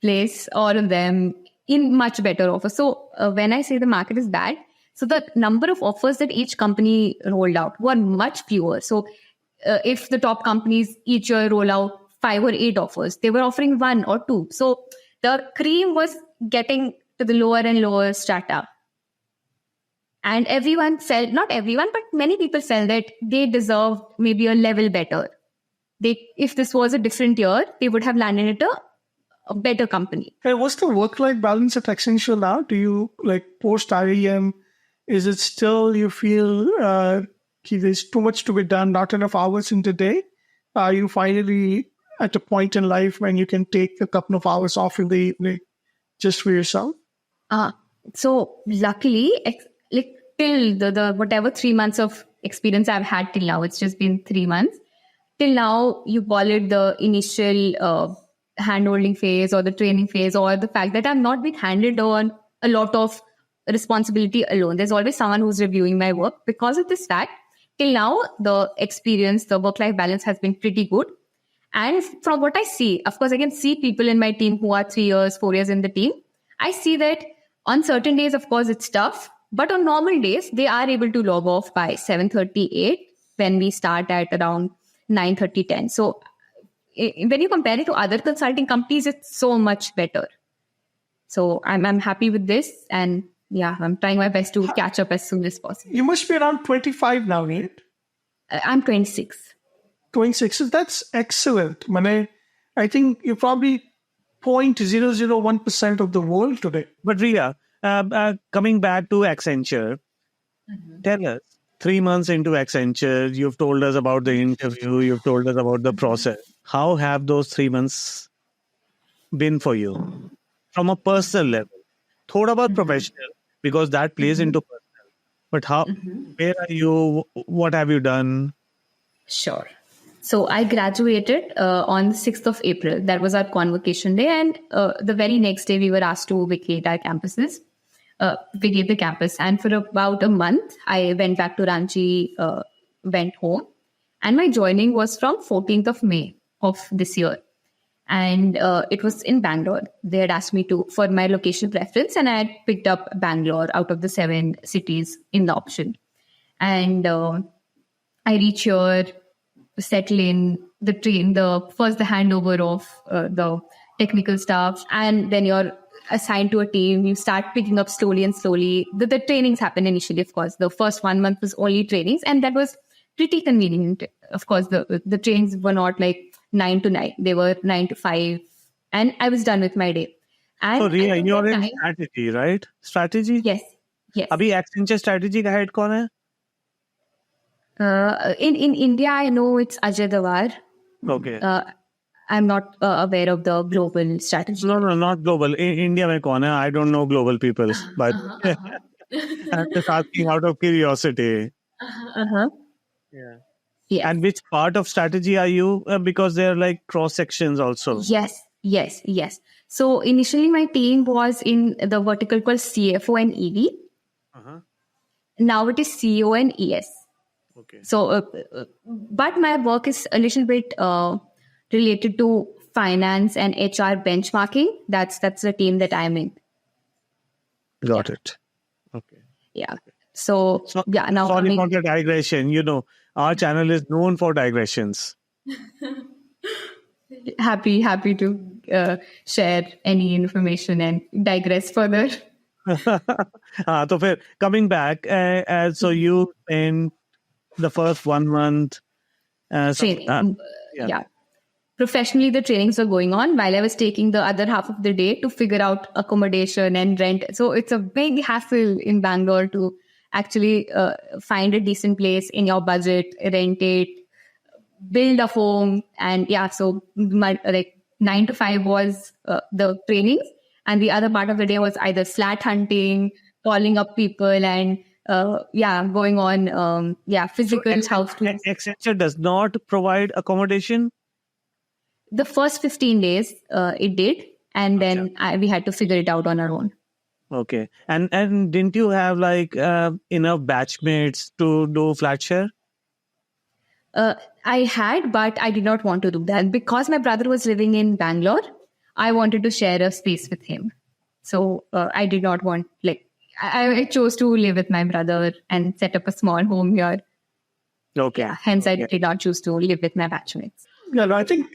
place all of them in much better offers. So when I say the market is bad, so the number of offers that each company rolled out were much fewer. So if the top companies each year roll out 5 or 8 offers, they were offering 1 or 2. So the cream was getting to the lower and lower strata. And everyone felt, not everyone, but many people felt that they deserved maybe a level better. If this was a different year, they would have landed at a better company. Hey, what's the work-life balance at Accenture now? Do you, like, post IIM, is it still you feel there's too much to be done, not enough hours in the day? Are you finally at a point in life when you can take a couple of hours off in the evening just for yourself? So luckily, till the whatever 3 months of experience I've had till now, it's just been 3 months. Till now, you call it the initial hand-holding phase or the training phase, or the fact that I've not been handed on a lot of responsibility alone. There's always someone who's reviewing my work. Because of this fact, till now, the experience, the work-life balance has been pretty good. And from what I see, of course, I can see people in my team who are 3 years, 4 years in the team. I see that on certain days, of course, it's tough. But on normal days, they are able to log off by 7:38 when we start at around 9:30, 10. So when you compare it to other consulting companies, it's so much better. So I'm happy with this. And yeah, I'm trying my best to catch up as soon as possible. You must be around 25 now, right? I'm 26. 26. That's excellent. I think you're probably 0.001% of the world today. But Riya, coming back to Accenture, tell us, 3 months into Accenture, you've told us about the interview, you've told us about the process. How have those 3 months been for you from a personal level? Thoda about professional, because that plays into personal. But where are you? What have you done? Sure. So I graduated on the 6th of April. That was our convocation day. And the very next day, we were asked to vacate our campuses. Vacate the campus. And for about a month, I went back to Ranchi, went home. And my joining was from 14th of May of this year. And it was in Bangalore. They had asked me for my location preference, and I had picked up Bangalore out of the 7 cities in the option. And I reach here, settle in the train, the handover of the technical stuff, and then you're assigned to a team. You start picking up slowly and slowly. The trainings happen initially, of course. The first 1 month was only trainings, and that was pretty convenient. Of course, the trains were not like 9 to 9. They were 9 to 5, and I was done with my day. And so Riya, you're in strategy, right? Strategy? Yes. Yes. अभी Accenture strategy का head कौन है? In India, I know it's Ajay Dawar. Okay. I'm not aware of the global strategy. No, not global. In India में कौन है? I don't know global people, but I'm just asking out of curiosity. Uh-huh. Yeah. Yes. And which part of strategy are you? Because there are like cross sections also. Yes. So initially my team was in the vertical called CFO and EV. Uh-huh. Now it is CEO and ES. Okay. So, but my work is a little bit related to finance and HR benchmarking. That's the team that I'm in. Got it. Okay. Yeah. So yeah. Now sorry for the digression. You know, our channel is known for digressions. happy to share any information and digress further. So फिर coming back, so you in the first 1 month Training. Yeah. Professionally, the trainings were going on while I was taking the other half of the day to figure out accommodation and rent. So it's a big hassle in Bangalore to actually find a decent place in your budget, rent it, build a home. And yeah, so my 9 to 5 was the trainings. And the other part of the day was either flat hunting, calling up people and going on physical house tours. Accenture does not provide accommodation? The first 15 days it did, and then we had to figure it out on our own. Okay. And didn't you have like enough batchmates to do flat share? I had, but I did not want to do that because my brother was living in Bangalore. I wanted to share a space with him. So I did not want, I chose to live with my brother and set up a small home here. Okay. Yeah, hence I did not choose to live with my batchmates. Yeah, no, I think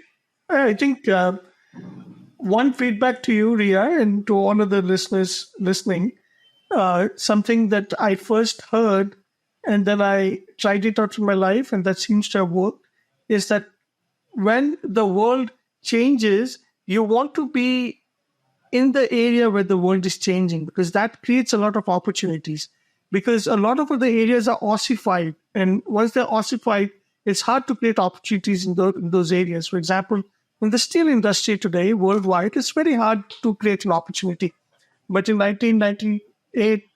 one feedback to you, Riya, and to all of the listeners listening, something that I first heard and then I tried it out in my life, and that seems to have worked, is that when the world changes, you want to be in the area where the world is changing, because that creates a lot of opportunities. Because a lot of the areas are ossified, and once they're ossified, it's hard to create opportunities in those areas. For example, in the steel industry today, worldwide, it's very hard to create an opportunity. But in 1998,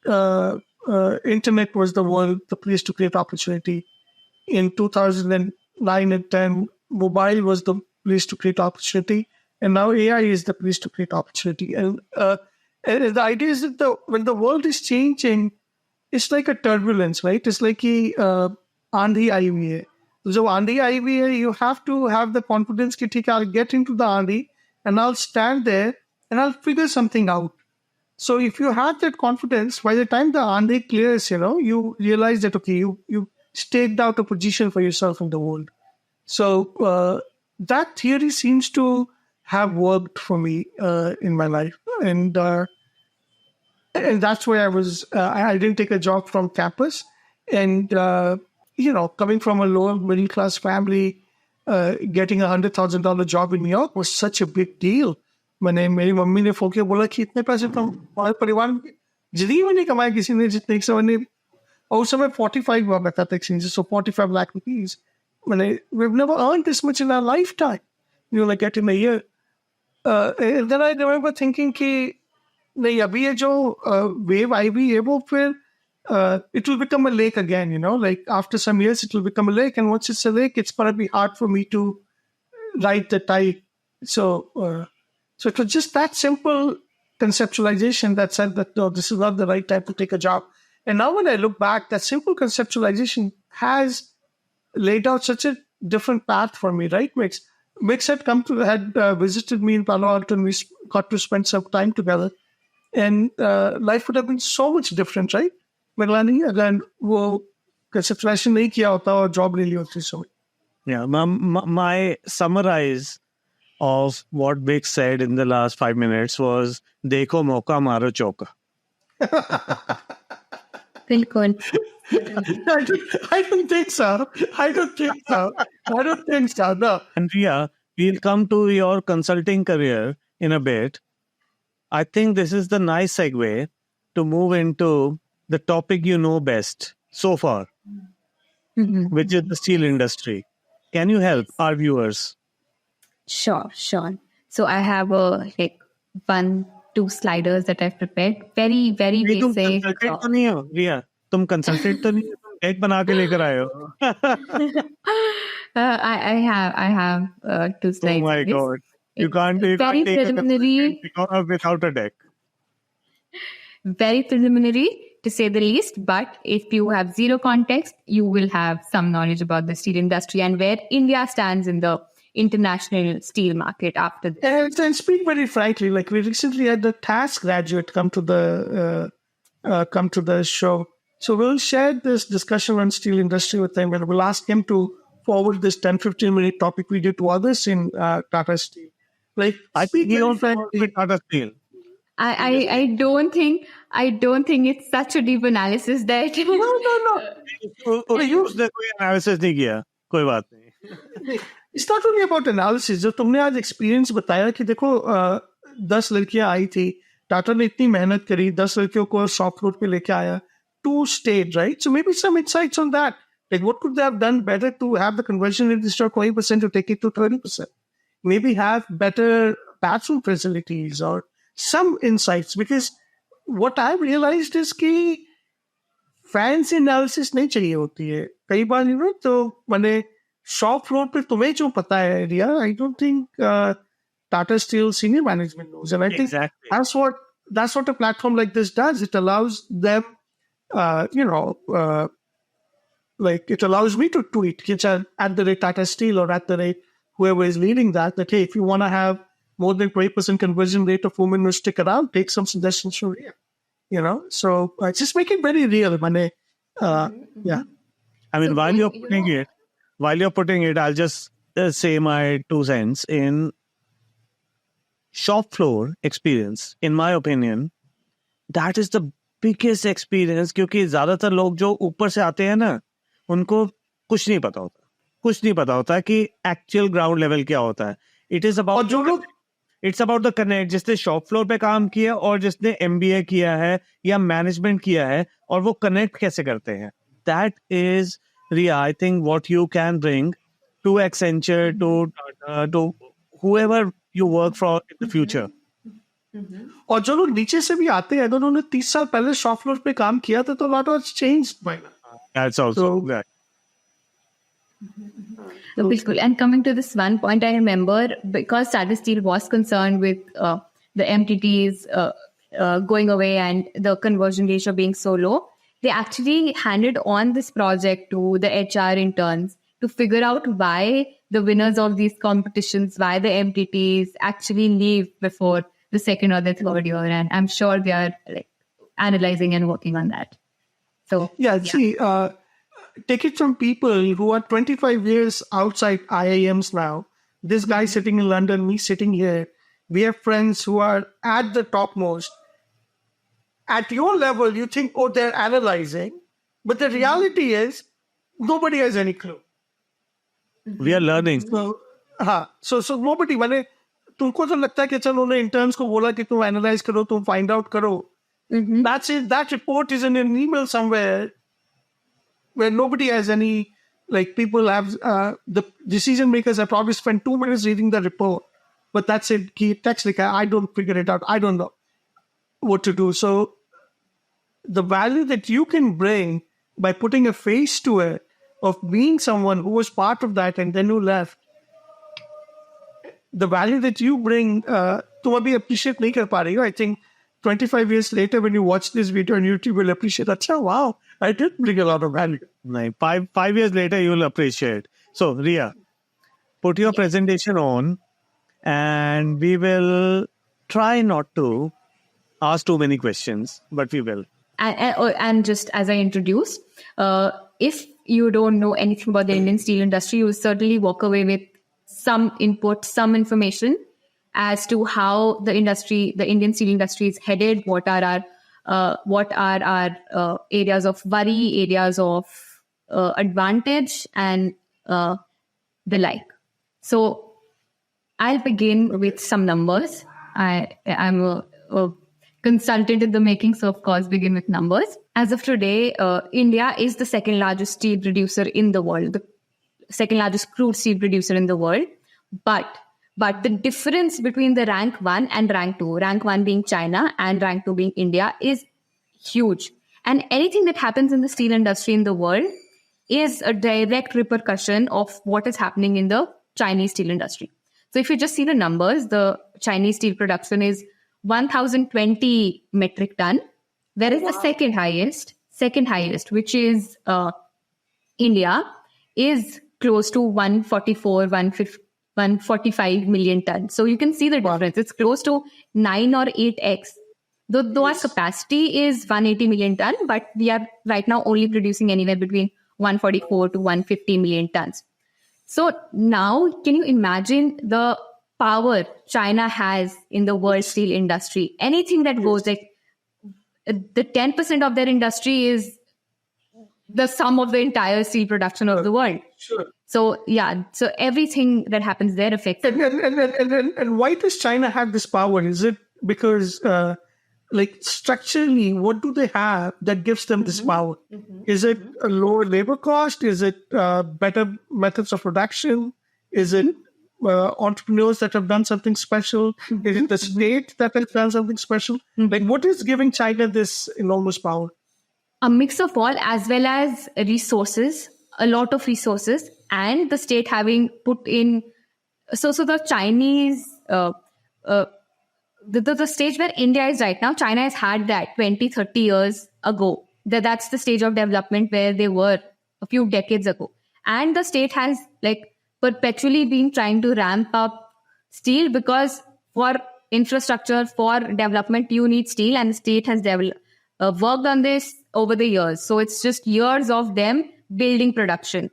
internet was the place to create opportunity. In 2009 and 10, mobile was the place to create opportunity. And now AI is the place to create opportunity. And the idea is that when the world is changing, it's like a turbulence, right? It's like a आंधी आई हुई है. So आंधी आई हुई है, you have to have the confidence कि ठीक है, I'll get into the आंधी and I'll stand there and I'll figure something out. So if you have that confidence, by the time the aandhi clears, you realize that, okay, you staked out a position for yourself in the world. So that theory seems to have worked for me in my life. And that's why I didn't take a job from campus. And, coming from a lower middle class family, getting $100,000 job in New York was such a big deal. मेरी mummy ने फोके बोला कि इतने पैसे तो हमारे परिवार में जिंदगी में नहीं कमाए किसी ने जितने एक समय ने, और उस समय 45 हुआ करता था exchange, so 45 lakh rupees. We've never earned this much in our lifetime, like get in a year. And then I remember thinking कि नहीं, अभी ये जो wave आई भी है वो फिर it will become a lake again, like after some years it will become a lake, and once it's a lake, it's going to be hard for me to ride the tide. So it was just that simple conceptualization that said that, no, this is not the right time to take a job. And now when I look back, that simple conceptualization has laid out such a different path for me, right, Migs? Migs had visited me in Palo Alto, and we got to spend some time together. And life would have been so much different, right? Meglani, अगर वो conceptualization नहीं किया होता और job ले ली होती so. Yeah, my summarize of what Vic said in the last 5 minutes was, देखो मौका मारो चौका. बिल्कुल. I don't think so. No. And Riya, we'll come to your consulting career in a bit. I think this is the nice segue to move into the topic you know best so far, which is the steel industry. Can you help our viewers? Sure. So I have like 1-2 sliders that I've prepared. Very, very नहीं, तुम basic. Consultant तो नहीं हो रिया? तुम consultant तो नहीं हो? तुम डेक बना के लेकर आए हो? I have 2 Oh slides. my of this. God. You It's can't very take a preliminary. consultant without a deck. Very preliminary to say the least, but if you have zero context, you will have some knowledge about the steel industry and where India stands in the international steel market after this. And speak very frankly, like we recently had the task graduate come to the show. So we'll share this discussion on steel industry with him, and we'll ask him to forward this 10-15 minute topic we did to others in Tata Steel. Like, I speak think he very also works frankly. with Tata Steel. I don't think it's such a deep analysis that No. उसने कोई analysis नहीं किया, कोई बात नहीं. It's not only about analysis. जो तुमने आज एक्सपीरियंस बताया कि देखो 10 लड़कियां आई थी, टाटा ने इतनी मेहनत करी, 10 लड़कियों को सॉफ्ट फ्लोर पे लेके आया, to state, right? So maybe some insights on that. Like, what could they have done better to have the conversion rate instead of 20% to take it to 30%? Maybe have better bathroom facilities or some insights. Because what I realized is कि fancy analysis नहीं चाहिए होती है कई बार, तो मैंने shop floor पे तुम्हें जो पता है Riya, I don't think Tata Steel senior management knows, and I think Exactly. that's what a platform like this does. It allows them, like it allows me to tweet at the rate Tata Steel or at the rate whoever is leading that hey, if you want to have more than 20% conversion rate of women who stick around, take some suggestions from here. So just make it very real, Mane. Yeah. I mean, So, while you're you putting it, I'll just say my 2 cents in shop floor experience. In my opinion, that is the biggest experience, क्योंकि ज्यादातर लोग जो ऊपर से आते हैं ना, उनको कुछ नहीं पता होता कि एक्चुअल ग्राउंड लेवल क्या होता है. इट इज और जो लोग इट्स अबाउट द कनेक्ट, जिसने शॉप फ्लोर पे काम किया और जिसने MBA किया है या मैनेजमेंट किया है, और वो कनेक्ट कैसे करते हैं. That is Riya, I think what you can bring to Accenture, to Tata, to whoever you work for in the future. और जो लोग नीचे से भी आते हैं, अगर उन्होंने 30 साल पहले शॉप फ्लोर पे काम किया था, तो lot has changed by now. That's also that. So, bilkul. And coming to this one point, I remember because Tata Steel was concerned with the MTTs going away and the conversion ratio being so low, they actually handed on this project to the HR interns to figure out why the winners of these competitions, why the MTTs actually leave before the second or the third year. And I'm sure they are like analyzing and working on that. So, See, take it from people who are 25 years outside IIMs now. This guy sitting in London, me sitting here. We have friends who are at the topmost. At your level, you think, oh, they're analyzing. But the reality is, nobody has any clue. We are learning. So nobody, मैंने तुमको तो लगता है कि चलो उन्होंने interns को बोला कि तुम analyze करो, तुम find out करो. That's it. That report is in an email somewhere where nobody has any, like people have, the decision makers have probably spent 2 minutes reading the report, but that's it. Text like, I don't figure it out. I don't know what to do. So the value that you can bring by putting a face to it, of being someone who was part of that and then who left, the value that you bring, तुम अभी appreciate नहीं कर पा रही हो. I think 25 years later, when you watch this video on YouTube, you'll appreciate, अच्छा, wow, I did bring a lot of value. No, five years later, you will appreciate. So, Riya, put your presentation on, and we will try not to ask too many questions, but we will. And just as I introduced, if you don't know anything about the Indian steel industry, you will certainly walk away with some input, some information as to how the Indian steel industry is headed, what are our areas of worry, areas of advantage, and the like. So I'll begin with some numbers. I'm a consultant in the making, so of course begin with numbers. As of today, India is the second largest steel producer in the world, the second largest crude steel producer in the world. But the difference between the rank 1 and rank 1 being China and rank 2 being India, is huge. And anything that happens in the steel industry in the world is a direct repercussion of what is happening in the Chinese steel industry. So if you just see the numbers, the Chinese steel production is 1,020 metric ton, whereas the second highest, which is India, is close to 145 million tons. So you can see the difference. It's close to 9 or 8x. Though our capacity is 180 million ton, but we are right now only producing anywhere between 144 to 150 million tons. So now, can you imagine the power China has in the world steel industry? Anything that goes, like the 10% of their industry is the sum of the entire steel production of the world. Sure. So so everything that happens there affects. And why does China have this power? Is it because, structurally, what do they have that gives them this power? Is it a lower labor cost? Is it better methods of production? Is it entrepreneurs that have done something special? Is it the state that has done something special? Like, what is giving China this enormous power? A mix of all, as well as resources, a lot of resources, and the state having put in. So the Chinese, the stage where India is right now, China has had that 20, 30 years ago. That's the stage of development where they were a few decades ago. And the state has perpetually been trying to ramp up steel, because for infrastructure, for development, you need steel, and the state has worked on this over the years. So it's just years of them building production.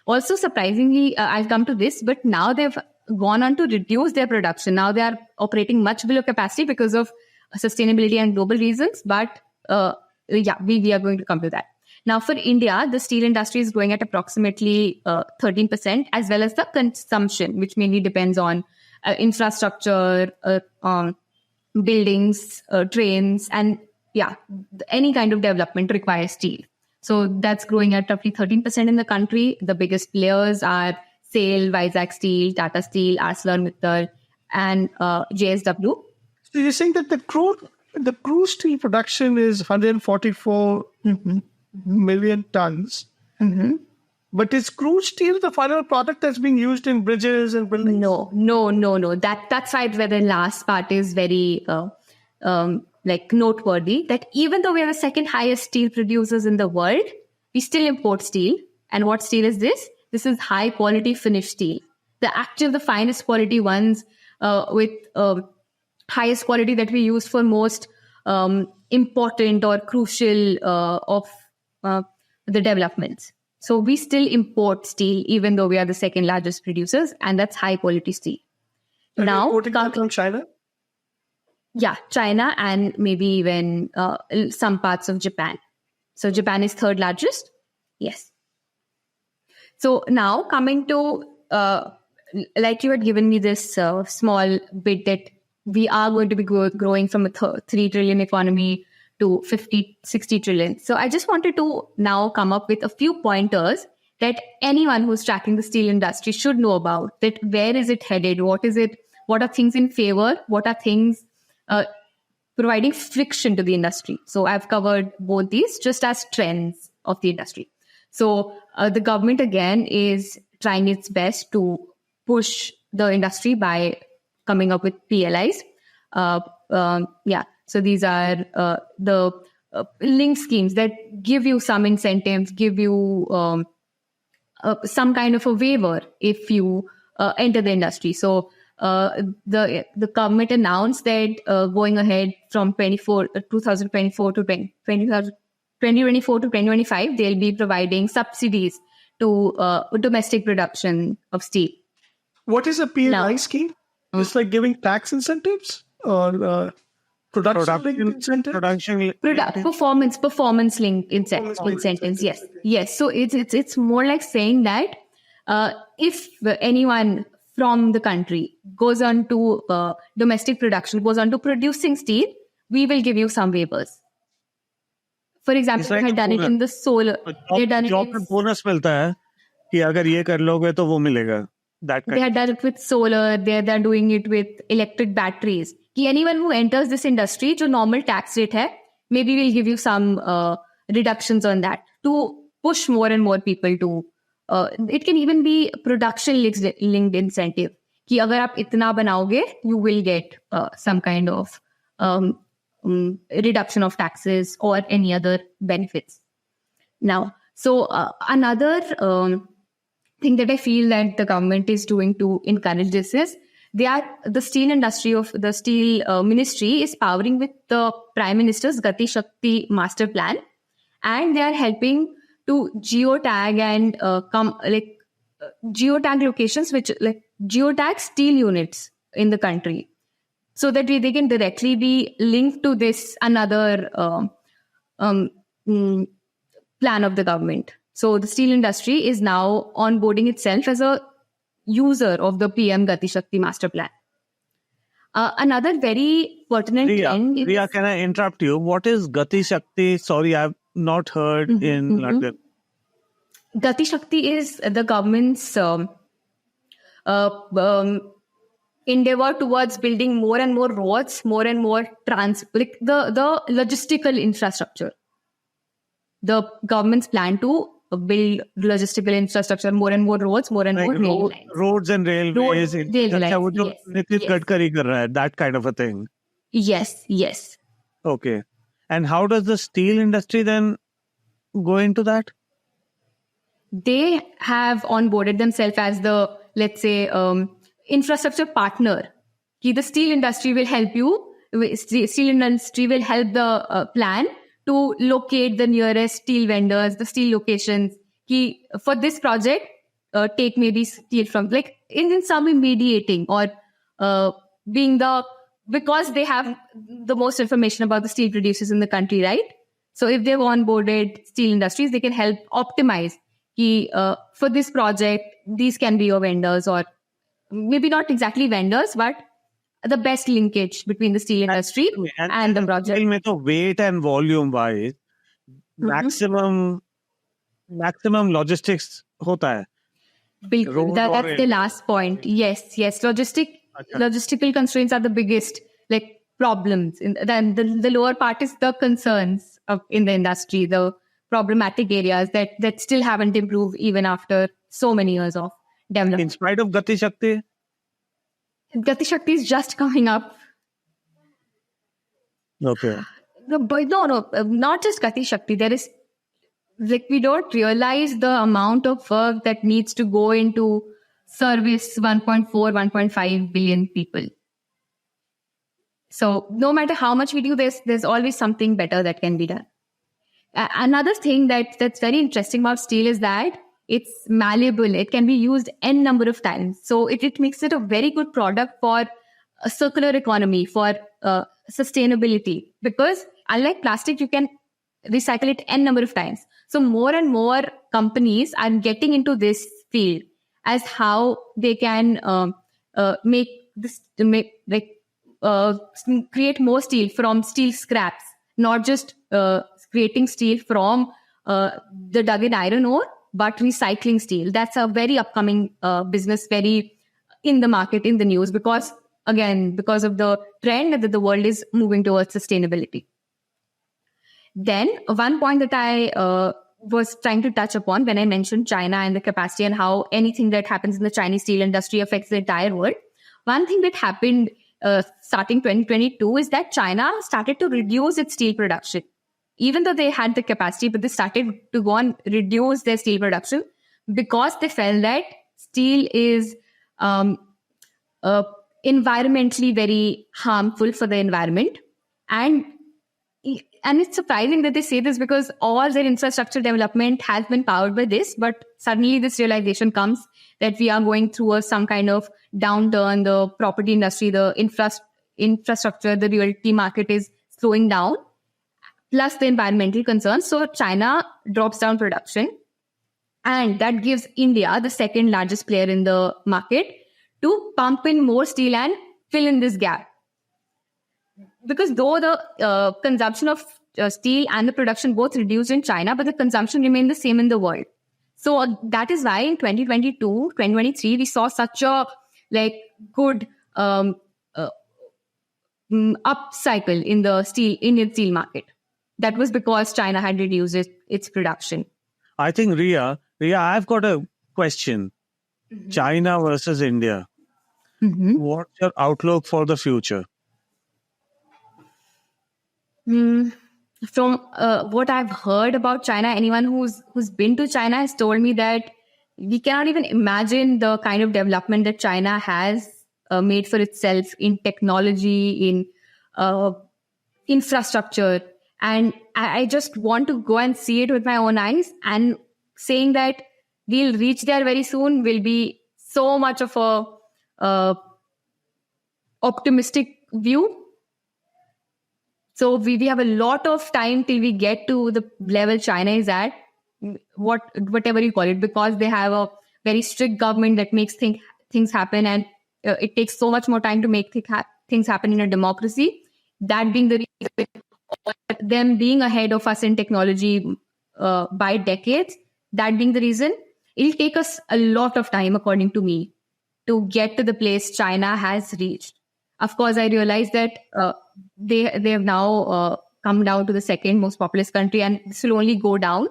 Also, surprisingly, I'll come to this, but now they've gone on to reduce their production. Now they are operating much below capacity because of sustainability and global reasons. But we are going to come to that. Now, for India, the steel industry is growing at approximately 13%, as well as the consumption, which mainly depends on infrastructure, buildings, trains, and any kind of development requires steel. So that's growing at roughly 13% in the country. The biggest players are SAIL, Vizag Steel, Tata Steel, ArcelorMittal, and JSW. So you're saying that the crude steel production is 144 million tons. But is crude steel the final product that's being used in bridges and buildings? No. That's why the last part is very noteworthy, that even though we are the second highest steel producers in the world, we still import steel. And what steel is this? This is high quality finished steel. The finest quality ones, with highest quality that we use for most important or crucial of the developments. So we still import steel, even though we are the second largest producers, and that's high quality steel. Now, importing from China? Yeah, China, and maybe even some parts of Japan. So Japan is third largest. Yes. So now coming to, like you had given me this small bit that we are going to be growing from a 3 trillion economy to 50, 60 trillion. So I just wanted to now come up with a few pointers that anyone who's tracking the steel industry should know about. That where is it headed? What is it? What are things in favor? What are things providing friction to the industry? So I've covered both these just as trends of the industry. So the government again is trying its best to push the industry by coming up with PLIs. So these are the link schemes that give you some incentives, give you some kind of a waiver if you enter the industry. So the government announced that going ahead from 2024 to 2025, they'll be providing subsidies to domestic production of steel. What is a PLI scheme? It's like giving tax incentives or production incentives? Performance linked incentives. Yes. So it's more like saying that if anyone from the country goes on to domestic production, goes on to producing steel, we will give you some waivers For example, It's they like had a done it bonus. in the solar. They had done it job in, में bonus मिलता है कि अगर ये कर लोगे तो वो मिलेगा. That they kind. had done it with solar. They're doing it with electric batteries. कि anyone who enters this industry, जो normal tax rate है, maybe we'll give you some reductions on that to push more and more people to. It can even be production linked incentive. कि अगर आप इतना बनाओगे, you will get some kind of reduction of taxes or any other benefits. Now, so another thing that I feel that the government is doing to encourage this is the steel industry of the steel ministry is powering with the Prime Minister's Gati Shakti master plan, and they are helping to geotag and geotag locations, which like geotag steel units in the country, so that they can directly be linked to this another plan of the government. So the steel industry is now onboarding itself as a user of the PM Gati Shakti master plan. Another very pertinent trend is Riya, can I interrupt you? What is Gati Shakti? Sorry, I've not heard in London. Gati Shakti is the government's endeavor towards building more and more roads, more and more like the logistical infrastructure. The government's plan to build logistical infrastructure, more and more roads, more and more rail lines. Roads and railways. Rail वो जो lines, Nitin Gadkari कर रहा है, that kind of a thing. Yes, yes. Okay. And how does the steel industry then go into that? They have onboarded themselves as the, let's say, infrastructure partner. The steel industry will help you. Steel industry will help the plan to locate the nearest steel vendors, the steel locations. For this project, take maybe steel from, like in some mediating or being because they have the most information about the steel producers in the country, right? So if they've onboarded steel industries, they can help optimize for this project, these can be your vendors, or maybe not exactly vendors, but the best linkage between the steel industry and the project. Steel में तो weight and volume wise, maximum logistics होता है. That's the last point. Yes. Logistical constraints are the biggest problems. Then the lower part is the concerns in the industry, the problematic areas that still haven't improved even after so many years of development. In spite of Gati Shakti? Gati Shakti is just coming up. Okay. No, not just Gati Shakti. There is, we don't realize the amount of work that needs to go into service 1.4, 1.5 billion people. So no matter how much we do, there's always something better that can be done. Another thing that's very interesting about steel is that it's malleable. It can be used n number of times. So it makes it a very good product for a circular economy, for sustainability. Because unlike plastic, you can recycle it n number of times. So more and more companies are getting into this field as how they can create more steel from steel scraps, not just creating steel from the dug-in iron ore, but recycling steel. That's a very upcoming business, very in the market, in the news, because of the trend that the world is moving towards sustainability. Then one point that I was trying to touch upon when I mentioned China and the capacity and how anything that happens in the Chinese steel industry affects the entire world. One thing that happened starting 2022 is that China started to reduce its steel production. Even though they had the capacity, but they started to go and reduce their steel production because they felt that steel is environmentally very harmful for the environment. And it's surprising that they say this because all their infrastructure development has been powered by this, but suddenly this realization comes that we are going through some kind of downturn. The property industry, the infrastructure, the realty market is slowing down, plus the environmental concerns. So China drops down production, and that gives India, the second largest player in the market, to pump in more steel and fill in this gap. Because though the consumption of steel and the production both reduced in China, but the consumption remained the same in the world. So that is why in 2022, 2023, we saw such a good upcycle in the Indian steel market. That was because China had reduced its production. I think Riya, I've got a question. China versus India. What's your outlook for the future? From what I've heard about China, anyone who's been to China has told me that we cannot even imagine the kind of development that China has made for itself in technology, in infrastructure. And I just want to go and see it with my own eyes. And saying that we'll reach there very soon will be so much of a optimistic view. So we have a lot of time till we get to the level China is at, whatever you call it, because they have a very strict government that makes things happen, and it takes so much more time to make things happen in a democracy. That being the reason, them being ahead of us in technology by decades, that being the reason, it'll take us a lot of time, according to me, to get to the place China has reached. Of course, I realize that they have now come down to the second most populous country, and this will only go down.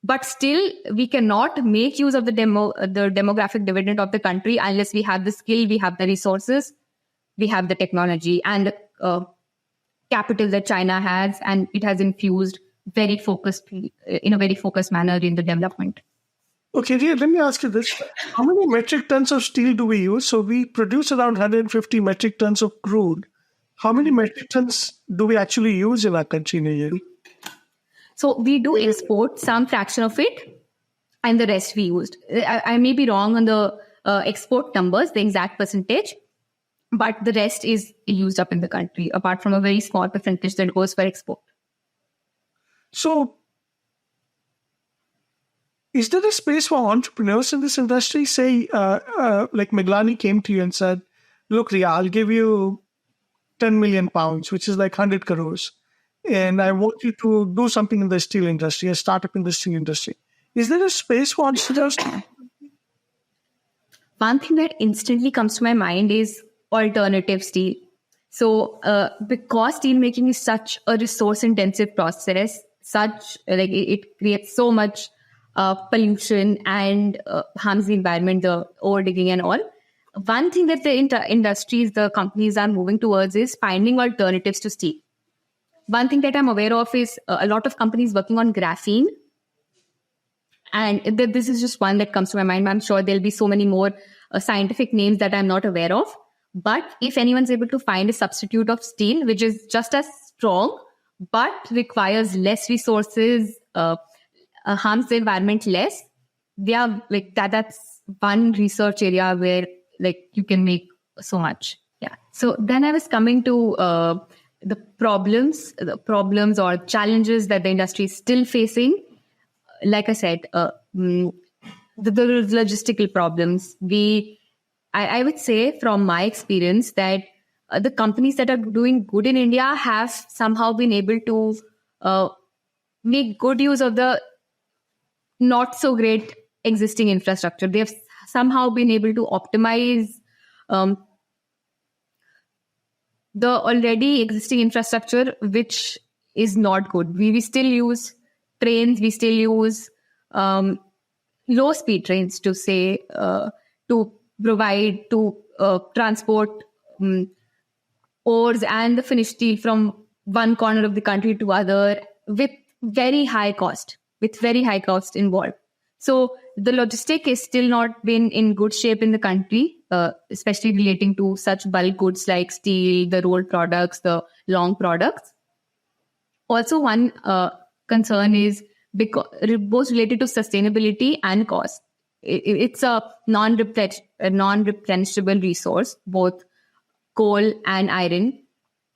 But still, we cannot make use of the demographic dividend of the country unless we have the skill, we have the resources, we have the technology and the capital that China has, and it has infused in a very focused manner in the development. Okay, Riya, let me ask you this. How many metric tons of steel do we use? So we produce around 150 metric tons of crude. How many metric tons do we actually use in our country in a year? So we do export some fraction of it, and the rest we used. I may be wrong on the export numbers, the exact percentage, but the rest is used up in the country, apart from a very small percentage that goes for export. So is there a space for entrepreneurs in this industry? Say, like Meglani came to you and said, look, Riya, I'll give you 10 million pounds, which is like 100 crores. And I want you to do something in the steel industry, a startup in the steel industry. Is there a space for entrepreneurs? One thing that instantly comes to my mind is alternative steel. So because steel making is such a resource intensive process, it creates so much pollution and harms the environment, the overdigging and all. One thing that the industries, the companies are moving towards is finding alternatives to steel. One thing that I'm aware of is a lot of companies working on graphene. And this is just one that comes to my mind. I'm sure there'll be so many more scientific names that I'm not aware of. But if anyone's able to find a substitute of steel, which is just as strong, but requires less resources, harms the environment less, they are like that's one research area where you can make so much. Yeah. So then I was coming to the problems or challenges that the industry is still facing. Like I said, the logistical problems. I would say from my experience that the companies that are doing good in India have somehow been able to make good use of the not so great existing infrastructure. They have somehow been able to optimize the already existing infrastructure, which is not good. We still use trains, we still use low speed trains to provide, to transport ores and the finished steel from one corner of the country to other with very high cost involved. So the logistic is still not been in good shape in the country, especially relating to such bulk goods like steel, the rolled products, the long products. Also, one concern is both related to sustainability and cost. It's a non-replenishable resource, both coal and iron.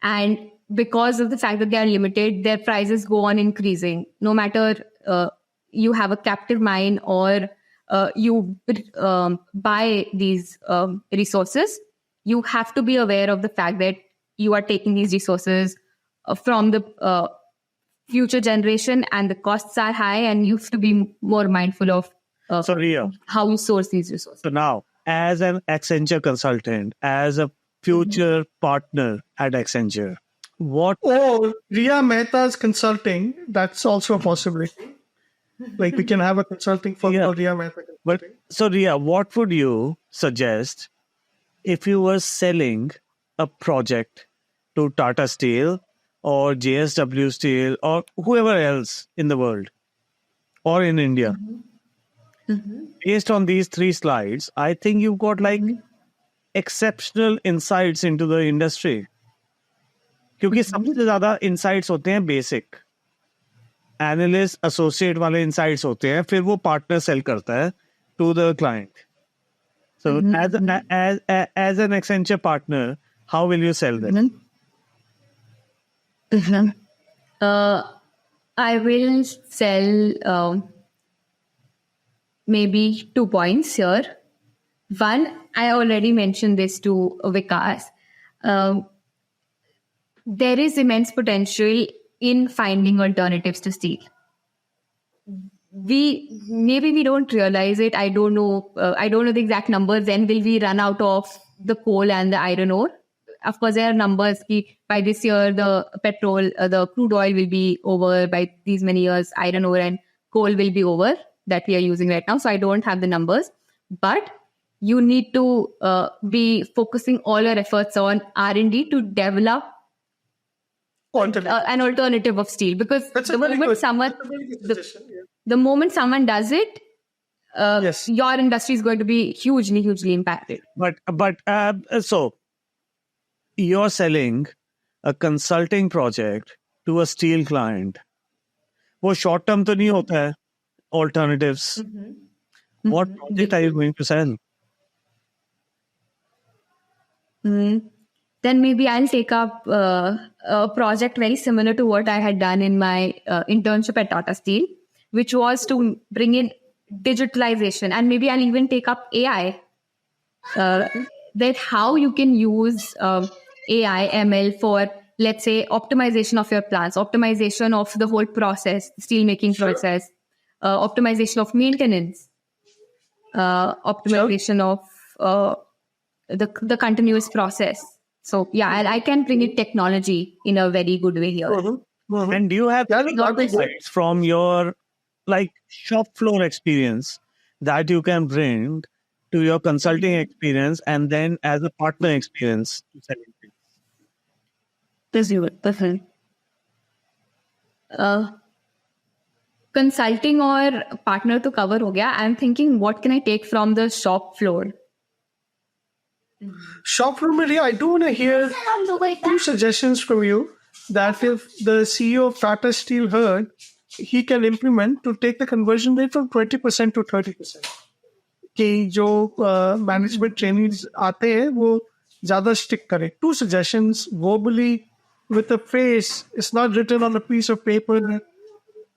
And because of the fact that they are limited, their prices go on increasing. No matter you have a captive mine or you buy these resources, you have to be aware of the fact that you are taking these resources from the future generation and the costs are high, and you have to be more mindful of So Riya, how you source these resources. so now as an Accenture consultant, as a future partner at Accenture, what Or Riya Mehta's consulting, that's also a possibility. Like we can have a consulting firm Yeah. called Riya Mehta. But so Riya, what would you suggest if you were selling a project to Tata Steel or JSW Steel or whoever else in the world or in India? Based on these three slides, I think you've got like exceptional insights into the industry. क्योंकि सबसे ज्यादा insights होते हैं basic. Analyst, associate वाले insights होते हैं, फिर वो partner sell करता है to the client. So as an Accenture partner, how will you sell this? I will sell maybe 2 points here. One, I already mentioned this to Vikas. There is immense potential in finding alternatives to steel. We don't realize it. I don't know. I don't know the exact numbers. Then will we run out of the coal and the iron ore? Of course, there are numbers. By this year, the petrol, the crude oil will be over. By these many years, iron ore and coal will be over that we are using right now. So I don't have the numbers, but you need to be focusing all your efforts on R&D to develop an alternative of steel, because the moment someone does it, your industry is going to be hugely impacted. But so you're selling a consulting project to a steel client. वो short term तो नहीं होता है. Alternatives. What project are you going to sell? Then maybe I'll take up a project very similar to what I had done in my internship at Tata Steel, which was to bring in digitalization, and maybe I'll even take up AI. That how you can use AI, ML for, let's say, optimization of your plants, optimization of the whole process, steel making process, optimization of maintenance, optimization of the continuous process. So yeah, I can bring in technology in a very good way here. And do you have insights from your like shop floor experience that you can bring to your consulting experience and then as a partner experience to sell it? Consulting or partner to cover ho gaya. I'm thinking, what can I take from the shop floor? Shop floor, Maria, I do want to hear 2 suggestions from you that if the CEO of Tata Steel heard, he can implement to take the conversion rate from 20% to 30%. कि जो management trainees आते हैं वो ज़्यादा stick करें. 2 suggestions, verbally with a face. It's not written on a piece of paper,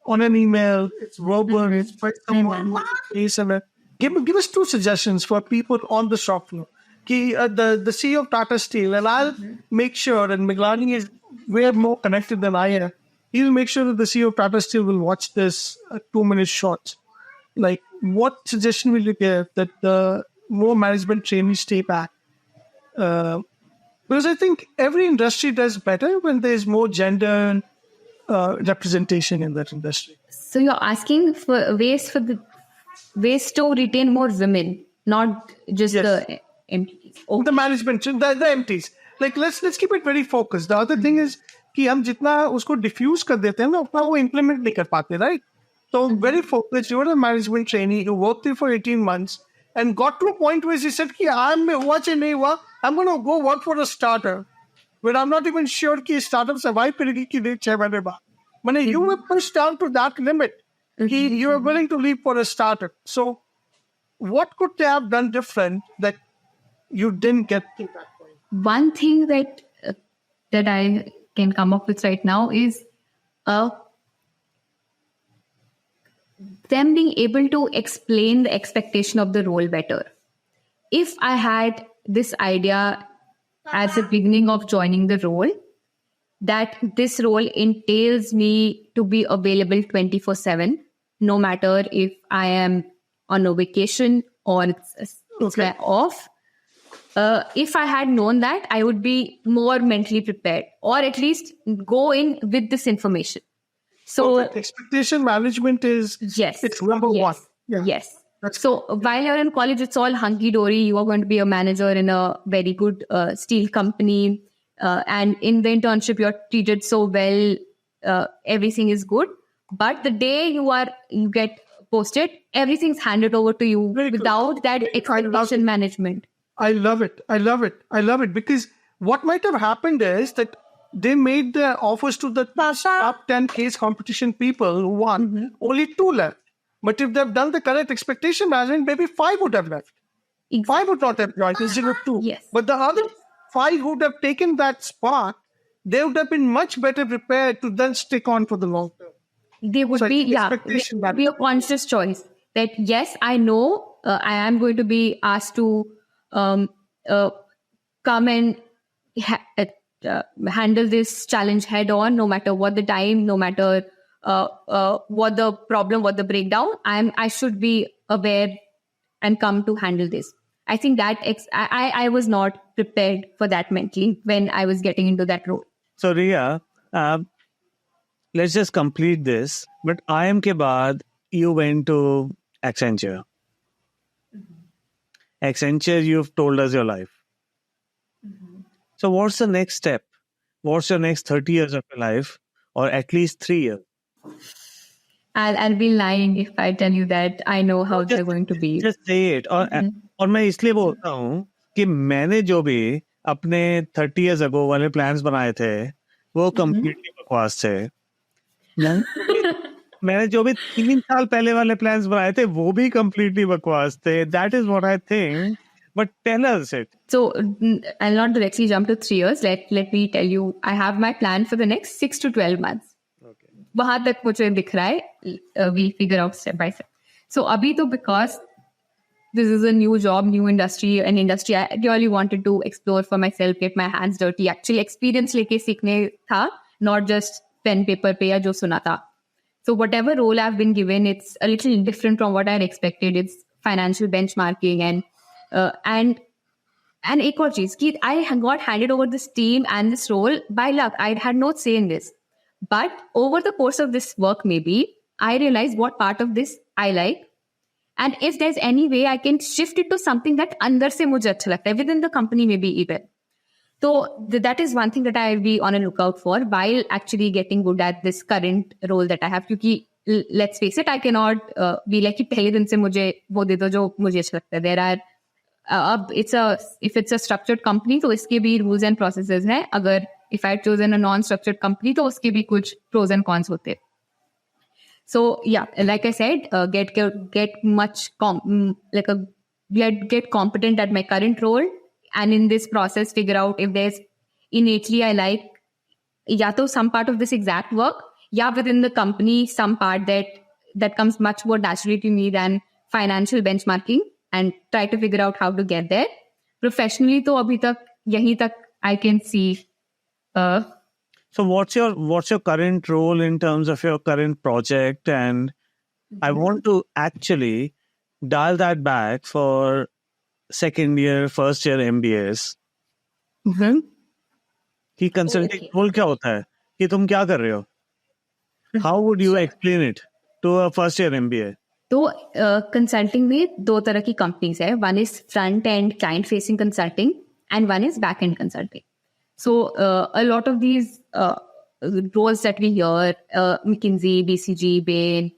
on an email. It's verbal. It's by someone with a face and a. Give us 2 suggestions for people on the shop floor. Ki, the CEO of Tata Steel, and I'll make sure, and Miglani is way more connected than I am. He'll make sure that the CEO of Tata Steel will watch this 2-minute short. Like, what suggestion will you give that the more management trainees stay back? Because I think every industry does better when there's more gender representation in that industry. So you're asking for ways to retain more women, not just the MPs. Okay. The management, the MTs. Like let's keep it very focused. The other thing is कि हम जितना उसको diffuse कर देते हैं ना उतना वो implement नहीं कर पाते, right? So very focused. You were a management trainee. You worked there for 18 months and got to a point where you said कि I'm going to go work for a startup, but I'm not even sure कि startup survive करेगी कि नहीं 6 महीने बाद. Mane, you were pushed down to that limit. You were willing to leave for a startup. So what could they have done different that you didn't get to that point? One thing that I can come up with right now is them being able to explain the expectation of the role better. If I had this idea at the beginning of joining the role, that this role entails me to be available 24/7, no matter if I am on a vacation or it's Okay. off. If I had known that, I would be more mentally prepared, or at least go in with this information. So Perfect. Expectation management is yes, it's number one. Yeah. Yes. That's So while you're in college, it's all hunky dory. You are going to be a manager in a very good steel company, and in the internship, you're treated so well. Everything is good. But the day you get posted, everything's handed over to you Very good. without that I love it. expectation management. I love it. I love it. I love it because what might have happened is that they made the offers to the top 10 case competition people who won. Only 2 left. But if they've done the correct expectation management, maybe 5 would have left. 5 would not have joined instead of 2. Yes. But the other 5 who would have taken that spot, they would have been much better prepared to then stick on for the long term. They would So I be, think expectation would be a conscious choice that yes, I know I am going to be asked to come and handle this challenge head on, no matter what the time, no matter what the problem, what the breakdown. I should be aware and come to handle this. I think that I was not prepared for that mentally when I was getting into that role. So Riya, let's just complete this. But IIM Ke Baad, you went to Accenture. Accenture, you've told us your life. So what's the next step? What's your next 30 years of your life? Or at least 3 years? I'll be lying if I tell you that I know how they're going to be. Just say it. और मैं इसलिए बोलता हूँ कि मैंने जो भी अपने 30 years ago वाले plans बनाए थे वो completely बकवास थे. मैंने जो भी 3 साल पहले वाले plans बनाए थे वो भी completely बकवास थे. That is what I think. But tell us it. So I'll not directly jump to 3 years. Let me tell you, I have my plan for the next 6 to 12 months. वहां तक मुझे दिख रहा है. We'll figure out step by step. So अभी तो because this is a new job, new industry, an industry I really wanted to explore for myself, get my hands dirty, actually experience लेके सीखने था, not just pen paper पे या जो सुना था. So whatever role I've been given, it's a little different from what I had expected. It's financial benchmarking and एक और चीज कि I got handed over this team and this role by luck. I had no say in this. But over the course of this work, maybe, I realized what part of this I like. And if there's any way I can shift it to something that अंदर से मुझे अच्छा लगता है, within the company maybe even. So that is one thing that I'll be on a lookout for while actually getting good at this current role that I have. क्योंकि let's face it, I cannot be like कि पहले दिन से मुझे वो दे दो जो मुझे अच्छा लगता है. There are if it's a structured company, तो इसके भी rules and processes हैं. अगर if I had chosen a non-structured company, तो उसके भी कुछ pros and cons होते. So yeah, like I said, get competent at my current role, and in this process, figure out if there's innately I like या तो some part of this exact work, या within the company some part that comes much more naturally to me than financial benchmarking, and try to figure out how to get there. Professionally, तो अभी तक यहीं तक I can see. So what's your current role in terms of your current project? And I want to actually dial that back for second year, first year MBAs. कि consulting role क्या होता है? कि तुम क्या कर रहे हो? How would you explain it to a first year MBA? तो कंसल्टिंग में 2 तरह की कंपनीज है. One is front end client facing consulting and one is back end consulting. So a lot of these roles that we hear, McKinsey, BCG, Bain,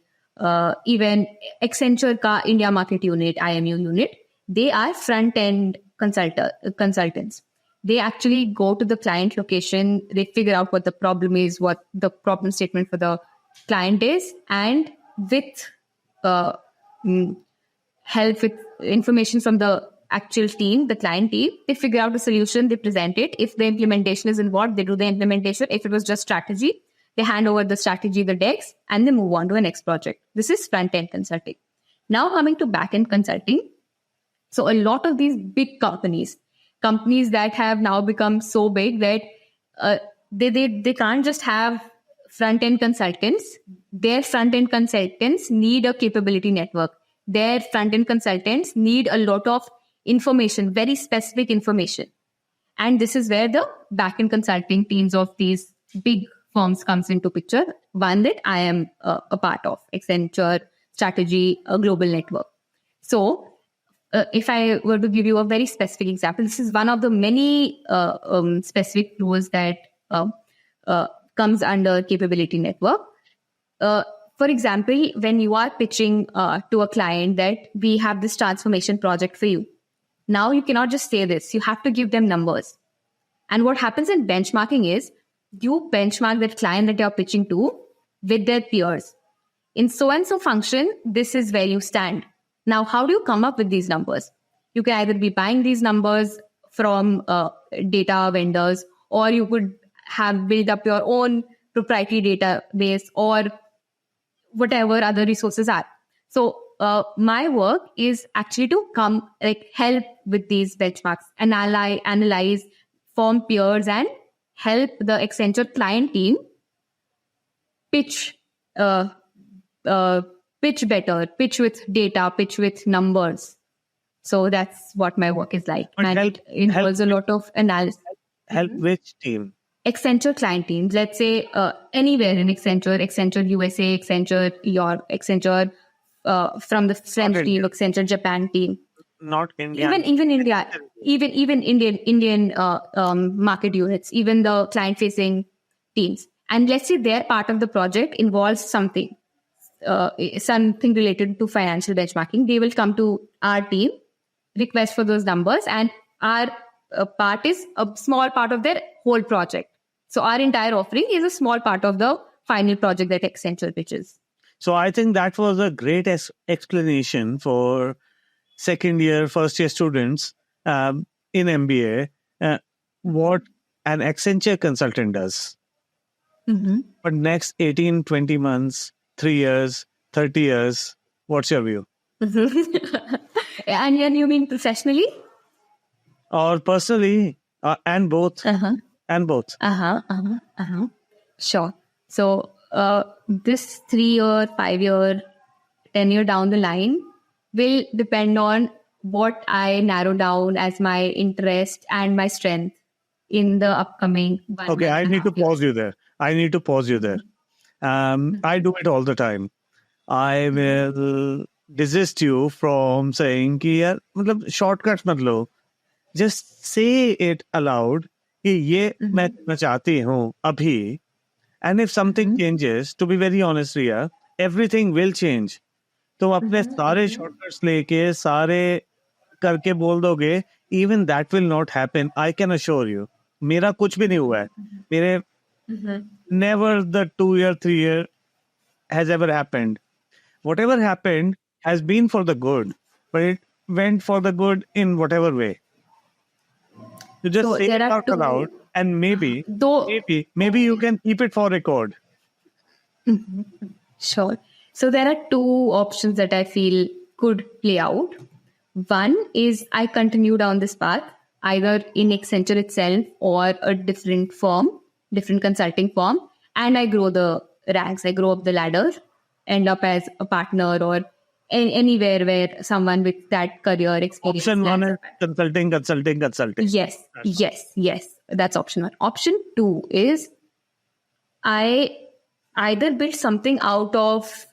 even Accenture ka India market unit, IMU unit, they are front end consultants. They actually go to the client location, they figure out what the problem is, what the problem statement for the client is, and with help with information from the actual team, the client team, they figure out a solution, they present it. If the implementation is involved, they do the implementation. If it was just strategy, they hand over the strategy, the decks, and they move on to a next project. This is front-end consulting. Now coming to back-end consulting. So a lot of these big companies that have now become so big that they can't just have front-end consultants. Their front-end consultants need a capability network. Their front-end consultants need a lot of information, very specific information. And this is where the back-end consulting teams of these big firms comes into picture. One that I am a part of, Accenture, Strategy, a global network. So if I were to give you a very specific example, this is one of the many specific roles that comes under capability network. For example, when you are pitching to a client that we have this transformation project for you, now you cannot just say this. You have to give them numbers. And what happens in benchmarking is you benchmark that client that you're pitching to with their peers. In so-and-so function, this is where you stand. Now, how do you come up with these numbers? You can either be buying these numbers from data vendors, or you could have built up your own proprietary database or whatever other resources are. So my work is actually to help with these benchmarks, analyze, form peers, and help the Accenture client team pitch better, pitch with data, pitch with numbers. So that's what my work is like. But And it involves a lot of analysis. Help which team? Accenture client teams, let's say anywhere in Accenture USA, Accenture from the French team, Accenture Japan team. Not India. Even India, even Indian market units, even the client facing teams. And let's say their part of the project involves something related to financial benchmarking. They will come to our team, request for those numbers, and our part is a small part of their whole project. So our entire offering is a small part of the final project that Accenture pitches. So I think that was a great explanation for second year, first year students in MBA, what an Accenture consultant does. Mm-hmm. But next 18, 20 months, 3 years, 30 years, what's your view? And you mean professionally? Or personally, and both. Uh-huh. And both. Sure. So this 3-year, 5-year, 10-year down the line will depend on what I narrow down as my interest and my strength in the upcoming 1 Okay, I need to pause you there. I do it all the time. I will desist you from saying कि यार मतलब shortcuts मत लो. Just say it aloud कि ये मैं करना चाहती हूँ अभी. And if something changes, to be very honest, Riya, everything will change. तो अपने सारे shortcuts लेके सारे करके बोल दोगे, even that will not happen. I can assure you. मेरा कुछ भी नहीं हुआ है. मेरे never the 2-year, 3-year has ever happened. Whatever happened has been for the good, but it went for the good in whatever way. You just say it out loud, and maybe you can keep it for record. Sure. So there are 2 options that I feel could play out. One is I continue down this path, either in Accenture itself or a different firm, different consulting firm, and I grow the ranks, I grow up the ladder, end up as a partner or anywhere where someone with that career experience. Option 1 is consulting. Yes. That's option 1. Option 2 is I either build something out of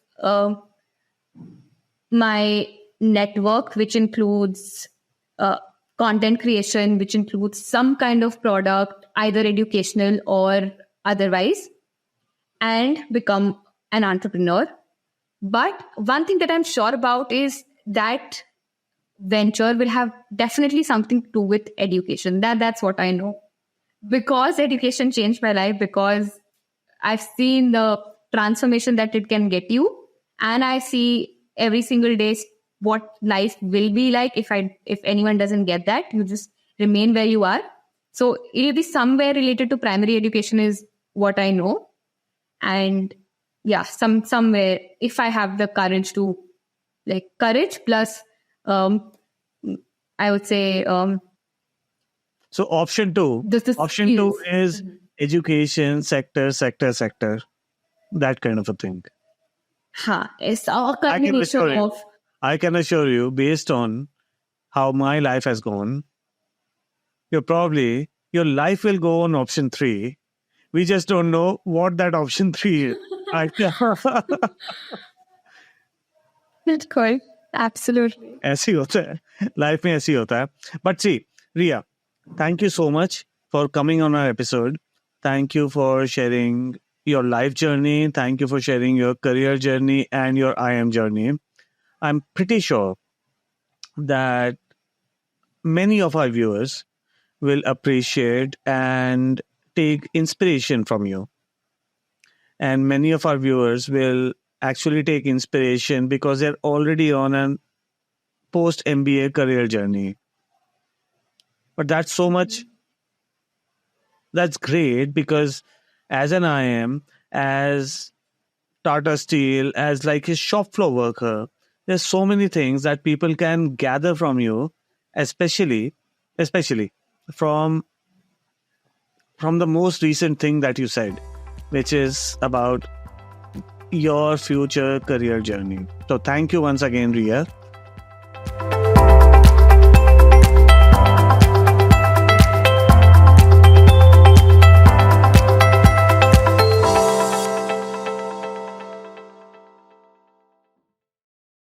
my network, which includes content creation, which includes some kind of product, either educational or otherwise, and become an entrepreneur. But one thing that I'm sure about is that venture will have definitely something to do with education. That's what I know. Because education changed my life, because I've seen the transformation that it can get you, and I see every single day what life will be like if anyone doesn't get that. You just remain where you are. So it'll be somewhere related to primary education is what I know. And yeah, somewhere if I have the courage to courage plus I would say so option 2 this option 2 is education sector, that kind of a thing. It's a I can combination assure you. of I can assure you, based on how my life has gone, your life will go on option 3. We just don't know what that option 3 is. That's correct. Absolutely. ऐसे ही होता है, life में ऐसे ही होता है. But see, Riya, thank you so much for coming on our episode. Thank you for sharing your life journey. Thank you for sharing your career journey and your IIM journey. I'm pretty sure that many of our viewers will appreciate and take inspiration from you. And many of our viewers will actually take inspiration because they're already on an post MBA career journey. But that's so much, that's great, because as an IIM, as Tata Steel, as like a shop floor worker, there's so many things that people can gather from you, especially from the most recent thing that you said, which is about your future career journey. So thank you once again, Riya.